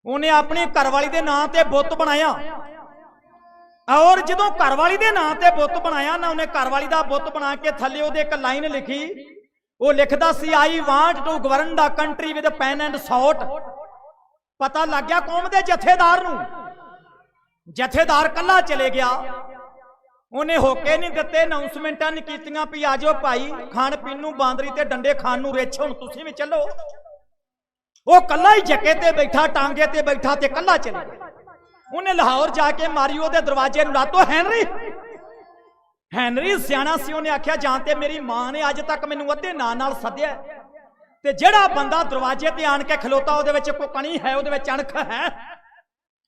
ਉਹਨੇ ਆਪਣੀ ਘਰਵਾਲੀ ਦੇ ਨਾਂ ਤੇ ਬੁੱਤ ਬਣਾਇਆ। ਔਰ ਜਦੋਂ ਘਰਵਾਲੀ ਦੇ ਨਾਂ ਤੇ ਬੁੱਤ ਬਣਾਇਆ ਨਾ, ਉਹਨੇ ਘਰਵਾਲੀ ਦਾ ਬੁੱਤ ਬਣਾ ਕੇ ਥੱਲੇ ਉਹਦੇ ਇੱਕ ਲਾਈਨ ਲਿਖੀ। ਉਹ ਲਿਖਦਾ ਸੀ I want to govern the country with pen and sword. ਪਤਾ ਲੱਗ ਗਿਆ ਕੌਮ ਦੇ ਜਥੇਦਾਰ ਨੂੰ। ਜਥੇਦਾਰ ਕੱਲਾ ਚਲੇ ਗਿਆ, ਉਹਨੇ ਹੋਕੇ ਨਹੀਂ ਦਿੱਤੇ, ਅਨਾਉਂਸਮੈਂਟਾਂ ਨਹੀਂ ਕੀਤੀਆਂ ਵੀ ਆ ਜਾਓ ਭਾਈ, ਖਾਣ ਪੀਣ ਨੂੰ ਬਾਂਦਰੀ ਤੇ ਡੰਡੇ ਖਾਣ ਨੂੰ ਰਿੱਛ, ਹੁਣ ਤੁਸੀਂ ਵੀ ਚੱਲੋ। ਉਹ ਕੱਲਾ ਹੀ ਜੱਕੇ ਤੇ ਬੈਠਾ, ਟਾਂਗੇ ਤੇ ਬੈਠਾ ਤੇ ਕੱਲਾ ਚਲੇ ਗਿਆ। ਉਹਨੇ ਲਾਹੌਰ ਜਾ ਕੇ ਮਾਰੀ ਉਹਦੇ ਦਰਵਾਜ਼ੇ ਨੂੰ ਲਾਤੋ, ਹੈਨਰੀ। ਹੈਨਰੀ ਸਿਆਣਾ ਸੀ, ਉਹਨੇ ਆਖਿਆ ਜਾਂ ਤੇ ਮੇਰੀ ਮਾਂ ਨੇ ਅੱਜ ਤੱਕ ਮੈਨੂੰ ਅੱਧੇ ਨਾਂ ਨਾਲ ਸੱਦਿਆ, ਤੇ ਜਿਹੜਾ ਬੰਦਾ ਦਰਵਾਜ਼ੇ ਤੇ ਆਣ ਕੇ ਖਲੋਤਾ ਉਹਦੇ ਵਿੱਚ ਕੋਈ ਕਣੀ ਹੈ, ਉਹਦੇ ਵਿੱਚ ਅਣਖ ਹੈ।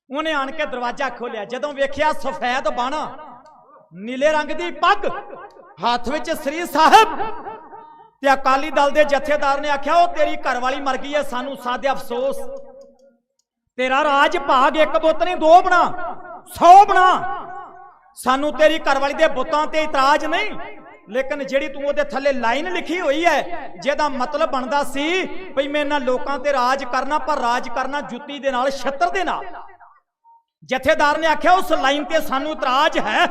ਉਹਨੇ ਆਣ ਕੇ ਦਰਵਾਜ਼ਾ ਖੋਲਿਆ, ਜਦੋਂ ਵੇਖਿਆ ਸਫੈਦ ਬਾਣਾ, ਨੀਲੇ ਰੰਗ ਦੀ ਪੱਗ, ਹੱਥ ਵਿੱਚ ਸ੍ਰੀ ਸਾਹਿਬ, ਤੇ ਅਕਾਲੀ ਦਲ ਦੇ ਜਥੇਦਾਰ ਨੇ ਆਖਿਆ ਉਹ ਤੇਰੀ ਘਰਵਾਲੀ ਮਰ ਗਈ ਹੈ, ਸਾਨੂੰ ਸਾਦੇ ਅਫਸੋਸ। ਤੇਰਾ ਰਾਜ ਭਾਗ 1 ਬੁੱਤ ਨਹੀਂ 2 ਬਣਾ, 100 ਬਣਾ, ਸਾਨੂੰ ਤੇਰੀ ਘਰਵਾਲੀ ਦੇ ਬੁੱਤਾਂ ਤੇ ਇਤਰਾਜ਼ ਨਹੀਂ, ਲੇਕਿਨ ਜਿਹੜੀ ਤੂੰ ਉਹਦੇ ਥੱਲੇ ਲਾਈਨ ਲਿਖੀ ਹੋਈ ਹੈ, ਜਿਹਦਾ ਮਤਲਬ ਬਣਦਾ ਸੀ ਭਈ ਮੈਂ ਇਹਨਾਂ ਲੋਕਾਂ ਤੇ ਰਾਜ ਕਰਨਾ, ਪਰ ਰਾਜ ਕਰਨਾ ਜੁੱਤੀ ਦੇ ਨਾਲ, ਛੱਤਰ ਦੇ ਨਾਲ। ਜਥੇਦਾਰ ਨੇ ਆਖਿਆ ਉਸ ਲਾਈਨ ਤੇ ਸਾਨੂੰ ਇਤਰਾਜ਼ ਹੈ,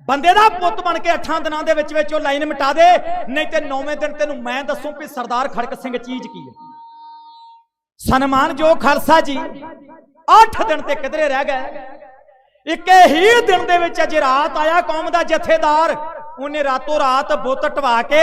ਬੰਦੇ ਦਾ ਪੁੱਤ ਬਣ ਕੇ 8 ਦਿਨਾਂ ਦੇ ਵਿੱਚ ਉਹ ਲਾਈਨ ਮਿਟਾ ਦੇ, ਨਹੀਂ ਤੇ 9ਵੇਂ ਦਿਨ ਤੈਨੂੰ ਮੈਂ ਦੱਸੂ ਵੀ ਸਰਦਾਰ ਖੜਕ ਸਿੰਘ ਚੀਜ਼ ਕੀ ਹੈ। ਸਨਮਾਨਯੋਗ ਖਾਲਸਾ ਜੀ 8 ਦਿਨ ਤੇ ਕਿਧਰੇ ਰਹਿ ਗਏ। ਇੱਕੇ ਹੀ ਦਿਨ ਦੇ ਵਿੱਚ ਅਜੇ ਰਾਤ ਆਇਆ ਕੌਮ ਦਾ ਜਥੇਦਾਰ, ਉਹਨੇ ਰਾਤੋਂ ਰਾਤ ਬੁੱਤ ਟਵਾ ਕੇ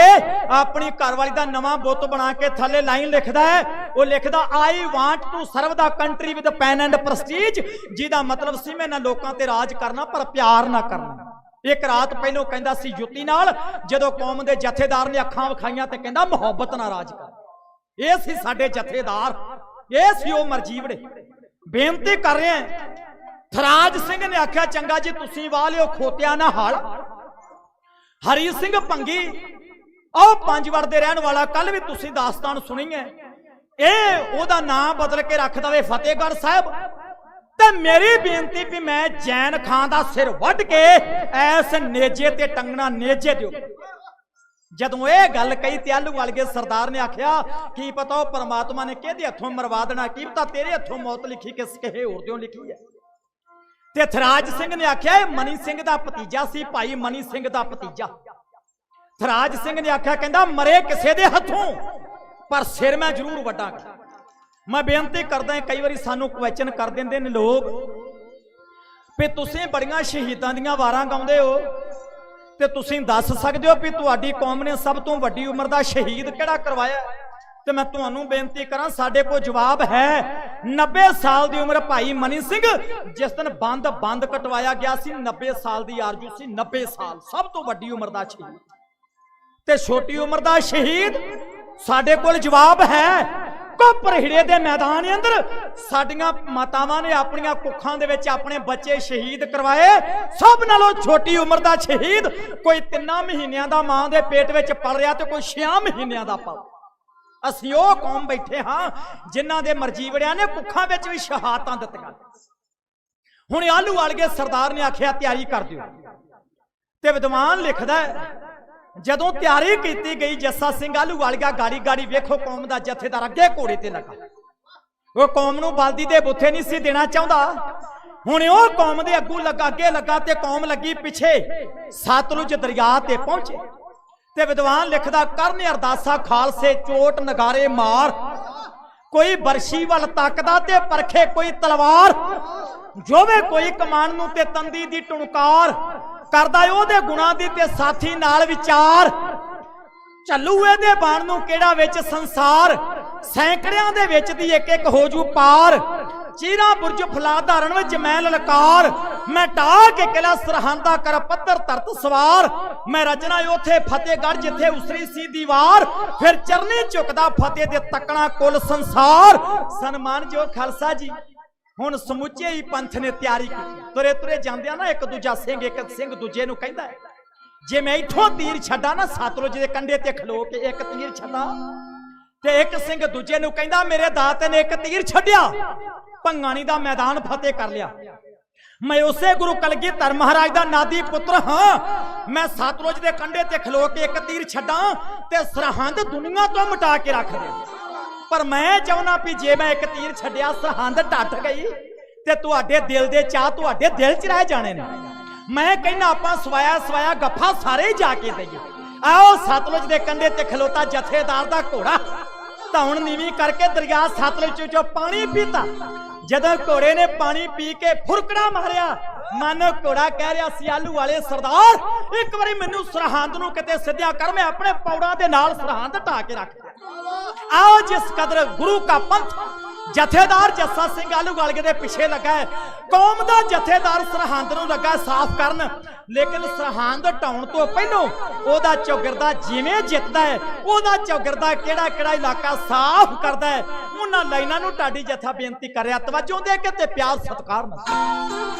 ਆਪਣੀ ਘਰਵਾਲੀ ਦਾ ਨਵਾਂ ਬੁੱਤ ਬਣਾ ਕੇ ਥੱਲੇ ਲਾਈਨ ਲਿਖਦਾ ਹੈ। ਉਹ ਲਿਖਦਾ I want to serve the country with pen and prestige, ਜਿਹਦਾ ਮਤਲਬ ਸੀ ਮੈਂ ਇਹਨਾਂ ਲੋਕਾਂ ਤੇ ਰਾਜ ਕਰਨਾ ਪਰ ਪਿਆਰ ਨਾ ਕਰਨਾ। ਇੱਕ ਰਾਤ ਪਹਿਲੋਂ ਕਹਿੰਦਾ ਸੀ ਜੁੱਤੀ ਨਾਲ, ਜਦੋਂ ਕੌਮ ਦੇ ਜਥੇਦਾਰ ਨੇ ਅੱਖਾਂ ਵਿਖਾਈਆਂ ਤੇ ਕਹਿੰਦਾ ਮੁਹੱਬਤ ਨਾਲ ਰਾਜ ਕਰ। ਇਹ ਸੀ ਸਾਡੇ ਜਥੇਦਾਰ, ਇਹ ਸੀ ਉਹ ਮਰਜੀਵੜੇ। ਬੇਨਤੀ ਕਰ ਰਹੇ ਹਾਂ, ਥਰਾਜ ਸਿੰਘ ਨੇ ਆਖਿਆ ਚੰਗਾ ਜੀ ਤੁਸੀਂ ਵਾਹ ਲਿਓ ਖੋਤਿਆਂ ਨਾਲ ਹਲ। ਹਰੀ ਸਿੰਘ ਭੰਗੀ आओ पंजवड़ दे रहन वाला, कल भी तुसीं दास्तान सुनी है, ये ओदा नाम बदल के रख दवे फतेहगढ़ साहब। ते मेरी बेनती भी मैं जैन खान दा सिर वट के ऐस नेजे ते टंगना नेजे दिओ। जदों ये गल कही ते आलूवालिए सरदार ने आख्या की पता वो परमात्मा ने किहदे हथों मरवा देना, की पता तेरे हथों मौत लिखी किस किसे होर दिओ लिखी है। ते थराज सिंह ने आख्या मनी सिंह दा भतीजा सी, भाई मनी सिंह दा भतीजा। थराज सिंह ने आख्या कहंदा मरे किसे दे हथों पर सिर मैं जरूर वड्डांगा। मैं बेनती करदा कई बारी सानू क्वेश्चन कर देंदे ने लोग भी तुसीं बड़ियां शहीदां दीयां वारां गाउंदे हो ते तुसीं दस सकदे हो भी तुहाडी कौम ने सब तो वड्डी उम्र दा शहीद किहड़ा करवाया। ते मैं तुहानू बेनती करां साडे कोल जवाब है। 90 साल दी उम्र भाई मनी सिंह जिस दिन बंद कटवाया गया सी 90 साल दी आरजू सी, 90 साल सब तो वड्डी उम्र दा शहीद ते छोटी उम्र दा शहीद साडे कोल जवाब है। कोपरहिड़े दे मैदान अंदर साडियां मातावां ने अपनियां कुखां दे विच अपने बच्चे शहीद करवाए। सब नालों छोटी उम्र दा शहीद कोई 3 महीनियां दा मां दे पेट विच पल रहा ते कोई 6 महीनियां दा पल। असीं ओह कौम बैठे हां जिन्हां दे मरजीवड़ियां ने कुखां विच भी शहादतां दित्तियां। हुण आलूवालिए सरदार ने आख्या तैयारी कर दिओ ते विद्वान लिखदा जदों तैयारी की गई जस्सा सिंह आलूवालिया गाड़ी गाड़ी वेखो कौम का जथेदार अगे घोड़े ते लगा। वो कौम नूं बलदी दे बुथे नहीं सी देना चाहता। हुण वो कौम दे अगू लगा अगे लगा ते कौम लगी पिछे सतलुज दरिया ते पहुंचे। ते विद्वान लिखदा करने अरदासा खालसे चोट नगारे मार, कोई बरशी वल तकदा ते परखे कोई तलवार, जोवे कोई कमान नूं ते तंदी दी टुणकार, करदा ओहदे गुणां दी ते साथी नाल विचार, चलू एदे बाण नूं केड़ा विच संसार, सैकड़ियां दे विच दी एक एक हो जू पार, चीरा बुरज फला धारण विच मैं ललकार, मैं ढा के किला सरहंदा कर पत्थर तरत सवार, मैं रचना उथे फतेहगढ़ जिथे उसरी सी दीवार, फिर चरनी चुकदा फतेह दे तकना कुल संसार। सन्मान जो खालसा जी हुण समुचे ही पंथ ने तैयारी की। तुरे तुरे जांदियां ना एक दूजा सिंह एक सिंह दूजे नूं कहंदा है जे मैं इथों तीर छड्डा ना सतलुज दे कंढे ते खलो के एक तीर छड्डा ते एक सिंह दूजे नूं कहंदा मेरे दाते ने एक तीर छड्डिया, भंगाणी दा मैदान फतेह कर लिया। मैं उसे गुरु कलगीधर महाराज दा नादी पुत्र हां, मैं सतलुज दे कंढे ते खलो के एक तीर छड्डा ते सरहंद दुनिया तो मिटा के रख दे। पर मैं चाहना भी जे मैं एक तीर छड्डिया सरहंद टट गई ते तुहाडे दिल दे चाह तुहाडे दिल च रह जाने ने। मैं कहना आपां सवाया सवाया गफ्फा सारे ही जाके दईए। आओ सतलुज दे कंढे ते खलोता जथेदार दा घोड़ा धौण नीवी करके दरिया सतलुज चों पानी पीता। जदों घोड़े ने पानी पी के फुरकड़ा मारिया मानो घोड़ा कह रहा सी आलूवाले सरदार एक बारी मैनू सरहंद नूं किते सिद्धिया कर, मैं अपने पौड़ां दे नाल सरहंद ढा के रख। आओ जिस कदर गुरु का पंथ जथेदार जस्सा सिंह आलूवालिए दे पिछे लगा है, कौम दा जथेदार सरहंद नूं लगा साफ करन, लेकिन सरहंद ढाउण तो पहलों ओदा चौगिरदा जिवें जितदा है ओदा चौगिरदा केड़ा केड़ा इलाका साफ करदा है उन्हां लाइनां नूं ढाडी जथा बेनती कर रहा तवज्जो दे के ते प्यार सत्कार नाल।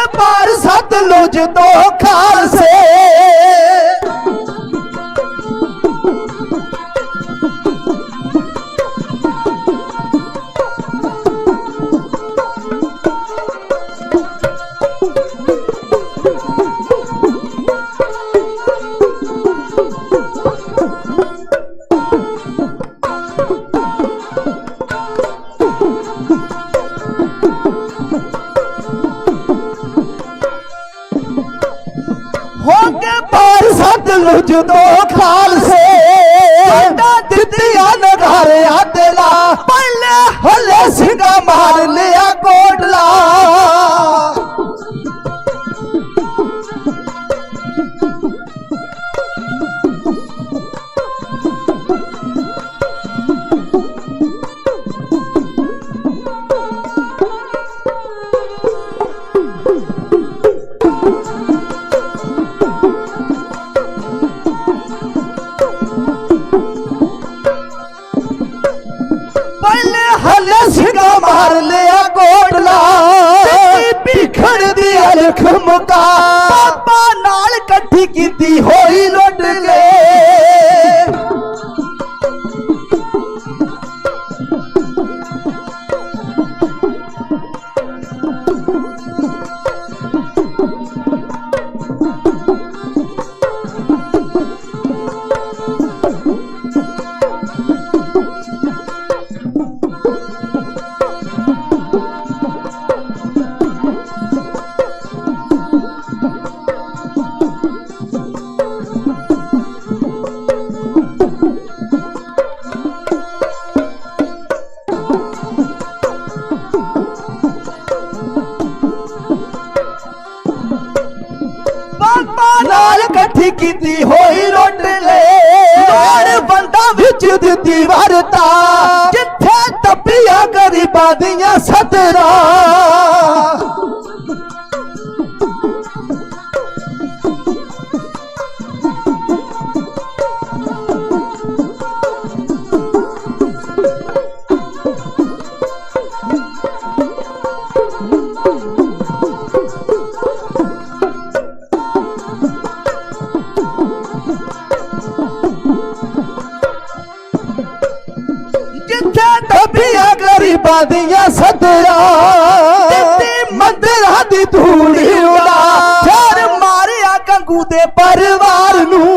पार सतलुज तो खालसे सतलुज तो खालसे दित्तिया नगारिया दिला पहले हले सिंगा मार लिया कोटला। हर लिया कोटला भीखण दी अलख मुका पापा नाल कट्ठी कीती होई लुट के नाल कट्ठी कीती होई लुट ले लोड़ बंदा विच दित्ती वरता जिथे तपिया गरीबां दियां सदरा गरीबां दियां सदरा मंदिरां दी धूड़ी उड़ा फिर मारिया गंगू दे परिवार नूं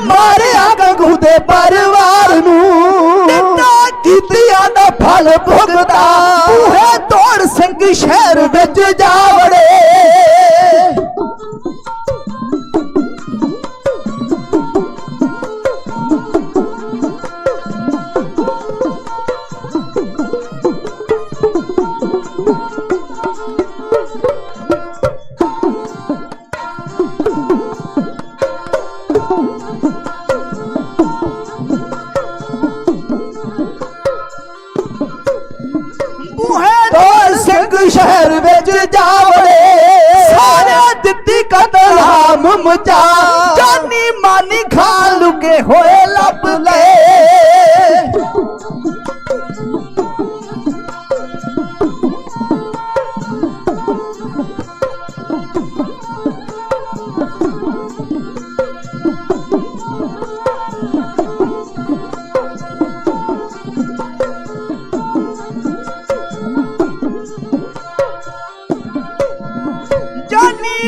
मारिया गंगू दे परिवार कीतियां दा फल भुगता तूहे तोड़ सिंह शहर विच जा वड़े शहर विच जावड़े सारे दित्ती कदर हाम मचा जानी मानी खा लुके होए लब ले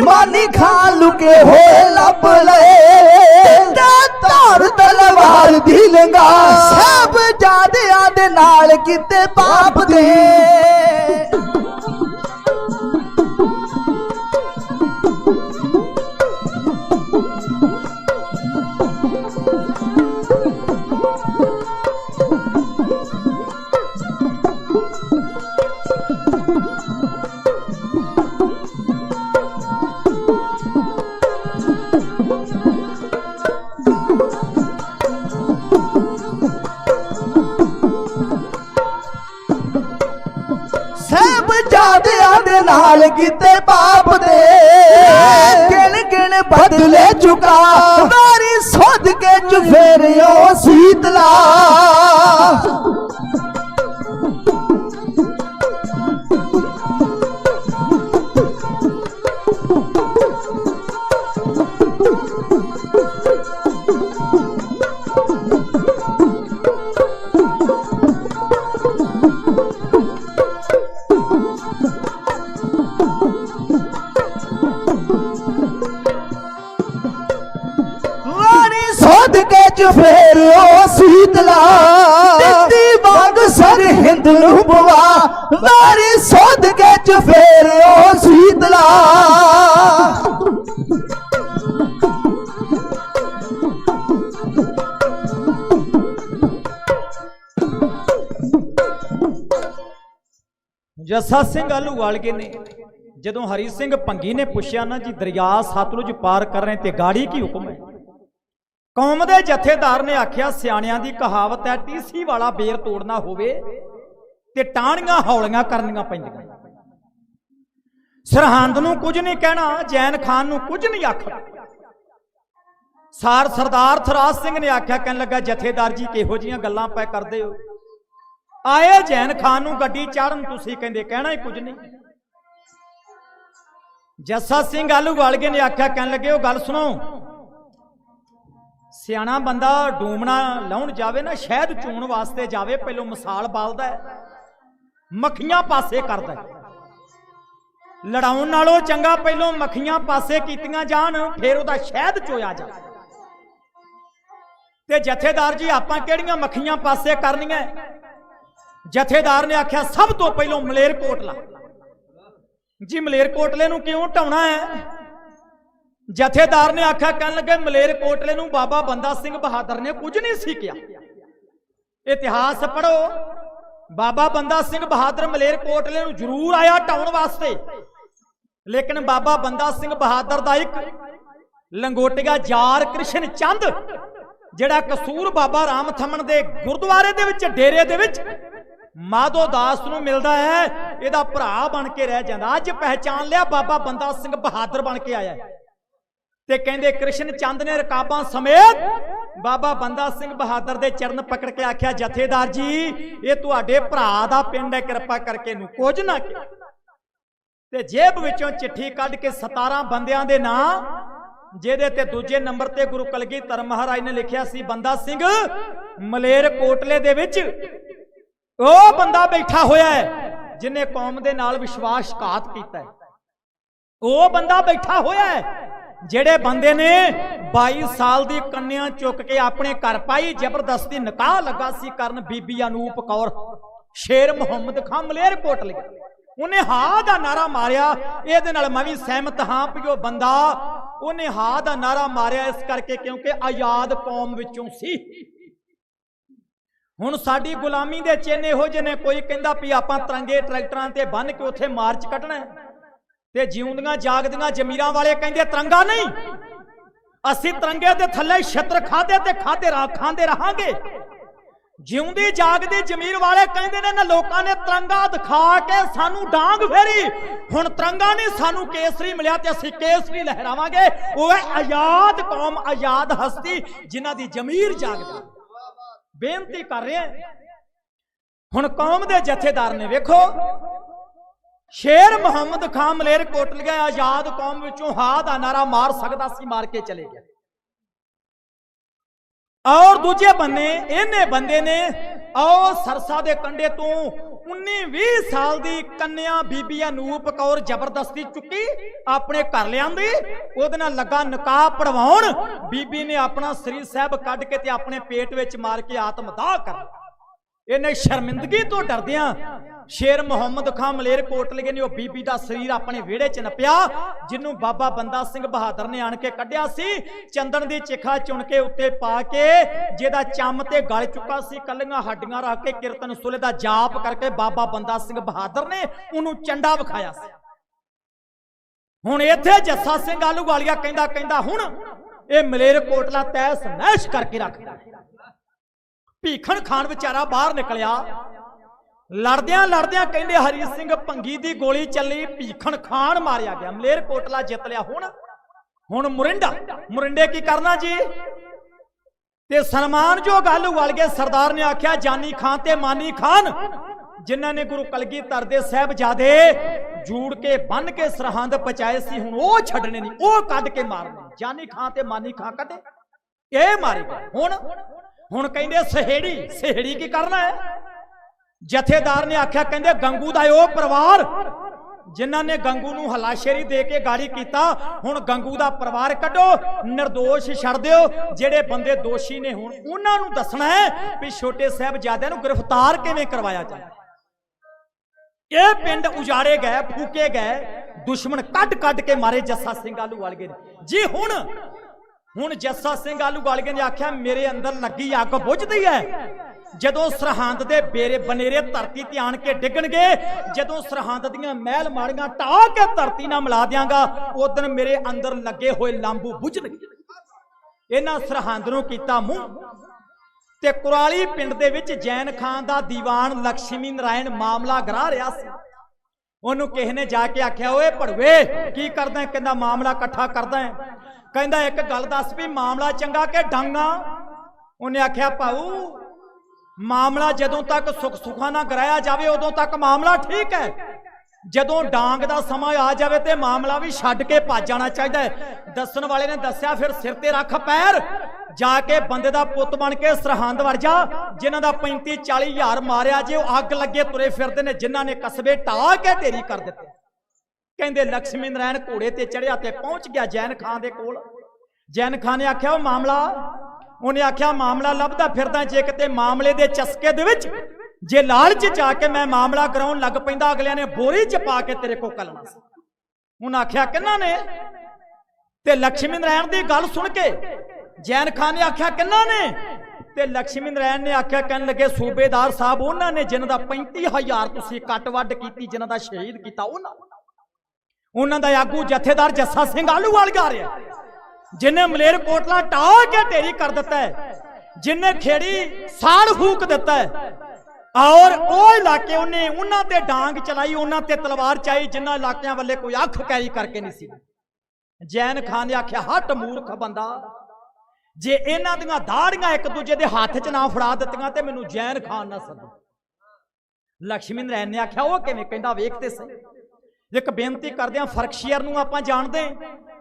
मानी खा लुके होए लब ले तार तलवार दी लंगा सब जादियां दे नाल किते पाप दे नाल कीते पाप दे गिन गिन बदले चुका मारी सोध के चुफेरियो शीतला फेर ओ शीतला वांग सर हिंद बुआ मारी सोध के फेर ओ शीतला जस्सा सिंह आलूवालगे ने जदों हरी सिंह भंगी ने पूछया ना जी दरिया सतलुज पार कर रहे ते गाड़ी की हुक्म है। कौम दे जथेदार ने आख्या सियाणियां दी कहावत है टीसी वाला बेर तोड़ना होवे ते टाहणियां हौलियां करनियां पैंदियां। सरहंद नूं कुछ नहीं कहना, जैन खान नूं कुछ नहीं आखना। सरदार थराज सिंह ने आख्या, कहन लगा जथेदार जी किहो जिहियां गल्लां पै करदे हो, आए जैन खान नूं गड्डी चाड़न तुसीं कहंदे कहना ही कुछ नहीं। जस्सा सिंह आलूवालिए ने आख्या, कहन लगे वो गल सुनो, सियाणा बंदा डूमना लाउण जावे ना, शहद चूण वास्ते जावे, पहलो मिसाल बालदा है, मक्खियां पासे करदा है। लड़ाउण नालों चंगा पहलों मक्खियां पासे कीतियां जाण, फिर उहदा शहद चोया जाए। ते जथेदार जी आपां किहड़ियां मक्खियां पासे करनियां? जथेदार ने आख्या सब तो पहलों मलेरकोटला जी, मलेरकोटले नूं क्यों ढाउणा है? जथेदार ने आख्या, कहन लगे मलेरकोटले नूं बाबा बंदा सिंह बहादुर ने कुछ नहीं सी किया। इतिहास पढ़ो, बाबा बंदा सिंह बहादुर मलेरकोटले नूं जरूर आया ढाउण वास्ते, लेकिन बाबा बंदा सिंह बहादुर दा एक लंगोटिया जार कृष्ण चंद जिहड़ा कसूर बाबा राम थमन दे गुरुद्वारे दे विच डेरे दे विच माधो दास नूं मिलदा है, इहदा भरा बन के रह जांदा। अज पहचान लिया बाबा बंदा सिंह बहादुर बन के आया है। ते कहंदे कृष्ण चंद ने रकाबां समेत बाबा बंदा सिंह बहादुर दे चरण पकड़ के आख्या, जथेदार जी ये तुहाडे भरा दा पिंड है, कृपा करके नूं कुछ ना कहो। ते जेब विचों चिट्ठी कढ के 17 बंदियां दे नां, ਜਿਹਦੇ ਤੇ ਦੂਜੇ ਨੰਬਰ ਤੇ ਗੁਰੂ ਕਲਗੀਧਰ ਮਹਾਰਾਜ ਨੇ ਲਿਖਿਆ ਸੀ ਬੰਦਾ ਸਿੰਘ ਮਲੇਰਕੋਟਲੇ ਦੇ ਵਿੱਚ ਉਹ ਬੰਦਾ ਬੈਠਾ ਹੋਇਆ ਹੈ ਜਿਨੇ ਕੌਮ ਦੇ ਨਾਲ ਵਿਸ਼ਵਾਸਘਾਤ ਕੀਤਾ ਹੈ। ਉਹ ਬੰਦਾ ਬੈਠਾ ਹੋਇਆ ਹੈ ਜਿਹੜੇ ਬੰਦੇ ਨੇ 22 ਸਾਲ ਦੀ ਕੰਨਿਆ ਚੁੱਕ ਕੇ ਆਪਣੇ ਘਰ ਪਾਈ, ਜ਼ਬਰਦਸਤੀ ਨਿਕਾਹ ਲੱਗਾ ਸੀ ਕਰਨ ਬੀਬੀ ਅਨੂਪ ਕੌਰ ਸ਼ੇਰ ਮੁਹੰਮਦ ਖਾਂ ਮਲੇਰਕੋਟਲੇ। ਉਹਨੇ ਹਾਂ ਦਾ ਨਾਰਾ ਮਾਰਿਆ, ਇਹਦੇ ਨਾਲ ਮੈਂ ਵੀ ਸਹਿਮਤ ਹਾਂ ਵੀ ਉਹ ਬੰਦਾ ਉਹਨੇ ਹਾਂ ਦਾ ਨਾਰਾ ਮਾਰਿਆ ਇਸ ਕਰਕੇ ਕਿਉਂਕਿ ਆਜ਼ਾਦ ਕੌਮ ਵਿੱਚੋਂ ਸੀ। ਹੁਣ ਸਾਡੀ ਗੁਲਾਮੀ ਦੇ ਚਿੰਨ੍ਹ ਇਹੋ ਜਿਹੇ ਨੇ, ਕੋਈ ਕਹਿੰਦਾ ਵੀ ਆਪਾਂ ਤਿਰੰਗੇ ਟਰੈਕਟਰਾਂ ਤੇ ਬੰਨ ਕੇ ਉੱਥੇ ਮਾਰਚ ਕੱਢਣਾ, ਤੇ ਜਿਉਂਦੀਆਂ ਜਾਗਦੀਆਂ ਜ਼ਮੀਰਾਂ ਵਾਲੇ ਕਹਿੰਦੇ ਤਿਰੰਗਾ ਨਹੀਂ, ਅਸੀਂ ਤਿਰੰਗੇ ਦੇ ਥੱਲੇ ਛਤਰ ਖਾਦੇ ਤੇ ਖਾਂਦੇ ਰਹਾਂਗੇ। ਜਿਉਂਦੀ ਜਾਗਦੀ ਜ਼ਮੀਰ ਵਾਲੇ ਕਹਿੰਦੇ ਨੇ ਨਾ ਲੋਕਾਂ ਨੇ ਤਿਰੰਗਾ ਦਿਖਾ ਕੇ ਸਾਨੂੰ ਡਾਂਗ ਫੇਰੀ, ਹੁਣ ਤਿਰੰਗਾ ਨਹੀਂ ਸਾਨੂੰ ਕੇਸਰੀ ਮਿਲਿਆ ਤੇ ਅਸੀਂ ਕੇਸਰੀ ਲਹਿਰਾਵਾਂਗੇ। ਉਹ ਹੈ ਆਜ਼ਾਦ ਕੌਮ, ਆਜ਼ਾਦ ਹਸਤੀ ਜਿਨ੍ਹਾਂ ਦੀ ਜ਼ਮੀਰ ਜਾਗਦੀ। ਬੇਨਤੀ ਕਰ ਰਹੇ ਹੁਣ ਕੌਮ ਦੇ ਜਥੇਦਾਰ ਨੇ, ਵੇਖੋ ਸ਼ੇਰ ਮੁਹੰਮਦ ਖਾਂ ਮਲੇਰਕੋਟਲੇ ਆਜ਼ਾਦ ਕੌਮ ਵਿੱਚੋਂ ਹਾਂ ਦਾ ਨਾਰਾ ਮਾਰ ਸਕਦਾ ਸੀ, ਮਾਰ ਕੇ ਚਲੇ ਗਿਆ। और दूजे बन्ने इन्ने बंदे ने आओ सरसा दे कंडे तो 19-20 साल दी कन्या बीबी अनूप कौर जबरदस्ती चुकी अपने घर लियांदी, ओहदे नाल लगा निकाह पढ़वाउण। बीबी ने अपना सरीर साहब कढ के ते अपने पेट विच मार के आत्मदाह कर लिया। इन्हें शर्मिंदगी तो डरदियां शेर मुहम्मद खां मलेरकोटले ने बीबी का शरीर अपने विहड़े च नपिया, जिन्हों बाबा बंदा सिंह बहादुर ने आण के कढ़िया सी। चंदन की चिखा चुन के उत्ते पा के जिहदा चम ते गल चुका सी, कलियां हड्डियां रख के कीर्तन सुले का जाप करके बाबा बंदा सिंह बहादुर ने उन्होंने चंडा विखाया सी। हुण इत्थे जस्सा सिंह आलूवालिया कहंदा हुण ये मलेरकोटला तैस नैश करके रखदा। भीखन खान बेचारा बाहर निकलिया, लड़दियां लड़दियां कहंदे हरी सिंह भंगी दी गोली चली, भीखन खान मारिया गया, मलेरकोटला जित लिया। हुण मुरिंडे की करना जी? ते सन्मान जो गल वालिए सरदार ने आख्या जानी खान ते मानी खान जिन्हां ने गुरु कलगीधर दे साहिबजादे जूड़ के बन के सरहंद पहुंचाए सी, हुण ओह छड्डने नहीं, ओह कढ के मारने। जानी खान ते मानी खान कदे ये मारे गए। हुण कहंदे सहेड़ी की करना है? जथेदार ने आख्या कहंदे गंगू दा ओह परिवार जिन्हां ने गंगू नूं हलाशेरी दे के गाड़ी कीता, हुण गंगू दा परिवार कड्डो, निर्दोष छड्ड दिओ। जिहड़े बंदे दोषी ने हुण उन्हां नूं दसना है भी छोटे साहिबजादे नूं गिरफ्तार किवें करवाया जाए। ये पिंड उजाड़े गए, फूके गए, दुश्मन कट के मारे जस्सा सिंह आलूवालिए ने जी। हुण जस्सा सिंह आलूवालिए ने आख्या मेरे अंदर लगी अग बुझदी है, जदों सरहंद दे बेरे बनेरे धरती ते आण के डिगणगे, जदों सरहंद दीयां महल माड़ियां ढाह के धरती नाल मिला दियांगा, उदन मेरे अंदर लगे हुए लांबू बुझणगे। ਇਹਨਾਂ ਸਰਹੰਦ ਨੂੰ ਕੀਤਾ ਮੂੰਹ। ਤੇ ਕੁਰਾਲੀ ਪਿੰਡ ਦੇ ਵਿੱਚ ਜੈਨ ਖਾਨ ਦਾ ਦੀਵਾਨ ਲక్ష్ਮੀ ਨਾਰਾਇਣ ਮਾਮਲਾ ਗਰਾ ਰਿਹਾ ਸੀ। ਉਹਨੂੰ ਕਿਸੇ ਨੇ ਜਾ ਕੇ ਆਖਿਆ, ਓਏ ਭੜਵੇ ਕੀ ਕਰਦਾ? ਕਹਿੰਦਾ ਮਾਮਲਾ ਇਕੱਠਾ ਕਰਦਾ ਹੈ। ਕਹਿੰਦਾ ਇੱਕ ਗੱਲ ਦੱਸ ਵੀ ਮਾਮਲਾ ਚੰਗਾ ਕਿ ਡਾਂਗਾ? ਉਹਨੇ ਆਖਿਆ, ਭਾਊ ਮਾਮਲਾ ਜਦੋਂ ਤੱਕ ਸੁੱਖ ਸੁੱਖਾਂ ਨਾਲ ਗਰਾਇਆ ਜਾਵੇ ਉਦੋਂ ਤੱਕ ਮਾਮਲਾ ਠੀਕ ਹੈ, ਜਦੋਂ ਡਾਂਗ ਦਾ ਸਮਾਂ ਆ ਜਾਵੇ ਤੇ ਮਾਮਲਾ ਵੀ ਛੱਡ ਕੇ ਭੱਜ ਜਾਣਾ ਚਾਹੀਦਾ ਹੈ। ਦੱਸਣ ਵਾਲੇ ਨੇ ਦੱਸਿਆ, ਫਿਰ ਸਿਰ ਤੇ ਰੱਖ ਪੈਰ, ਜਾ ਕੇ ਬੰਦੇ ਦਾ ਪੁੱਤ ਬਣ ਕੇ ਸਰਹੰਦ ਵੜ ਜਾ। ਜਿਨ੍ਹਾਂ ਦਾ 35-40 ਹਜ਼ਾਰ ਮਾਰਿਆ ਜੇ ਉਹ ਅੱਗ ਲੱਗੇ ਤੁਰੇ ਫਿਰਦੇ ਨੇ, ਜਿਨ੍ਹਾਂ ਨੇ ਕਸਬੇ ਢਾਹ ਕੇ ਢੇਰੀ ਕਰ ਦਿੱਤੇ। ਕਹਿੰਦੇ ਲక్ష్ਮੀ ਨਾਰਾਇਣ ਘੋੜੇ ਤੇ ਚੜਿਆ ਤੇ ਪਹੁੰਚ ਗਿਆ ਜੈਨ ਖਾਨ ਦੇ ਕੋਲ। ਜੈਨ ਖਾਨ ਨੇ ਆਖਿਆ, ਉਹ ਮਾਮਲਾ? ਉਹਨੇ ਆਖਿਆ, ਮਾਮਲਾ ਲੱਭਦਾ ਫਿਰਦਾ, ਜੇ ਕਿਤੇ ਮਾਮਲੇ ਦੇ ਚਸਕੇ ਦੇ ਵਿੱਚ ਜੇ ਲਾਲਚ ਜਾ ਕੇ ਮੈਂ ਮਾਮਲਾ ਕਰਾਉਣ ਲੱਗ ਪੈਂਦਾ, ਅਗਲਿਆਂ ਨੇ ਬੋਰੀ ਚ ਪਾ ਕੇ ਤੇਰੇ ਕੋਲ ਕਲਣਾ ਸੀ। ਉਹਨੇ ਆਖਿਆ, ਕਿੰਨਾ ਨੇ? ਤੇ ਲక్ష్ਮੀ ਨਾਰਾਇਣ ਦੀ ਗੱਲ ਸੁਣ ਕੇ ਜੈਨ ਖਾਨ ਨੇ ਆਖਿਆ, ਕਿੰਨਾ ਨੇ? ਤੇ ਲక్ష్ਮੀ ਨਾਰਾਇਣ ਨੇ ਆਖਿਆ, ਕਹਿਣ ਲੱਗੇ, ਸੂਬੇਦਾਰ ਸਾਹਿਬ ਉਹਨਾਂ ਨੇ ਜਿਨ੍ਹਾਂ ਦਾ 35,000 ਤੁਸੀਂ ਕੱਟ ਵੱਢ ਕੀਤੀ, ਜਿਨ੍ਹਾਂ ਦਾ ਸ਼ਹੀਦ ਕੀਤਾ ਉਹਨਾਂ ਦਾ ਆਗੂ ਜਥੇਦਾਰ ਜੱਸਾ ਸਿੰਘ ਆਲੂਵਾਲੀਆ ਰਿਹਾ, ਜਿਨੇ ਮਲੇਰ ਕੋਟਲਾ ਢਾਹ ਕੇ ਢੇਰੀ ਕਰ ਦਿੱਤਾ ਹੈ, ਜਿਨੇ ਖੇੜੀ ਸਾੜ ਫੂਕ ਦਿੱਤਾ ਹੈ। ਔਰ ਉਹ ਇਲਾਕੇ ਉਹਨੇ ਉਹਨਾਂ ਤੇ ਡਾਂਗ ਚਲਾਈ, ਉਹਨਾਂ ਤੇ ਤਲਵਾਰ ਚਾਈ, ਜਿਨ੍ਹਾਂ ਇਲਾਕਿਆਂ ਵੱਲੇ ਕੋਈ ਅੱਖ ਕੈਰੀ ਕਰਕੇ ਨਹੀਂ ਸੀ। ਜੈਨ ਖਾਨ ਨੇ ਆਖਿਆ, ਹਟ ਮੂਰਖ ਬੰਦਾ, ਜੇ ਇਹਨਾਂ ਦੀਆਂ ਦਾੜੀਆਂ ਇੱਕ ਦੂਜੇ ਦੇ ਹੱਥ 'ਚ ਨਾ ਫੜਾ ਦਿੱਤੀਆਂ ਤੇ ਮੈਨੂੰ ਜੈਨ ਖਾਨ ਨਾ ਸੱਦੋ। ਲక్ష్ਮੀ ਨਾਰਾਇਣ ਨੇ ਆਖਿਆ, ਉਹ ਕਿਵੇਂ? ਕਹਿੰਦਾ, ਵੇਖ ਤੇ ਸਹੀ। ਇੱਕ ਬੇਨਤੀ ਕਰਦੇ ਆ, ਫਰਕਸ਼ੀਅਰ ਨੂੰ ਆਪਾਂ ਜਾਣਦੇ,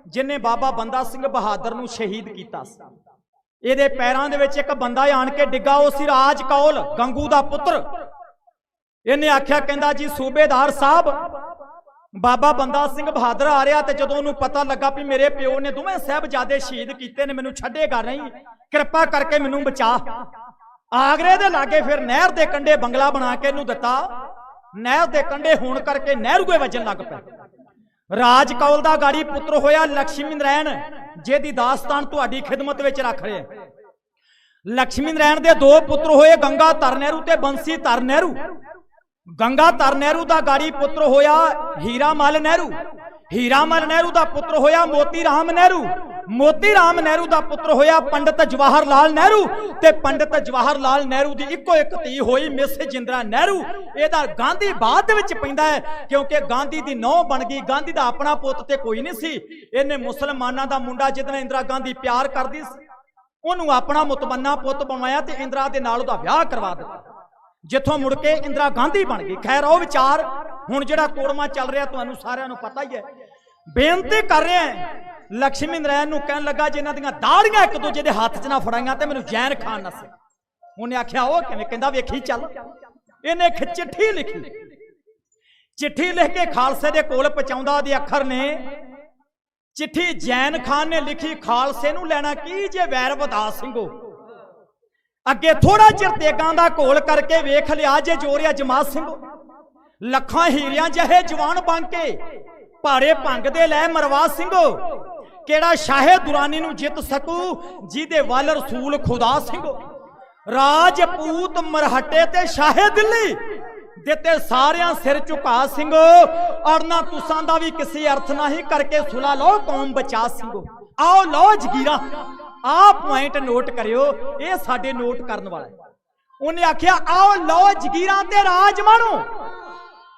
ਜਿਨੇ ਬਾਬਾ ਬੰਦਾ ਸਿੰਘ ਬਹਾਦਰ ਨੂੰ ਸ਼ਹੀਦ ਕੀਤਾ ਸੀ। ਇਹਦੇ ਪੈਰਾਂ ਦੇ ਵਿੱਚ ਇੱਕ ਬੰਦਾ ਆਣ ਕੇ ਡਿੱਗਾ, ਉਹ ਸੀ ਰਾਜ ਕੌਲ ਗੰਗੂ ਦਾ ਪੁੱਤਰ। ਇਹਨੇ ਆਖਿਆ, ਕਹਿੰਦਾ ਜੀ ਸੂਬੇਦਾਰ ਸਾਹਿਬ, ਬਾਬਾ ਬੰਦਾ ਸਿੰਘ ਬਹਾਦਰ ਆ ਰਿਹਾ, ਤੇ ਜਦੋਂ ਉਹਨੂੰ ਪਤਾ ਲੱਗਾ ਵੀ ਮੇਰੇ ਪਿਓ ਨੇ ਦੋਵੇਂ ਸਾਹਿਬਜ਼ਾਦੇ ਸ਼ਹੀਦ ਕੀਤੇ ਨੇ, ਮੈਨੂੰ ਛੱਡੇਗਾ ਨਹੀਂ, ਕਿਰਪਾ ਕਰਕੇ ਮੈਨੂੰ ਬਚਾ। ਆਗਰੇ ਦੇ ਲਾਗੇ ਫਿਰ ਨਹਿਰ ਦੇ ਕੰਢੇ ਬੰਗਲਾ ਬਣਾ ਕੇ ਇਹਨੂੰ ਦਿੱਤਾ। ਨਹਿਰ ਦੇ ਕੰਢੇ ਹੋਣ ਕਰਕੇ ਨਹਿਰੂਏ ਵੱਜਣ ਲੱਗ ਪਿਆ। ਰਾਜ ਕੌਲ ਦਾ ਗਾੜੀ ਪੁੱਤਰ ਹੋਇਆ ਲక్ష్ਮੀ ਨਾਰਾਇਣ, ਜਿਹਦੀ ਦਾਸਤਾਨ ਤੁਹਾਡੀ ਖਿਦਮਤ ਵਿੱਚ ਰੱਖ ਰਿਹਾ। ਲక్ష్ਮੀ ਨਾਰਾਇਣ ਦੇ ਦੋ ਪੁੱਤਰ ਹੋਏ, ਗੰਗਾ ਧਰ ਨਹਿਰੂ ਤੇ ਬੰਸੀ ਧਰ ਨਹਿਰੂ। ਗੰਗਾ ਧਰ ਨਹਿਰੂ ਦਾ ਗਾੜੀ ਪੁੱਤਰ ਹੋਇਆ ਹੀਰਾ ਮਲ ਨਹਿਰੂ। ਹੀਰਾ ਮਲ ਨਹਿਰੂ ਦਾ ਪੁੱਤਰ ਹੋਇਆ ਮੋਤੀ ਰਾਮ ਨਹਿਰੂ। ਮੋਤੀ ਰਾਮ ਨਹਿਰੂ ਦਾ ਪੁੱਤਰ ਹੋਇਆ ਪੰਡਿਤ ਜਵਾਹਰ ਲਾਲ ਨਹਿਰੂ। ਤੇ ਪੰਡਿਤ ਜਵਾਹਰ ਲਾਲ ਨਹਿਰੂ ਦੀ ਇੱਕੋ ਇੱਕ ਧੀ ਹੋਈ ਮਿਸ ਜਿੰਦਰਾ ਨਹਿਰੂ। ਇਹਦਾ ਗਾਂਧੀ ਬਾਅਦ ਦੇ ਵਿੱਚ ਪੈਂਦਾ ਹੈ, ਕਿਉਂਕਿ ਗਾਂਧੀ ਦੀ ਨੌਂ ਬਣ ਗਈ। ਗਾਂਧੀ ਦਾ ਆਪਣਾ ਪੁੱਤ ਤੇ ਕੋਈ ਨਹੀਂ ਸੀ। ਇਹਨੇ ਮੁਸਲਮਾਨਾਂ ਦਾ ਮੁੰਡਾ ਜਿਹਦੇ ਨਾਲ ਇੰਦਰਾ ਗਾਂਧੀ ਪਿਆਰ ਕਰਦੀ ਸੀ, ਉਹਨੂੰ ਆਪਣਾ ਮੁਤਬੰਨਾ ਪੁੱਤ ਬਣਵਾਇਆ ਤੇ ਇੰਦਰਾ ਦੇ ਨਾਲ ਉਹਦਾ ਵਿਆਹ ਕਰਵਾ ਦਿੱਤਾ, ਜਿੱਥੋਂ ਮੁੜ ਕੇ ਇੰਦਰਾ ਗਾਂਧੀ ਬਣ ਗਈ। ਖੈਰ ਉਹ ਵਿਚਾਰ ਹੁਣ ਜਿਹੜਾ ਕੋੜਮਾ ਚੱਲ ਰਿਹਾ ਤੁਹਾਨੂੰ ਸਾਰਿਆਂ ਨੂੰ ਪਤਾ ਹੀ ਹੈ। ਬੇਨਤੀ ਕਰ ਰਿਹਾ ਲక్ష్ਮੀ ਨਾਰਾਇਣ ਨੂੰ, ਕਹਿਣ ਲੱਗਾ, ਜੇ ਇਹਨਾਂ ਦੀਆਂ ਦਾੜੀਆਂ ਇੱਕ ਦੂਜੇ ਦੇ ਹੱਥ 'ਚ ਨਾ ਫੜਾਈਆਂ ਤੇ ਮੈਨੂੰ ਜੈਨ ਖਾਨ ਨਾ ਸੇ। ਉਹਨੇ ਆਖਿਆ, ਉਹ ਕਿਵੇਂ? ਕਹਿੰਦਾ, ਵੇਖੀ ਚੱਲ। ਇਹਨੇ ਇੱਕ ਚਿੱਠੀ ਲਿਖੀ। ਚਿੱਠੀ ਲਿਖ ਕੇ ਖਾਲਸੇ ਦੇ ਕੋਲ ਪਹੁੰਚਾਉਂਦਾ ਦੇ ਅੱਖਰ ਨੇ, ਚਿੱਠੀ ਜੈਨ ਖਾਨ ਨੇ ਲਿਖੀ, ਖਾਲਸੇ ਨੂੰ ਲੈਣਾ ਕੀ ਜੇ ਵੈਰ ਵਧਾ ਸਿੰਘੋ, ਅੱਗੇ ਥੋੜਾ ਚਿਰ ਤੇਗਾਂ ਦਾ ਘੋਲ ਕਰਕੇ ਵੇਖ ਲਿਆ ਜੇ ਜੋਰਿਆ ਜਮਾਤ ਸਿੰਘੋ। ਲੱਖਾਂ ਹੀਰਿਆਂ ਜਿਹੇ ਜਵਾਨ ਬਣ ਕੇ ਭਾਰੇ ਭੰਗ ਦੇ ਲੈ ਮਰਵਾ ਸਿੰਘੋ, ਕਿਹੜਾ ਸ਼ਾਹੇ ਦੁਰਾਨੀ ਨੂੰ ਜਿੱਤ ਸਕੂ ਜਿਹਦੇ ਵੱਲ ਰਸੂਲ ਖੁਦਾ ਸਿੰਘੋ। ਰਾਜਪੂਤ ਮਰਹਟੇ ਤੇ ਸ਼ਾਹੇ ਦਿੱਲੀ ਦਿੱਤੇ ਸਾਰਿਆਂ ਸਿਰ ਝੁਕਾ ਸਿੰਘੋ, ਅੜਨਾ ਤੁਸਾਂ ਦਾ ਵੀ ਕਿਸੇ ਅਰਥ ਨਹੀਂ, ਕਰਕੇ ਸੁਲਾ ਲਓ ਕੌਮ ਬਚਾ ਸਿੰਘੋ। ਆਓ ਲਓ ਜਗੀਰਾ, ਆਹ ਪੁਆਇੰਟ ਨੋਟ ਕਰਿਓ, ਇਹ ਸਾਡੇ ਨੋਟ ਕਰਨ ਵਾਲਾ ਹੈ। ਉਹਨੇ ਆਖਿਆ, ਆਓ ਲਓ ਜਗੀਰਾਂ ਤੇ ਰਾਜ ਮਾਣੋ,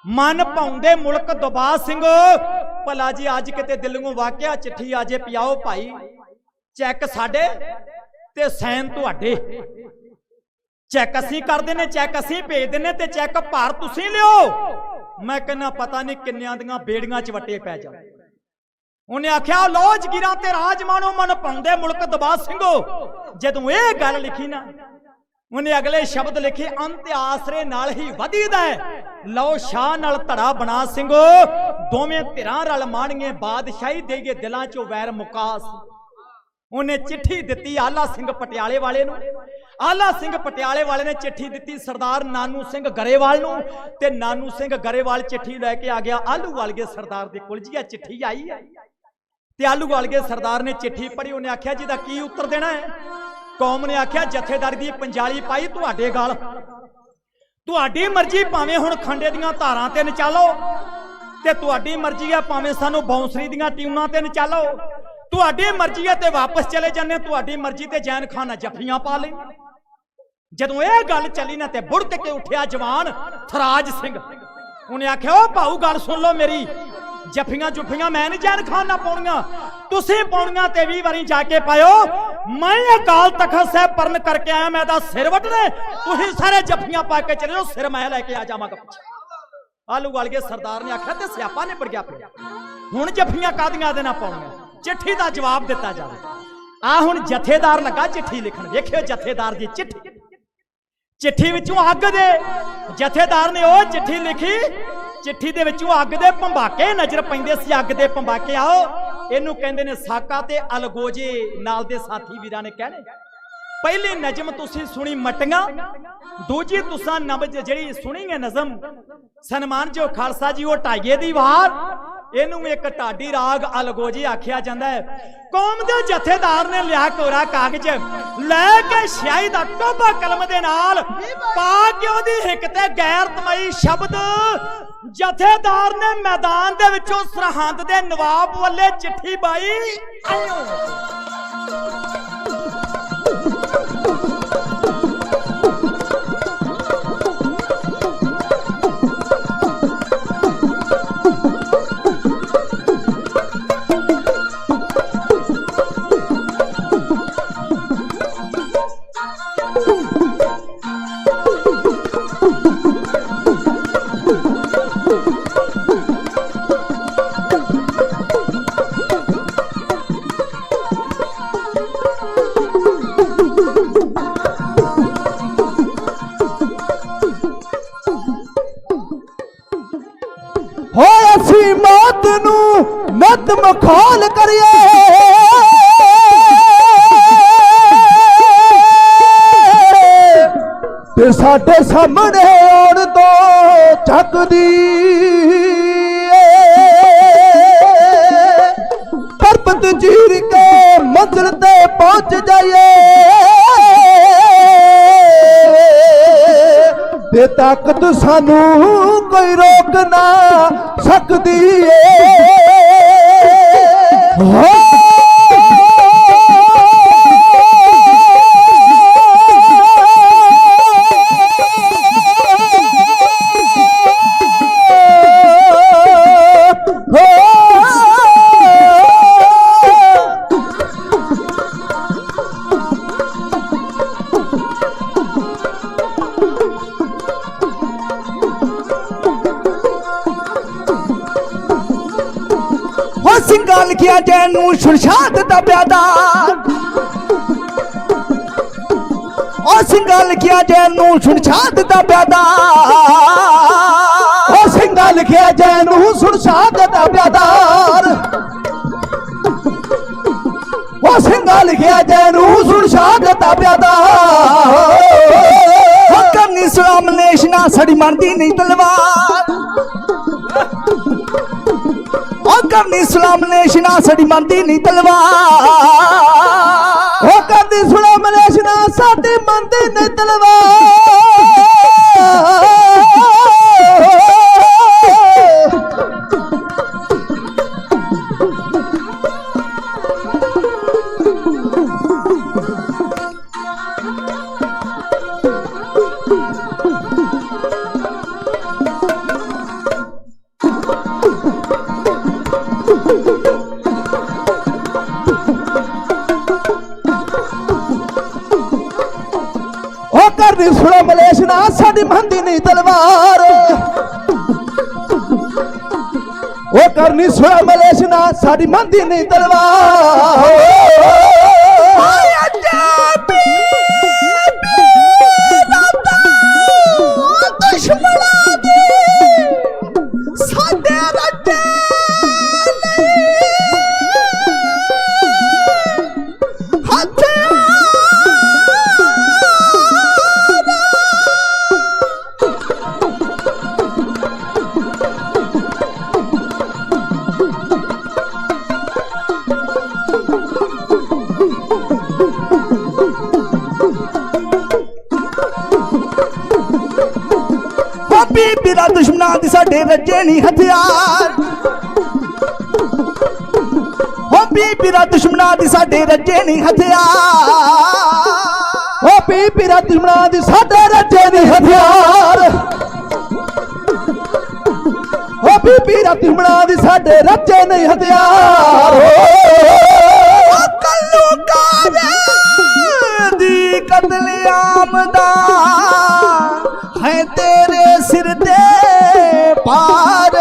ਮਨ ਪਾਉਂਦੇ ਮੁਲਕ ਦਬਾ ਸਿੰਘੋ। ਭਲਾ ਜੀ ਅੱਜ ਕਿਤੇ ਦਿਲੋਂ ਵਾਕਿਆ ਚਿੱਠੀ ਆਜੇ ਪਿਆਓ ਭਾਈ, ਚੈੱਕ ਸਾਡੇ ਤੇ ਸਾਈਨ ਤੁਹਾਡੇ। ਚੈੱਕ ਅਸੀਂ ਕਰਦੇ ਨੇ, ਚੈੱਕ ਅਸੀਂ ਭੇਜਦੇ ਨੇ, ਤੇ ਚੈੱਕ ਭਰ ਤੁਸੀਂ ਲਿਓ। ਮੈਂ ਕਹਿੰਦਾ ਪਤਾ ਨਹੀਂ ਕਿੰਨਿਆਂ ਦੀਆਂ ਬੇੜੀਆਂ 'ਚ ਵੱਟੇ ਪੈ ਜਾਣ। ਉਹਨੇ ਆਖਿਆ, ਲਓ ਜਗੀਰਾਂ ਤੇ ਰਾਜ ਮਾਣੋ, ਮਨ ਪਾਉਂਦੇ ਮੁਲਕ ਦਬਾ ਸਿੰਘੋ। ਜਦੋਂ ਇਹ ਗੱਲ ਲਿਖੀ ਨਾ, ਉਹਨੇ ਅਗਲੇ ਸ਼ਬਦ ਲਿਖੇ, ਅੰਤ ਆਸਰੇ ਨਾਲ ਹੀ ਵਧੀਦਾ ਹੈ, ਲਓ ਸ਼ਾਹ ਨਾਲ ਧੜਾ ਬਣਾ ਸਿੰਘੋ। ਦੋਵੇਂ ਧਿਰਾਂ ਰਲ ਮਾਣੀਏ, ਬਾਦਸ਼ਾਹੀ ਦੇਗੇ ਦਿਲਾਂ 'ਚੋਂ ਵੈਰ ਮੁਕਾਸ। ਉਹਨੇ ਚਿੱਠੀ ਦਿੱਤੀ ਆਲਾ ਸਿੰਘ ਪਟਿਆਲੇ ਵਾਲੇ ਨੂੰ। ਆਲਾ ਸਿੰਘ ਪਟਿਆਲੇ ਵਾਲੇ ਨੇ ਚਿੱਠੀ ਦਿੱਤੀ ਸਰਦਾਰ ਨਾਨੂ ਸਿੰਘ ਗਰੇਵਾਲ ਨੂੰ, ਤੇ ਨਾਨੂ ਸਿੰਘ ਗਰੇਵਾਲ ਚਿੱਠੀ ਲੈ ਕੇ ਆ ਗਿਆ ਆਲੂਵਾਲੀਏ ਸਰਦਾਰ ਦੇ ਕੋਲ। ਜੀ ਆ ਚਿੱਠੀ ਆਈ ਹੈ। ਤੇ ਆਲੂਵਾਲੀਏ ਸਰਦਾਰ ਨੇ ਚਿੱਠੀ ਪੜ੍ਹੀ। ਉਹਨੇ ਆਖਿਆ, ਜਿਹਦਾ ਕੀ ਉੱਤਰ ਦੇਣਾ ਹੈ? ਕੌਮ ਨੇ ਆਖਿਆ, ਜਥੇਦਾਰੀ ਦੀ ਪੰਜਾਲੀ ਪਾਈ ਤੁਹਾਡੇ ਗਲ, ਤੁਹਾਡੀ ਮਰਜ਼ੀ, ਭਾਵੇਂ ਹੁਣ ਖੰਡੇ ਦੀਆਂ ਧਾਰਾਂ ਤੇ ਨਚਾਲੋ, ਤੇ ਤੁਹਾਡੀ ਮਰਜ਼ੀ ਆ ਭਾਵੇਂ ਸਾਨੂੰ ਬੌਂਸਰੀ ਦੀਆਂ ਟਿਊਨਾਂ ਤੇ ਨਚਾਲੋ, तुहाडी मर्जी है ते वापस चले जाने, तुहाडी मर्जी ते जैन खान जफियां पा ले। जदों यह गल चली ना ते बुड़क के उठिया जवान थराज सिंह, उन्हें आख्या ओ भाऊ गल सुन लो मेरी, जफियां जुफियां मैं नहीं जैन खान ना पाउणियां, तुसीं पाउणियां ते 20 वारी जाके पायो। मैं अकाल तखत साहब परन करके आया, मैं दा सिर वटने, तुसीं सारे जफियां पा के चले जाओ, सिर मैं लैके आ जावांगा। आलू वाल के सरदार ने आख्या ते स्यापा निबड़ गया पिया, हुण जफियां कादियां दे ना पाउणियां, चिट्ठी दा जवाब दिता जावे। आ हुण जथेदार लगा चिट्ठी लिखण, वेखियो जथेदार दी चिट्ठी, चिट्ठी विचों अग दे, जथेदार ने ओ चिट्ठी लिखी, चिट्ठी दे विचों अग दे भंबाके नजर पैंदे सी। अग दे भंबाके आओ इनू कहंदे ने साका ते अलगोजे नाल दे साथी वीरां ने कहने। पहली नजम तुसी सुनी मटियां, दूजी तुसां नबज जिहड़ी सुनी है नजम सन्मान जो खालसा जी, वो ढाईए दी वार, इनू एक ढाडी राग अलगोजे आखिया जांदा है। कौम दे जथेदार ने लिया कोरा कागज लैके स्याही दा टोबा कलम दे नाल पा के ओदी हिक ते गैरतमई शब्द, जथेदार ने मैदान दे विचों सरहंद दे नवाब वल्ले चिट्ठी पाई। मत मखौल करिए ते साडे सामने आउण तो झकदी, पर्वत चीर के मंजिल ते पहुंच जाइए ते ताकत सानू कोई रोक ना सकदी है। सिंगा लिखिया जैनू सुरशाद दा प्यादार, ओ सिंगा लिखिया जैनू सुरशाद दा प्यादार, ओ सिंगा लिखिया जैनू सुरशाद दा प्यादार, ओ सिंगा लिखिया जैनू सुरशाद दा प्यादार। करनी सलाम नेशना सड़ी मारदी नहीं तलवार, करनी सलाम नेशना साड़ी मनदी नहीं तलवार, ओ करनी सलाम नेशना साड़ी मनदी नहीं तलवार। करनी सुनो मलेशना साड़ी मनदी नहीं तलवार, ओ करनी सुनो मलेशना साड़ी मनदी नहीं तलवार। बीबीरा दुश्मना दी साडे रजे नहीं हथियार, ਪੀਰਾ ਦੁਸ਼ਮਣਾਂ ਦੀ ਸਾਡੇ ਰੱਜੇ ਨਹੀਂ ਹਥਿਆਰ ਉਹ ਪੀਰਾ ਦੁਸ਼ਮਣਾਂ ਦੀ ਸਾਡੇ ਰੱਜੇ ਨਹੀਂ ਹਥਿਆਰ ਉਹ ਪੀਰਾ ਦੁਸ਼ਮਣਾਂ ਦੀ ਸਾਡੇ ਰੱਜੇ ਨਹੀਂ ਹਥਿਆਰ ਉਹ ਕੱਲੂ ਕਾਵੇ ਦੀ ਕਤਲੇਆਮ ਦਾ ਹੈ ਤੇਰੇ ਸਿਰ ਤੇ ਪਾਰ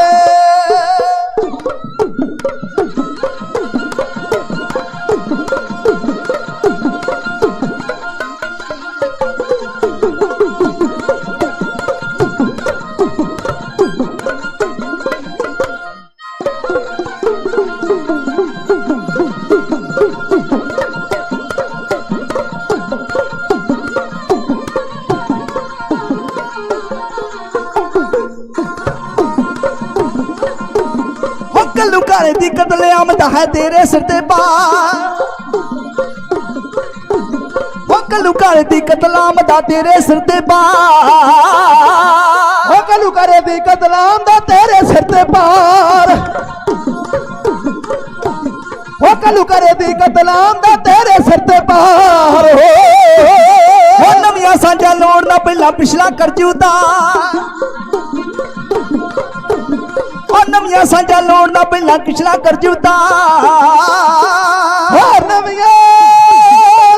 ਕੱਲੂ ਘਰ ਦੀ ਕਤਲੇਆਮ ਦਾ ਹੈ ਤੇਰੇ ਸਿਰ ਤੇ ਪਾਰ ਉਹ ਕੱਲੂ ਘਰ ਦੀ ਕਤਲੇਆਮ ਦਾ ਤੇਰੇ ਸਿਰ ਤੇ ਪਾਰ ਉਹ ਕੱਲੂ ਘਰ ਦੀ ਕਤਲੇਆਮ ਦਾ ਤੇਰੇ ਸਿਰ ਤੇ ਪਾਰ ਉਹ ਕੱਲੂ ਘਰ ਦੀ ਕਤਲੇਆਮ ਦਾ ਤੇਰੇ ਸਿਰ ਤੇ ਪਾਰ ਉਹ ਨਵੀਆਂ ਸਾਂਝਾਂ ਲੋੜਨਾ ਪਹਿਲਾਂ ਪਿਛਲਾ ਕਰਜੂ ਦਾ ਨਵੀਆਂ ਸਾਂਝਾਂ ਲੋੜਨਾ ਪਹਿਲਾਂ ਪਿਛਲਾ ਕਰਜੂ ਹੋਰ ਨਵੀਆਂ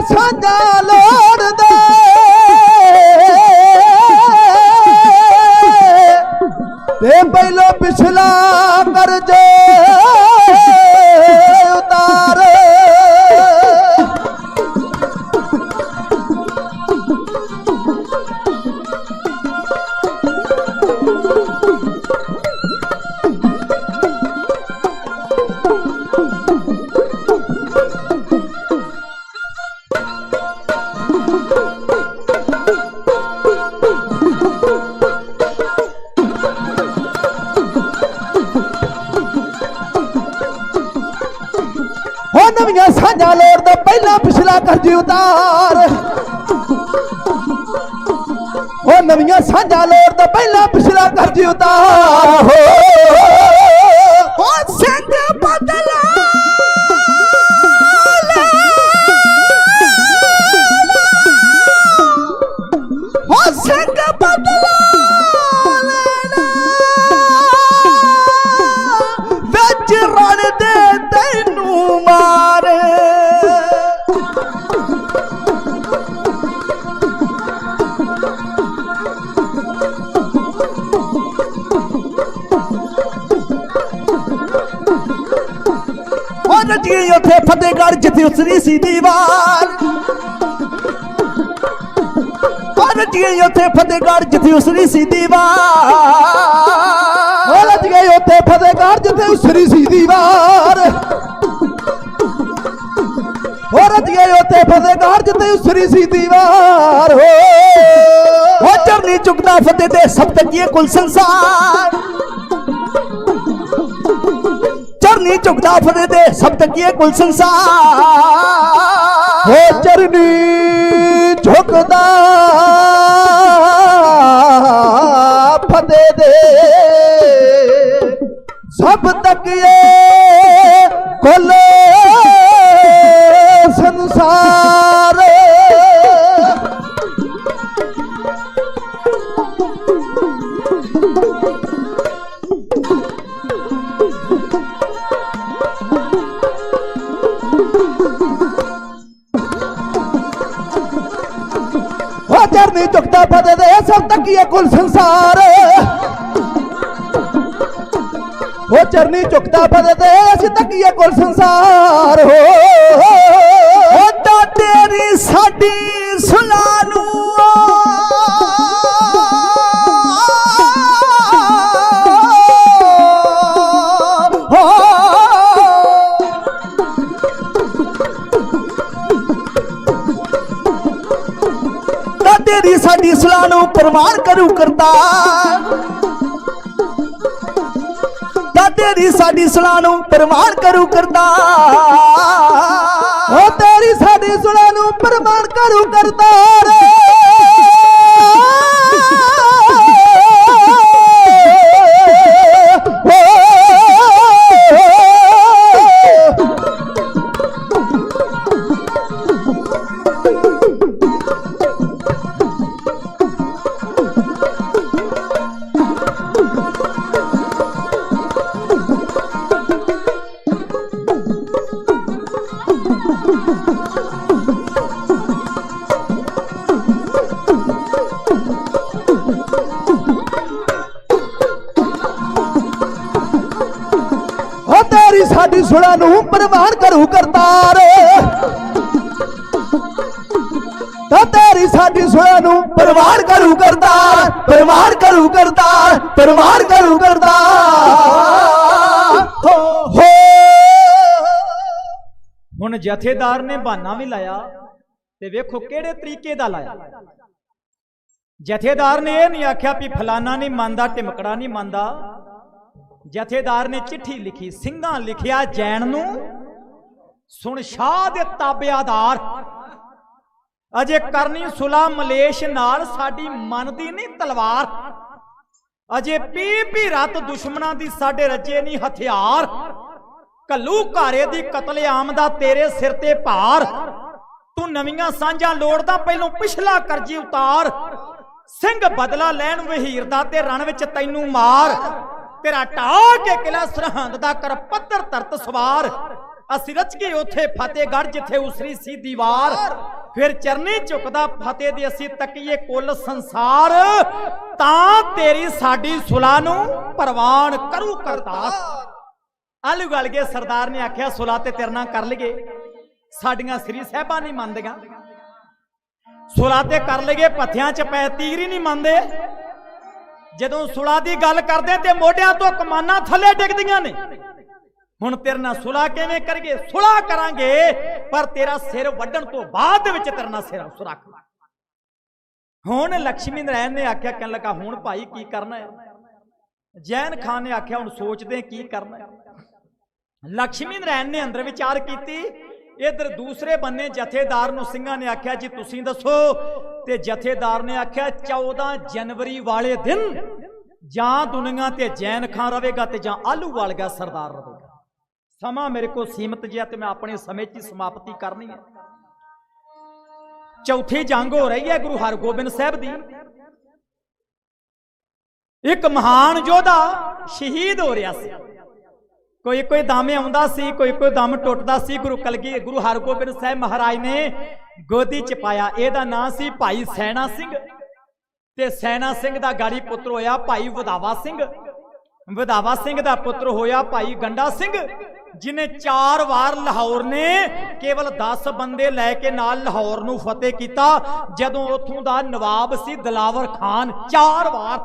ਸਾਂਝਾਂ ਲੋੜਦਾ ਤੇ ਪਹਿਲਾਂ ਪਿਛਲਾ ਕਰਜੇ ਉਤਾਰ ਨਵੀਆਂ ਸਾਂਝਾਂ ਲੋੜਦਾ ਪਹਿਲਾਂ ਪਿਛਲਾ ਕਰਜ਼ੇ ਉਤਾਰ ਉਹ ਨਵੀਆਂ ਸਾਂਝਾਂ ਲੋੜਦਾ ਪਹਿਲਾਂ ਪਿਛਲਾ ਕਰਜ਼ੇ ਉਤਾਰ ਉਹ ਸਿੰਘ ਬਦਲਾ ਉਹ ਸਿੰਘ ਬਦਲਾ ਵਿੱਚ ਰਣ ਦੇ ਤੈਨੂੰ ਮਾਰੇ ਉਹ ਨੱਚ ਗਈ ਉੱਥੇ ਫਤਿਹਗੜ੍ਹ ਜਿੱਥੇ ਉਸਰੀ ਸੀ ਦੀਵਾਰ ਉਹ ਨੱਚ ਗਈ ਉੱਥੇ ਫਤਿਹਗੜ੍ਹ ਜਿੱਥੇ ਉਸਰੀ ਸੀ ਦੀਵਾਰ ਉਹ ਨੱਚ ਗਈ ਉੱਥੇ ਫਤਿਹਗੜ੍ਹ ਜਿੱਥੇ ਉਸਰੀ ਸੀ ਦੀਵਾਰ ਉਹ ਨੱਚ ਗਈ ਉੱਥੇ ਫਤਿਹਗੜ੍ਹ ਜਿੱਥੇ ਉਸਰੀ ਸੀ ਦੀਵਾਰ ਉਹ ਚਰਨੀ ਚੁੱਕਦਾ ਫਤਿਹ ਦੇ ਸਭ ਤੱਕੀਏ ਕੁੱਲ ਸੰਸਾਰ ਚਰਨੀ ਝੁਕਦਾ ਫਤਿਹ ਦੇ ਸਭ ਤੱਕੀਏ ਕੁੱਲ ਸੰਸਾਰ ਹੋ ਚਰਨੀ ਝੁਕਦਾ ਫਤਿਹ ਦੇ ਸਭ ਤੱਕੀਏ ਕੁੱਲ ਸੰਸਾਰ ਚਰਨੀ ਝੁਕਦਾ ਫਤਿਹ ਦੇ ਸਭ ਤੱਕੀਏ ਕੁੱਲ ਸੰਸਾਰ ਉਹ ਚਰਨੀ ਝੁਕਦਾ ਫਤਿਹ ਦੇ ਅਸੀਂ ਤੱਕੀਏ ਕੁੱਲ ਸੰਸਾਰ ਹੋ ਤਾਂ ਤੇਰੀ ਸਾਡੀ ਸੁਲਾ ਨੂੰ तेरी साडी सलाह नूं प्रमाण करू करता तेरी साडी सलाह नूं प्रमाण करू करता ओ तेरी साडी सलाह नूं प्रमाण करू करता रे ਹੋ ਤੇਰੀ ਸਾਡੀ ਸੁਣਾ ਨੂੰ ਪ੍ਰਵਾਨ ਕਰੂ ਕਰਤਾਰ, ਤਾਂ ਤੇਰੀ ਸਾਡੀ ਸੁਣਾ ਨੂੰ ਪ੍ਰਵਾਨ ਕਰੂ ਕਰਤਾਰ, ਪ੍ਰਵਾਨ ਕਰੂ ਕਰਤਾਰ, ਪ੍ਰਵਾਨ ਕਰੂ ਕਰਤਾਰ। ਹੋ ਹੁਣ ਜਥੇਦਾਰ ਨੇ ਬਹਾਨਾ ਵੀ ਲਾਇਆ ਤੇ ਵੇਖੋ ਕਿਹੜੇ ਤਰੀਕੇ ਦਾ ਲਾਇਆ। ਜਥੇਦਾਰ ਨੇ ਇਹ ਨਹੀਂ ਆਖਿਆ ਵੀ ਫਲਾਨਾ ਨਹੀਂ ਮੰਨਦਾ, ਢਿਮਕੜਾ ਨਹੀਂ ਮੰਨਦਾ। ਜਥੇਦਾਰ ਨੇ ਚਿੱਠੀ ਲਿਖੀ, ਸਿੰਘਾਂ ਲਿਖਿਆ ਜੈਨ ਨੂੰ, ਸੁਣ ਸ਼ਾਹ ਦੇ ਤਾਬਿਆਦਾਰ, ਅਜੇ ਕਰਨੀ ਸੁਲਾ ਮਲੇਸ਼ ਨਾਲ, ਸਾਡੀ ਮਨ ਦੀ ਨਹੀਂ ਤਲਵਾਰ। ਅਜੇ ਪੀ ਰਾਤ ਦੁਸ਼ਮਣਾਂ ਦੀ ਸਾਡੇ ਰੱਜੇ ਨਹੀਂ ਹਥਿਆਰ। ਕੱਲੂ ਘਾਰੇ ਦੀ ਕਤਲੇਆਮ ਦਾ ਤੇਰੇ ਸਿਰ ਤੇ ਭਾਰ। ਤੂੰ ਨਵੀਆਂ ਸਾਂਝਾਂ ਲੋੜਦਾ, ਪਹਿਲੋਂ ਪਿਛਲਾ ਕਰਜ਼ੀ ਉਤਾਰ। ਸਿੰਘ ਬਦਲਾ ਲੈਣ ਵਹੀਰ ਦਾ ਤੇ ਰਣ ਵਿੱਚ ਤੈਨੂੰ ਮਾਰ। ਤੇਰਾ ਢਾਹ ਕੇ ਕਿਲਾ ਸਰਹੰਦ ਦਾ ਕਰ ਪੱਧਰ ਧਰਤ ਸਵਾਰ। ਅਸੀਂ ਰਚ ਕੇ ਉਥੇ ਫਤਿਹਗੜ੍ਹ ਜਿੱਥੇ ਉਸਰੀ ਸੀ ਦੀਵਾਰ। ਫਿਰ ਚਰਨੀ ਝੁਕਦਾ ਫਤਿਹ ਦੇ ਅਸੀਂ ਤੱਕੀਏ ਕੁੱਲ ਸੰਸਾਰ। ਤਾਂ ਤੇਰੀ ਸਾਡੀ ਸੁਲਾ ਨੂੰ ਪ੍ਰਵਾਨ ਕਰੂ ਕਰਤਾਰ। ਆਲੂ ਗਲ ਗਏ। ਸਰਦਾਰ ਨੇ ਆਖਿਆ ਸੁਲਾ ਤੇ ਤੇਰੇ ਨਾਲ ਕਰ ਲਈਏ, ਸਾਡੀਆਂ ਸ੍ਰੀ ਸਾਹਿਬਾਂ ਨਹੀਂ ਮੰਨਦੀਆਂ। ਸੁਲਾ ਤੇ ਕਰ ਲਈਏ, ਪੱਥਿਆਂ 'ਚ ਪੈ ਤੀਰ ਹੀ ਨਹੀਂ ਮੰਨਦੇ। ਜਦੋਂ ਸੁਲਾ ਦੀ ਗੱਲ ਕਰਦੇ ਤੇ ਮੋਢਿਆਂ ਤੋਂ ਕਮਾਨਾਂ ਥੱਲੇ ਡਿੱਗਦੀਆਂ ਨੇ। ਹੁਣ ਤੇਰੇ ਨਾਲ ਸੁਲਾ ਕਿਵੇਂ ਕਰੀਏ? ਸੁਲਾ ਕਰਾਂਗੇ ਪਰ ਤੇਰਾ ਸਿਰ ਵੱਢਣ ਤੋਂ ਬਾਅਦ ਦੇ ਵਿੱਚ ਤੇਰੇ ਨਾਲ ਸਿਰ ਸੁਰੱਖ। ਹੁਣ ਲక్ష్ਮੀ ਨਾਰਾਇਣ ਨੇ ਆਖਿਆ, ਕਹਿਣ ਲੱਗਾ ਹੁਣ ਭਾਈ ਕੀ ਕਰਨਾ ਹੈ? ਜੈਨ ਖਾਨ ਨੇ ਆਖਿਆ ਹੁਣ ਸੋਚਦੇ ਕੀ ਕਰਨਾ ਹੈ। ਲక్ష్ਮੀ ਨਾਰਾਇਣ ਨੇ ਅੰਦਰ ਵਿਚਾਰ ਕੀਤੀ। ਇਧਰ ਦੂਸਰੇ ਬੰਨੇ ਜਥੇਦਾਰ ਨੂੰ ਸਿੰਘਾਂ ਨੇ ਆਖਿਆ ਜੀ ਤੁਸੀਂ ਦੱਸੋ। ਤੇ ਜਥੇਦਾਰ ਨੇ ਆਖਿਆ 14 ਜਨਵਰੀ ਵਾਲੇ ਦਿਨ ਜਾਂ ਦੁਨੀਆ ਤੇ ਜੈਨ ਖਾਨ ਰਹੇਗਾ ਤੇ ਜਾਂ ਆਹਲੂਵਾਲੀਆ ਸਰਦਾਰ ਰਹੇਗਾ। ਸਮਾਂ ਮੇਰੇ ਕੋਲ ਸੀਮਤ ਜਿਹਾ ਤੇ ਮੈਂ ਆਪਣੇ ਸਮੇਂ 'ਚ ਸਮਾਪਤੀ ਕਰਨੀ ਹੈ। ਚੌਥੀ ਜੰਗ ਹੋ ਰਹੀ ਹੈ ਗੁਰੂ ਹਰਗੋਬਿੰਦ ਸਾਹਿਬ ਦੀ। ਇੱਕ ਮਹਾਨ ਯੋਧਾ ਸ਼ਹੀਦ ਹੋ ਰਿਹਾ ਸੀ। ਕੋਈ ਕੋਈ ਦਮ ਆਉਂਦਾ ਸੀ, ਕੋਈ ਕੋਈ ਦਮ ਟੁੱਟਦਾ ਸੀ। ਗੁਰੂ ਹਰਗੋਬਿੰਦ ਸਾਹਿਬ ਮਹਾਰਾਜ ਨੇ ਗੋਦੀ 'ਚ ਪਾਇਆ। ਇਹਦਾ ਨਾਂ ਸੀ ਭਾਈ ਸੈਣਾ ਸਿੰਘ। ਤੇ ਸੈਣਾ ਸਿੰਘ ਦਾ ਗਾੜੀ ਪੁੱਤਰ ਹੋਇਆ ਭਾਈ ਵਧਾਵਾ ਸਿੰਘ। ਵਧਾਵਾ ਸਿੰਘ ਦਾ ਪੁੱਤਰ ਹੋਇਆ ਭਾਈ ਗੰਡਾ ਸਿੰਘ, ਜਿਨੇ 4 ਵਾਰ ਲਾਹੌਰ ਨੇ ਕੇਵਲ 10 ਬੰਦੇ ਲੈ ਕੇ ਨਾਲ ਲਾਹੌਰ ਨੂੰ ਫਤਿਹ ਕੀਤਾ। ਜਦੋਂ ਉੱਥੋਂ ਦਾ ਨਵਾਬ ਸੀ ਦਿਲਾਵਰ ਖਾਨ, 4 ਵਾਰ।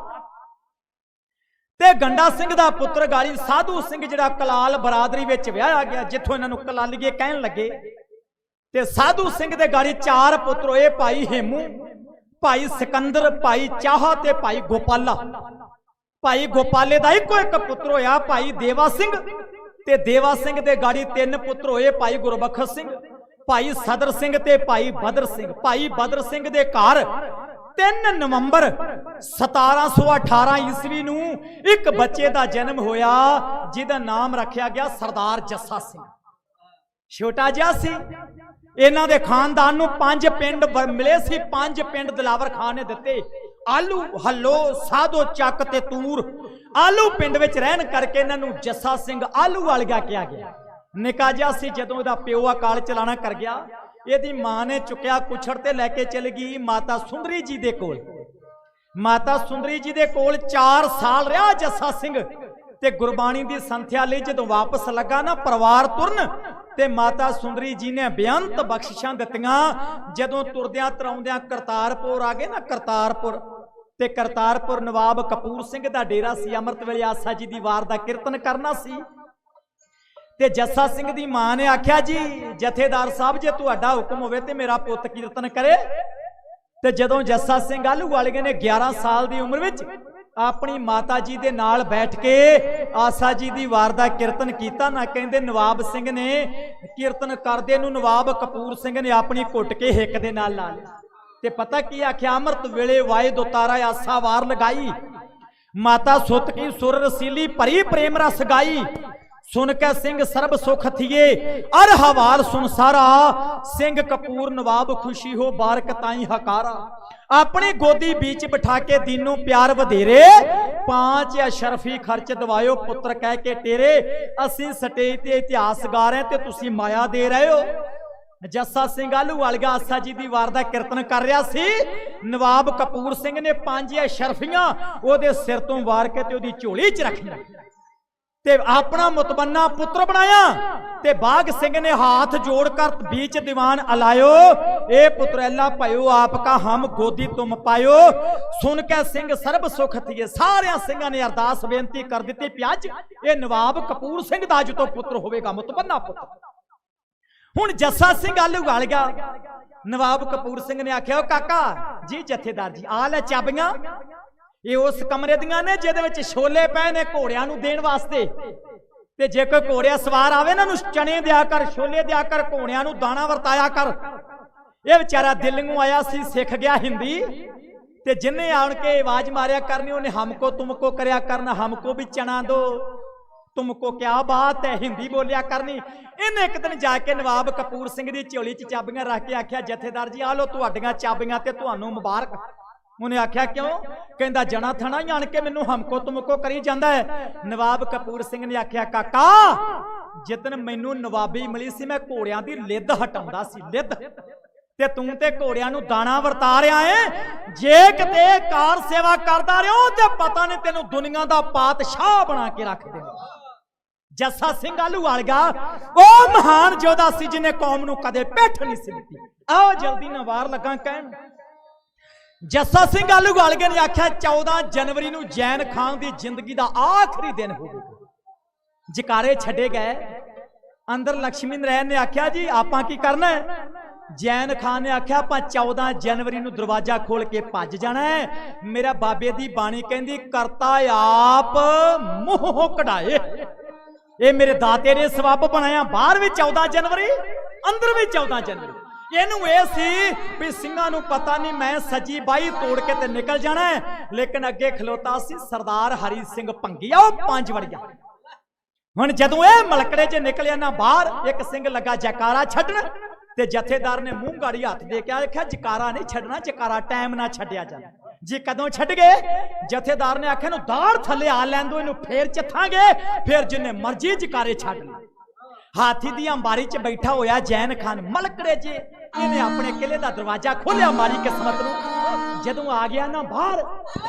ਤੇ ਗੰਡਾ ਸਿੰਘ ਦਾ ਪੁੱਤਰ ਗਾੜੀ ਸਾਧੂ ਸਿੰਘ, ਜਿਹੜਾ ਕਲਾਲ ਬਰਾਦਰੀ ਵਿੱਚ ਵਿਆਹਿਆ ਗਿਆ, ਜਿੱਥੋਂ ਇਹਨਾਂ ਨੂੰ ਕਲਾਲੀਏ ਕਹਿਣ ਲੱਗੇ। ਤੇ ਸਾਧੂ ਸਿੰਘ ਦੇ ਗਾੜੀ 4 ਪੁੱਤਰ ਹੋਏ, ਭਾਈ ਹੇਮੂ, ਭਾਈ ਸਿਕੰਦਰ, ਭਾਈ ਚਾਹਾ ਤੇ ਭਾਈ ਗੋਪਾਲਾ। ਭਾਈ ਗੋਪਾਲੇ ਦਾ ਇੱਕੋ ਇੱਕ ਪੁੱਤਰ ਹੋਇਆ ਭਾਈ ਦੇਵਾ ਸਿੰਘ। ਤੇ ਦੇਵਾ ਸਿੰਘ ਦੇ ਗਾੜੀ 3 ਪੁੱਤਰ ਹੋਏ, ਭਾਈ ਗੁਰਬਖਸ਼ ਸਿੰਘ, ਭਾਈ ਸਦਰ ਸਿੰਘ ਤੇ ਭਾਈ ਬਦਰ ਸਿੰਘ। ਭਾਈ ਬਦਰ ਸਿੰਘ ਦੇ ਘਰ 3 ਨਵੰਬਰ 1718 ਈਸਵੀ ਨੂੰ ਇੱਕ ਬੱਚੇ ਦਾ ਜਨਮ ਹੋਇਆ, ਜਿਹਦਾ ਨਾਮ ਰੱਖਿਆ ਗਿਆ ਸਰਦਾਰ ਜੱਸਾ ਸਿੰਘ। ਛੋਟਾ ਜਿਹਾ ਸੀ। ਇਹਨਾਂ ਦੇ ਖਾਨਦਾਨ ਨੂੰ 5 ਪਿੰਡ ਮਿਲੇ ਸੀ। 5 ਪਿੰਡ ਦਿਲਾਵਰ ਖਾਨ ਨੇ ਦਿੱਤੇ। ਆਲੂ, ਹੱਲੋ, ਸਾਧੋ, ਚੱਕ ਤੇ ਤੂਰ। ਆਲੂ ਪਿੰਡ ਵਿੱਚ ਰਹਿਣ ਕਰਕੇ ਇਹਨਾਂ ਨੂੰ ਜੱਸਾ ਸਿੰਘ ਆਹਲੂਵਾਲੀਆ ਕਿਹਾ ਗਿਆ। ਨਿੱਕਾ ਜਿਹਾ ਸੀ ਜਦੋਂ ਇਹਦਾ ਪਿਓ ਅਕਾਲ ਚਲਾਣਾ ਕਰ ਗਿਆ। ਇਹਦੀ ਮਾਂ ਨੇ ਚੁੱਕਿਆ ਕੁਛੜ ਤੇ ਲੈ ਕੇ ਚਲ ਗਈ ਮਾਤਾ ਸੁੰਦਰੀ ਜੀ ਦੇ ਕੋਲ। ਮਾਤਾ ਸੁੰਦਰੀ ਜੀ ਦੇ ਕੋਲ 4 ਸਾਲ ਰਿਹਾ ਜੱਸਾ ਸਿੰਘ। ਤੇ ਗੁਰਬਾਣੀ ਦੀ ਸੰਥਿਆ ਲਈ ਜਦੋਂ ਵਾਪਸ ਲੱਗਾ ਨਾ ਪਰਿਵਾਰ ਤੁਰਨ, ਤੇ ਮਾਤਾ ਸੁੰਦਰੀ ਜੀ ਨੇ ਬੇਅੰਤ ਬਖਸ਼ਿਸ਼ਾਂ ਦਿੱਤੀਆਂ। ਜਦੋਂ ਤੁਰਦਿਆਂ ਤਰਾਉਂਦਿਆਂ ਕਰਤਾਰਪੁਰ ਆ ਗਏ ਨਾ, ਕਰਤਾਰਪੁਰ, ਤੇ ਕਰਤਾਰਪੁਰ ਨਵਾਬ ਕਪੂਰ ਸਿੰਘ ਦਾ ਡੇਰਾ ਸੀ। ਅੰਮ੍ਰਿਤ ਵੇਲੇ ਆਸਾ ਜੀ ਦੀ ਵਾਰ ਦਾ ਕੀਰਤਨ ਕਰਨਾ ਸੀ। ਤੇ ਜੱਸਾ ਸਿੰਘ ਦੀ ਮਾਂ ਨੇ ਆਖਿਆ ਜੀ ਜਥੇਦਾਰ ਸਾਹਿਬ ਜੇ ਤੁਹਾਡਾ ਹੁਕਮ ਹੋਵੇ ਤੇ ਮੇਰਾ ਪੁੱਤ ਕੀਰਤਨ ਕਰੇ। ਤੇ ਜਦੋਂ ਜੱਸਾ ਸਿੰਘ ਆਹਲੂਵਾਲੀਏ ਨੇ 11 ਸਾਲ ਦੀ ਉਮਰ ਵਿੱਚ ਆਪਣੀ ਮਾਤਾ ਜੀ ਦੇ ਨਾਲ ਬੈਠ ਕੇ ਆਸਾ ਜੀ ਦੀ ਵਾਰ ਦਾ ਕੀਰਤਨ ਕੀਤਾ ਨਾ, ਕਹਿੰਦੇ ਨਵਾਬ ਸਿੰਘ ਨੇ ਕੀਰਤਨ ਕਰਦੇ ਨੂੰ ਨਵਾਬ ਕਪੂਰ ਸਿੰਘ ਨੇ ਆਪਣੀ ਘੁੱਟ ਕੇ ਹਿੱਕ ਦੇ ਨਾਲ ਲਾ ਲਿਆ। ਤੇ ਪਤਾ ਕੀ ਆਖਿਆ? ਅੰਮ੍ਰਿਤ ਵੇਲੇ ਵਾਹਿਦ ਉਤਾਰਾ ਆਸਾ ਵਾਰ ਲਗਾਈ। ਮਾਤਾ ਸੁੱਤ ਕੀ ਸੁਰ ਰਸੀਲੀ ਭਰੀ ਪ੍ਰੇਮ ਰਸ ਗਾਈ। ਸੁਨ ਕੇ ਸਿੰਘ ਸਰਬ ਸੁਖ ਥੀਏ ਅਰ ਹਵਾਲ ਸੁਨ ਸਾਰਾ। ਸਿੰਘ ਕਪੂਰ ਨਵਾਬ ਖੁਸ਼ੀ ਹੋ ਬਾਰਕ ਤਾਈ ਹਕਾਰਾ। ਆਪਣੀ ਗੋਦੀ ਵਿੱਚ ਬਿਠਾ ਕੇ ਦੀਨੋਂ ਪਿਆਰ ਵਧੇਰੇ। 5 ਅਸ਼ਰਫੀ ਖਰਚ ਦਵਾਇਓ ਪੁੱਤਰ ਕਹਿ ਕੇ ਤੇਰੇ। ਅਸੀਂ ਸਟੇਜ ਤੇ ਇਤਿਹਾਸ ਗਾ ਰਹੇ ਤੇ ਤੁਸੀਂ ਮਾਇਆ ਦੇ ਰਹੇ ਹੋ। ਜੱਸਾ ਸਿੰਘ ਆਹਲੂਵਾਲੀਆ ਆਸਾ ਜੀ ਦੀ ਵਾਰ ਦਾ ਕੀਰਤਨ ਕਰ ਰਿਹਾ ਸੀ। ਨਵਾਬ ਕਪੂਰ ਸਿੰਘ ਨੇ 5 ਸ਼ਰਫੀਆਂ ਉਹਦੇ ਸਿਰ ਤੋਂ ਵਾਰ ਕੇ ਤੇ ਉਹਦੀ ਝੋਲੀ 'ਚ ਰੱਖੀਆਂ ਤੇ ਆਪਣਾ ਮੁਤਬੰਨਾ ਪੁੱਤਰ ਬਣਾਇਆ। ਤੇ ਬਾਗ ਸਿੰਘ ਨੇ हाथ जोड़कर बीच दीवान अलायो, ए पुत्रैला भयो आपका हम गोदी तुम पायो। सुन के सिंह सर्ब सुख थिए, सारे सिंहां ने अरदास बेनती कर दी पी अज ये नवाब कपूर सिंह दा जो पुत्र होवेगा, मुतबन्ना पुत्र। हुण जस्सा सिंह आहलूवालिया नवाब कपूर सिंह ने आख्या काका जी जथेदार जी आ ले चाबियां, ये उस कमरे दियां ने जिहदे विच छोले पए ने घोड़ियां नूं देण वास्ते। ते जे कोई घोड़िया सवार आवे ना नूं चने दिया कर, छोले दिया कर, घोड़ियां नूं दाना वरताया कर। ये बेचारा दिल्लीओं आया सी, सिख गया हिंदी ते जिन्ने आण के आवाज मारिया करनी उन्हें हमको तुमको करया करना, हमको भी चना दो, तुमको क्या बात है, हिंदी बोलिया करनी। इन्हें एक दिन जाके नवाब कपूर सिंह दी झोली च चाबियां रख के आख्या जथेदार जी आ लो तुहाडियां चाबियां ते तुहानूं मुबारक। उन्हें आख्या क्यों? कहंदा जना थना ही आण के मैनू हमको तुमको करी जांदा है। नवाब कपूर सिंह ने आख्या काका जिदन मैनू नवाबी मिली सी मैं घोड़ियां दी लिद हटाउंदा सी, लिद ते तू ते घोड़ियां नू दाना वरता रहा है। जे किते कार सेवा करदा रहो ते पता नहीं तेनू दुनिया दा पातशाह बना के रख दे। जस्सा सिंह आहलूवालिया वो महान योद्धा सी जिन्हें कौम नू कदे पिठ नहीं सी दित्ती। आओ जल्दी ना वार लगा कहण। जस्सा सिंह आहलूवालिया ने आख्या 14 जनवरी नू जैन खान की जिंदगी का आखिरी दिन होगा। जकारे छड़े गए। अंदर लक्ष्मी नारायण ने आख्या जी आपां की करना है? जैन खान ने आख्या आपां 14 जनवरी नू दरवाजा खोल के भज जाना है। मेरा बाबे दी बाणी कहंदी करता आप मुंह कढ़ाए। ये मेरे दाते ने सबब बनाया। बाहर भी 14 जनवरी, अंदर भी 14 जनवरी। इनू ये सी भी सिंघां नू पता नहीं मैं सजी बाई तोड़ के ते निकल जाना है, लेकिन अगे खलोता सी सरदार हरी सिंह भंगिया 5 वड़िया। हुण जदों ये मलकड़े च निकलिया ना बाहर, एक सिंह लगा जयकारा छड्डण ते जथेदार ने मूंह गाड़ी हाथ दे के आख्या जयकारा नहीं छड्डना, जयकारा टाइम ना छड्डिया जाए जी। कदों छड्ड गए? जथेदार ने आख्या दाड़ थले आ लैन दो, इनू फेर चथांगे, फिर जिन्ने मर्जी जयकारे छड्ड ले। हाथी दी अंबारी च बैठा होया जैन खान मलकड़े च, इन्हें अपने किले का दरवाजा खोलिया मारी किस्मत नूं। जदों आ गया ना बाहर,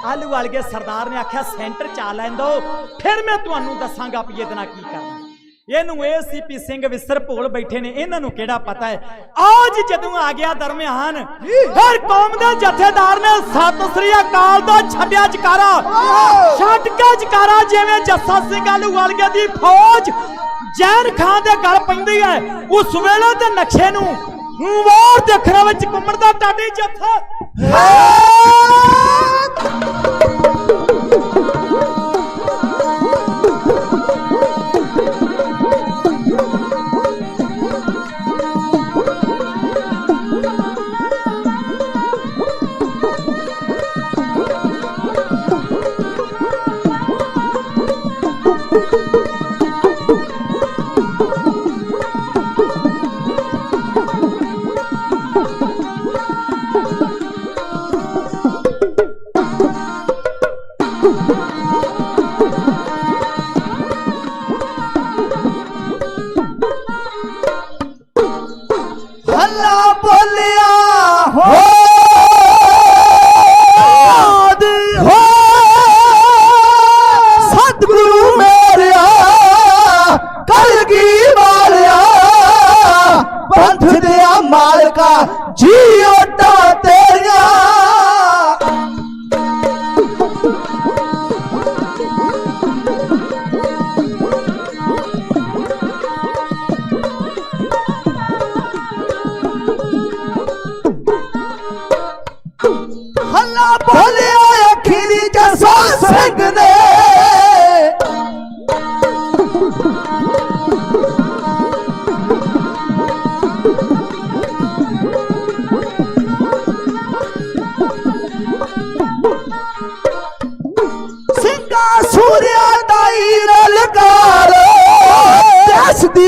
आहलूवालिया सरदार ने आख्या सेंटर च आ लैन दो, फिर मैं तुहानूं दसांगा भी इहदे नाल की करना। इहनूं ये सी पी सिंह विसर भोल बैठे ने, इन्हां नूं किहड़ा पता है। आज जदों आ गया दरम्यान, हर कौम दे जथेदार ने सत श्री अकाल दा छड्डिया जकारा, छड्ड के जकारा जिवें जस्सा सिंह आहलूवालिया दी फौज जैन खान दे घर पैंदी है। उस वेले दे नक्शे नूं वार देखने विच घुमणदा टाडी जत्था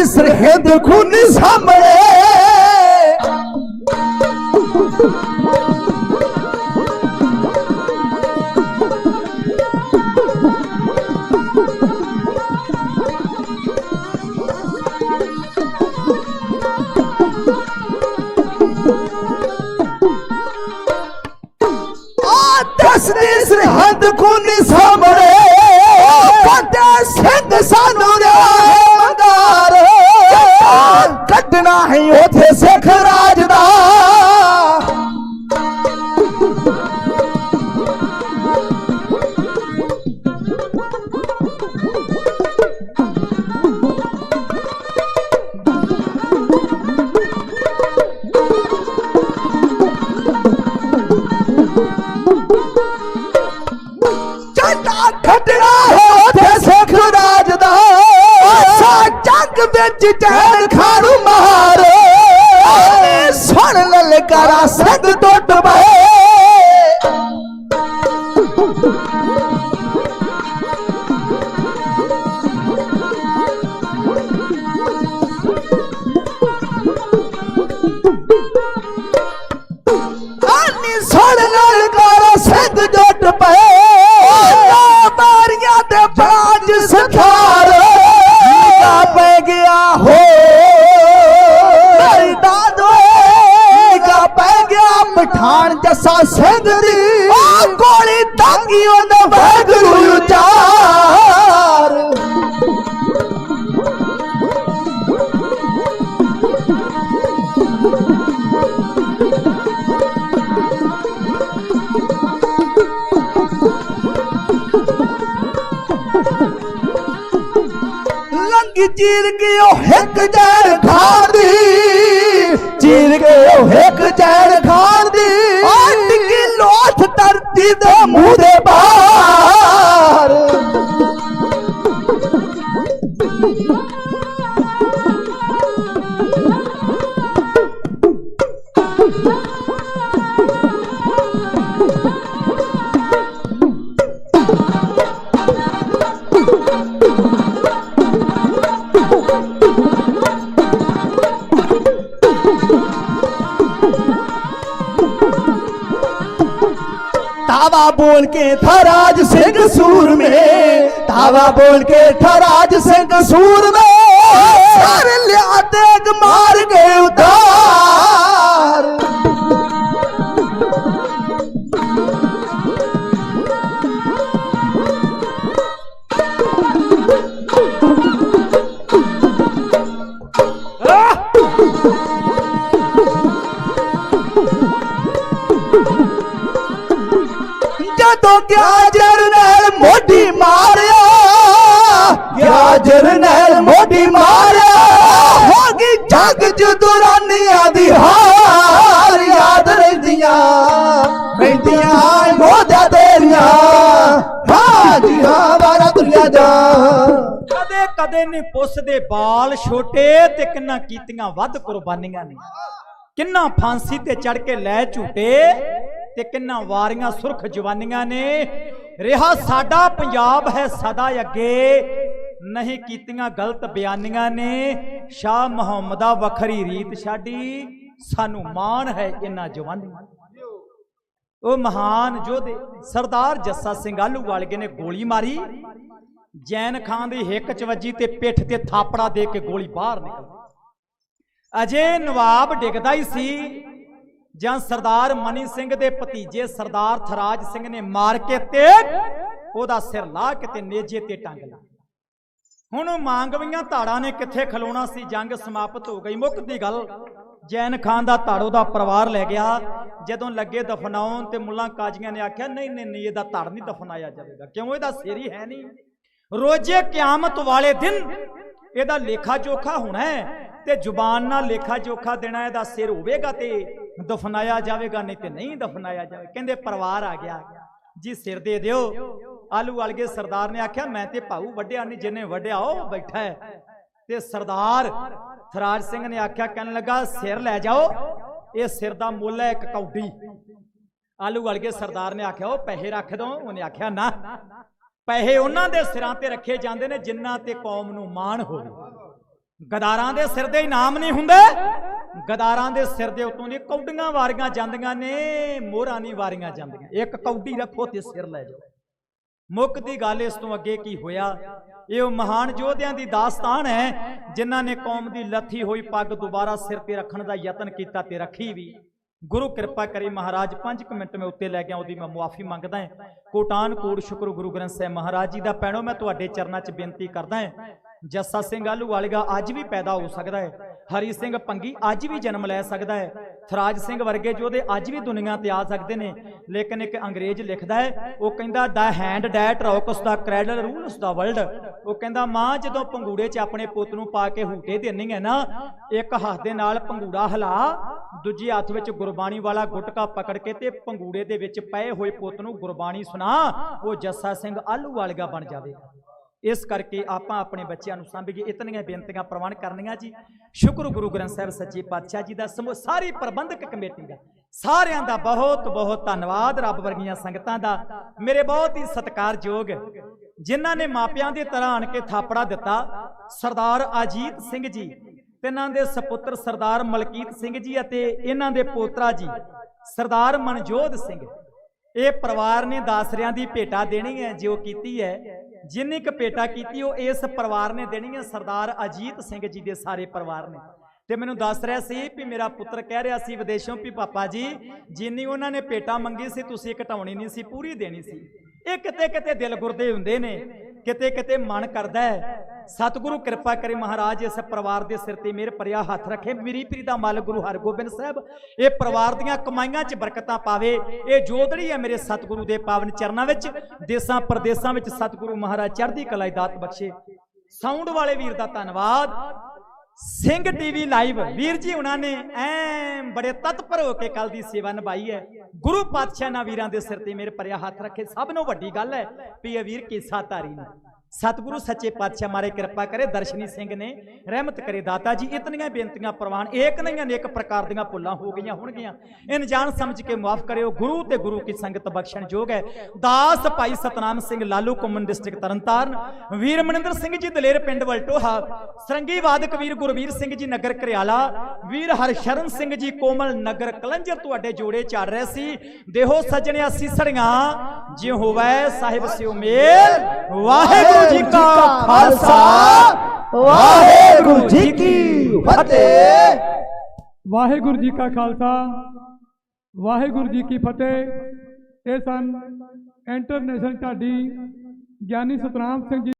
सरहद खून सामने खूनी सामने फतेह सिंह सानू दे मंगार कटना है उथे सिख राज दा खटना है उथे सिख राज दा जंग विच जैन खानू मार सुन ललकारा सिंह टुट पए सुन ललकारा सिंह टुट पए पांच सथार पै गया हो दादो का पै गया पठान जसा सिंह दी गोली ताकी ओदा भगरू उचार चीर के हिक जैन खान दी चीर के हिक जैन खान दी टिकी लोथ धरती दे मुंह दे बाहर तावा बोल के था राज सिंह सूर में तावा बोल के था राज सिंह सूर में सर लिया तेग मार गए उधार तो क्या जरनैल मोदी मारिया क्या जरनैल मोदी मारिया होगी जग च दुरानिया दी हार याद रहदियां मोदा तेरिया हाँ जी हाँ बारा दुनिया जा कदे कदे ने पुस दे बाल छोटे ते किन्ना कीतियां वध कुर्बानियां ने किन्ना फांसी ते चढ़ के लै झूटे ते किन्ना वारियां सुरख जवानियां ने रिहा साडा पंजाब है सदा अगे नहीं कीतियां गलत बयानियां ने शाह मुहम्मदा वखरी रीत छाड़ी सानू मान है इन्हां जवानियां ओ महान योधे सरदार जस्सा सिंह आलूवालिए ने गोली मारी जैन खान दी हिक च वजी ते पिठ ते थापड़ा दे के गोली बाहर निकल अजे नवाब डिगदा ही सी जां सरदार मनी सिंह दे भतीजे सरदार थराज सिंह ने मार के ते ओदा सिर ला के ते नेजे ते टंग ला हुण मांगवियां धाड़ा ने किथे खलोना सी जंग समाप्त हो गई मुकदी गल जैन खान दा धाड़ो दा परिवार लै गया जदों लगे दफनाउण ते मुल्लां काजियां ने आख्या नहीं नहीं नहीं इहदा धड़ नहीं दफनाया जाएगा क्यों इहदा सिर ही है नहीं रोजे क्यामत वाले दिन इहदा लेखा जोखा होना है ते जुबान नाल लेखा जोखा देना इहदा सिर होवेगा ते दफनाया जाएगा नहीं ते नहीं दफनाया जाएगा कहंदे परिवार आ गया जी सिर दे दिओ आलूवालिए सरदार ने आख्या मैं ते भाऊ वड्डिया नहीं जिन्हें वड्डिया ओ बैठा है ते सरदार थराज सिंह ने आख्या कहने लगा सिर लै जाओ ये सिर दा मुल है एक कौडी आलूवालिए सरदार ने आख्या ओ पैसे रख दो उन्हें आख्या ना पैसे उन्हां दे सिरां ते रखे जांदे ने जिन्हां ते कौम नूं माण होवे गदारां दे सिर दे इनाम नहीं हुंदे गदारां दे सिर दे उत्तों दी कौडियां वारियां जांदियां ने मोहरां नहीं वारियां जांदियां एक कौडी रखो ते सिर लै जाओ मुक्कदी गल इस तों अगे की होया ये महान योधियां दी दास्तान है जिन्हां ने कौम दी लथी हुई पग दोबारा सिर ते रखण दा यतन कीता ते रखी भी गुरु कृपा करे महाराज 5 मिनट में उत्ते लै गया, मैं मुआफी मंगदा है। कोटान कोट शुक्र गुरु ग्रंथ साहिब महाराज जी का। भैणों मैं तुहाडे चरनां च बेनती करदा है, जस्सा सिंह आलूवालिया अज भी पैदा हो सकता है, हरी सिंह पंगी अज भी जन्म लै सकता है, थराज सिंह वर्गे जोधे अज भी दुनिया ते आ सकते हैं। लेकिन एक अंग्रेज लिखता है, वो कहता the hand that rocks the cradle rules the world. वो कहता मां जदों पंगूड़े च अपने पुੱਤ ਨੂੰ पा के हूटे देनी है ना, एक हाथ दे नाल पंगूड़ा हिला, दूजे हाथ विच गुरबाणी वाला गुटका पकड़ के ते पंगूड़े दे विच पए होए पुੱਤ ਨੂੰ गुरबाणी सुना, वो जस्सा सिंह आलूवालिया बन जाएगा। इस करके आप अपने बच्चों को सांभीए। इतनियां बेनतियां प्रवान करनियां जी। शुक्र गुरु ग्रंथ साहिब सच्चे पातशाह जी का, सारी प्रबंधक कमेटी का, सारियां दा बहुत बहुत धन्नवाद। रब वर्गियां संगतां दा, मेरे बहुत ही सत्कारयोग जिन्हां ने मापियां दी तरह आण के थापड़ा दिता, सरदार अजीत सिंह जी ते इन्हां दे सपुत्र सरदार मलकीत सिंह जी अते इन्हां दे पोतरा जी सरदार मनजोध सिंह। ये परिवार ने दासरियां दी भेटा देनी है, जो कीती है जिन्नी क भेटा की इस परिवार ने देनी है सरदार अजीत सिंह जी के सारे परिवार ने। ते मैनू दस रहा सी भी मेरा पुत्र कह रहा सी विदेशों भी पापा जी जिन्नी उन्होंने भेटा मंगी सी तुसीं घटाउणी नहीं सी, पूरी देनी सी। ये किते किते दिल गुरदे हुंदे ने, किते किते मन करदा है। सतगुरु कृपा करे महाराज इस परिवार के सिर ते मेहर भरिया हथ रखे। मेरी पीरी दा मालक गुरु हरगोबिंद साहब ये परिवार दीआं कमाईआं च बरकतां पावे। ये जोदड़ी है मेरे सतगुरु दे पावन चरनां विच, देसां प्रदेसां विच सतगुरु महाराज चढ़दी कला दात बख्शे। साउंड वाले वीर दा धन्नवाद। सिंह टीवी लाइव वीर जी उन्होंने बड़े तत्पर होकर कल की सेवा निभाई है। गुरु पातशाह ना वीरां दे सिर ते मेरे भरिया हथ रखे। सब नूं वड्डी गल है भी ये वीर किस्सा धारी ने। सतगुरु सच्चे पातशाह मारे कृपा करे, दर्शनी सिंह ने रहमत करे दाता जी। इतनियां बेनतियां प्रवान एक नहीं अनेक प्रकार दीआं भुल्लां हो गईयां होणगीआं, इन जान समझ के माफ करियो। गुरु ते गुरु की संगत बख्शण जोग है। दास भाई सतनाम सिंह लालू कुमन डिस्ट्रिक्ट तरनताਰਨ, वीर मनिंदर सिंह जी दलेर पिंड वलटोहा, सरंगी वादक वीर गुरवीर सिंह जी नगर घरियाला, वीर हरशरण सिंह जी कोमल नगर कलंजर तुहाडे जोड़े चढ़ रहे सी। देहो सजणिया सीसड़ियां जे होवै साहिब सिओ मेल। वाहिगुरू जी का खालसा, वाहिगुरू जी की फतेह। वाहिगुरू जी का खालसा, वाहिगुरू जी की फतेह। ये सन इंटरनेशनल ढाडी ज्ञानी सतनाम सिंह जी।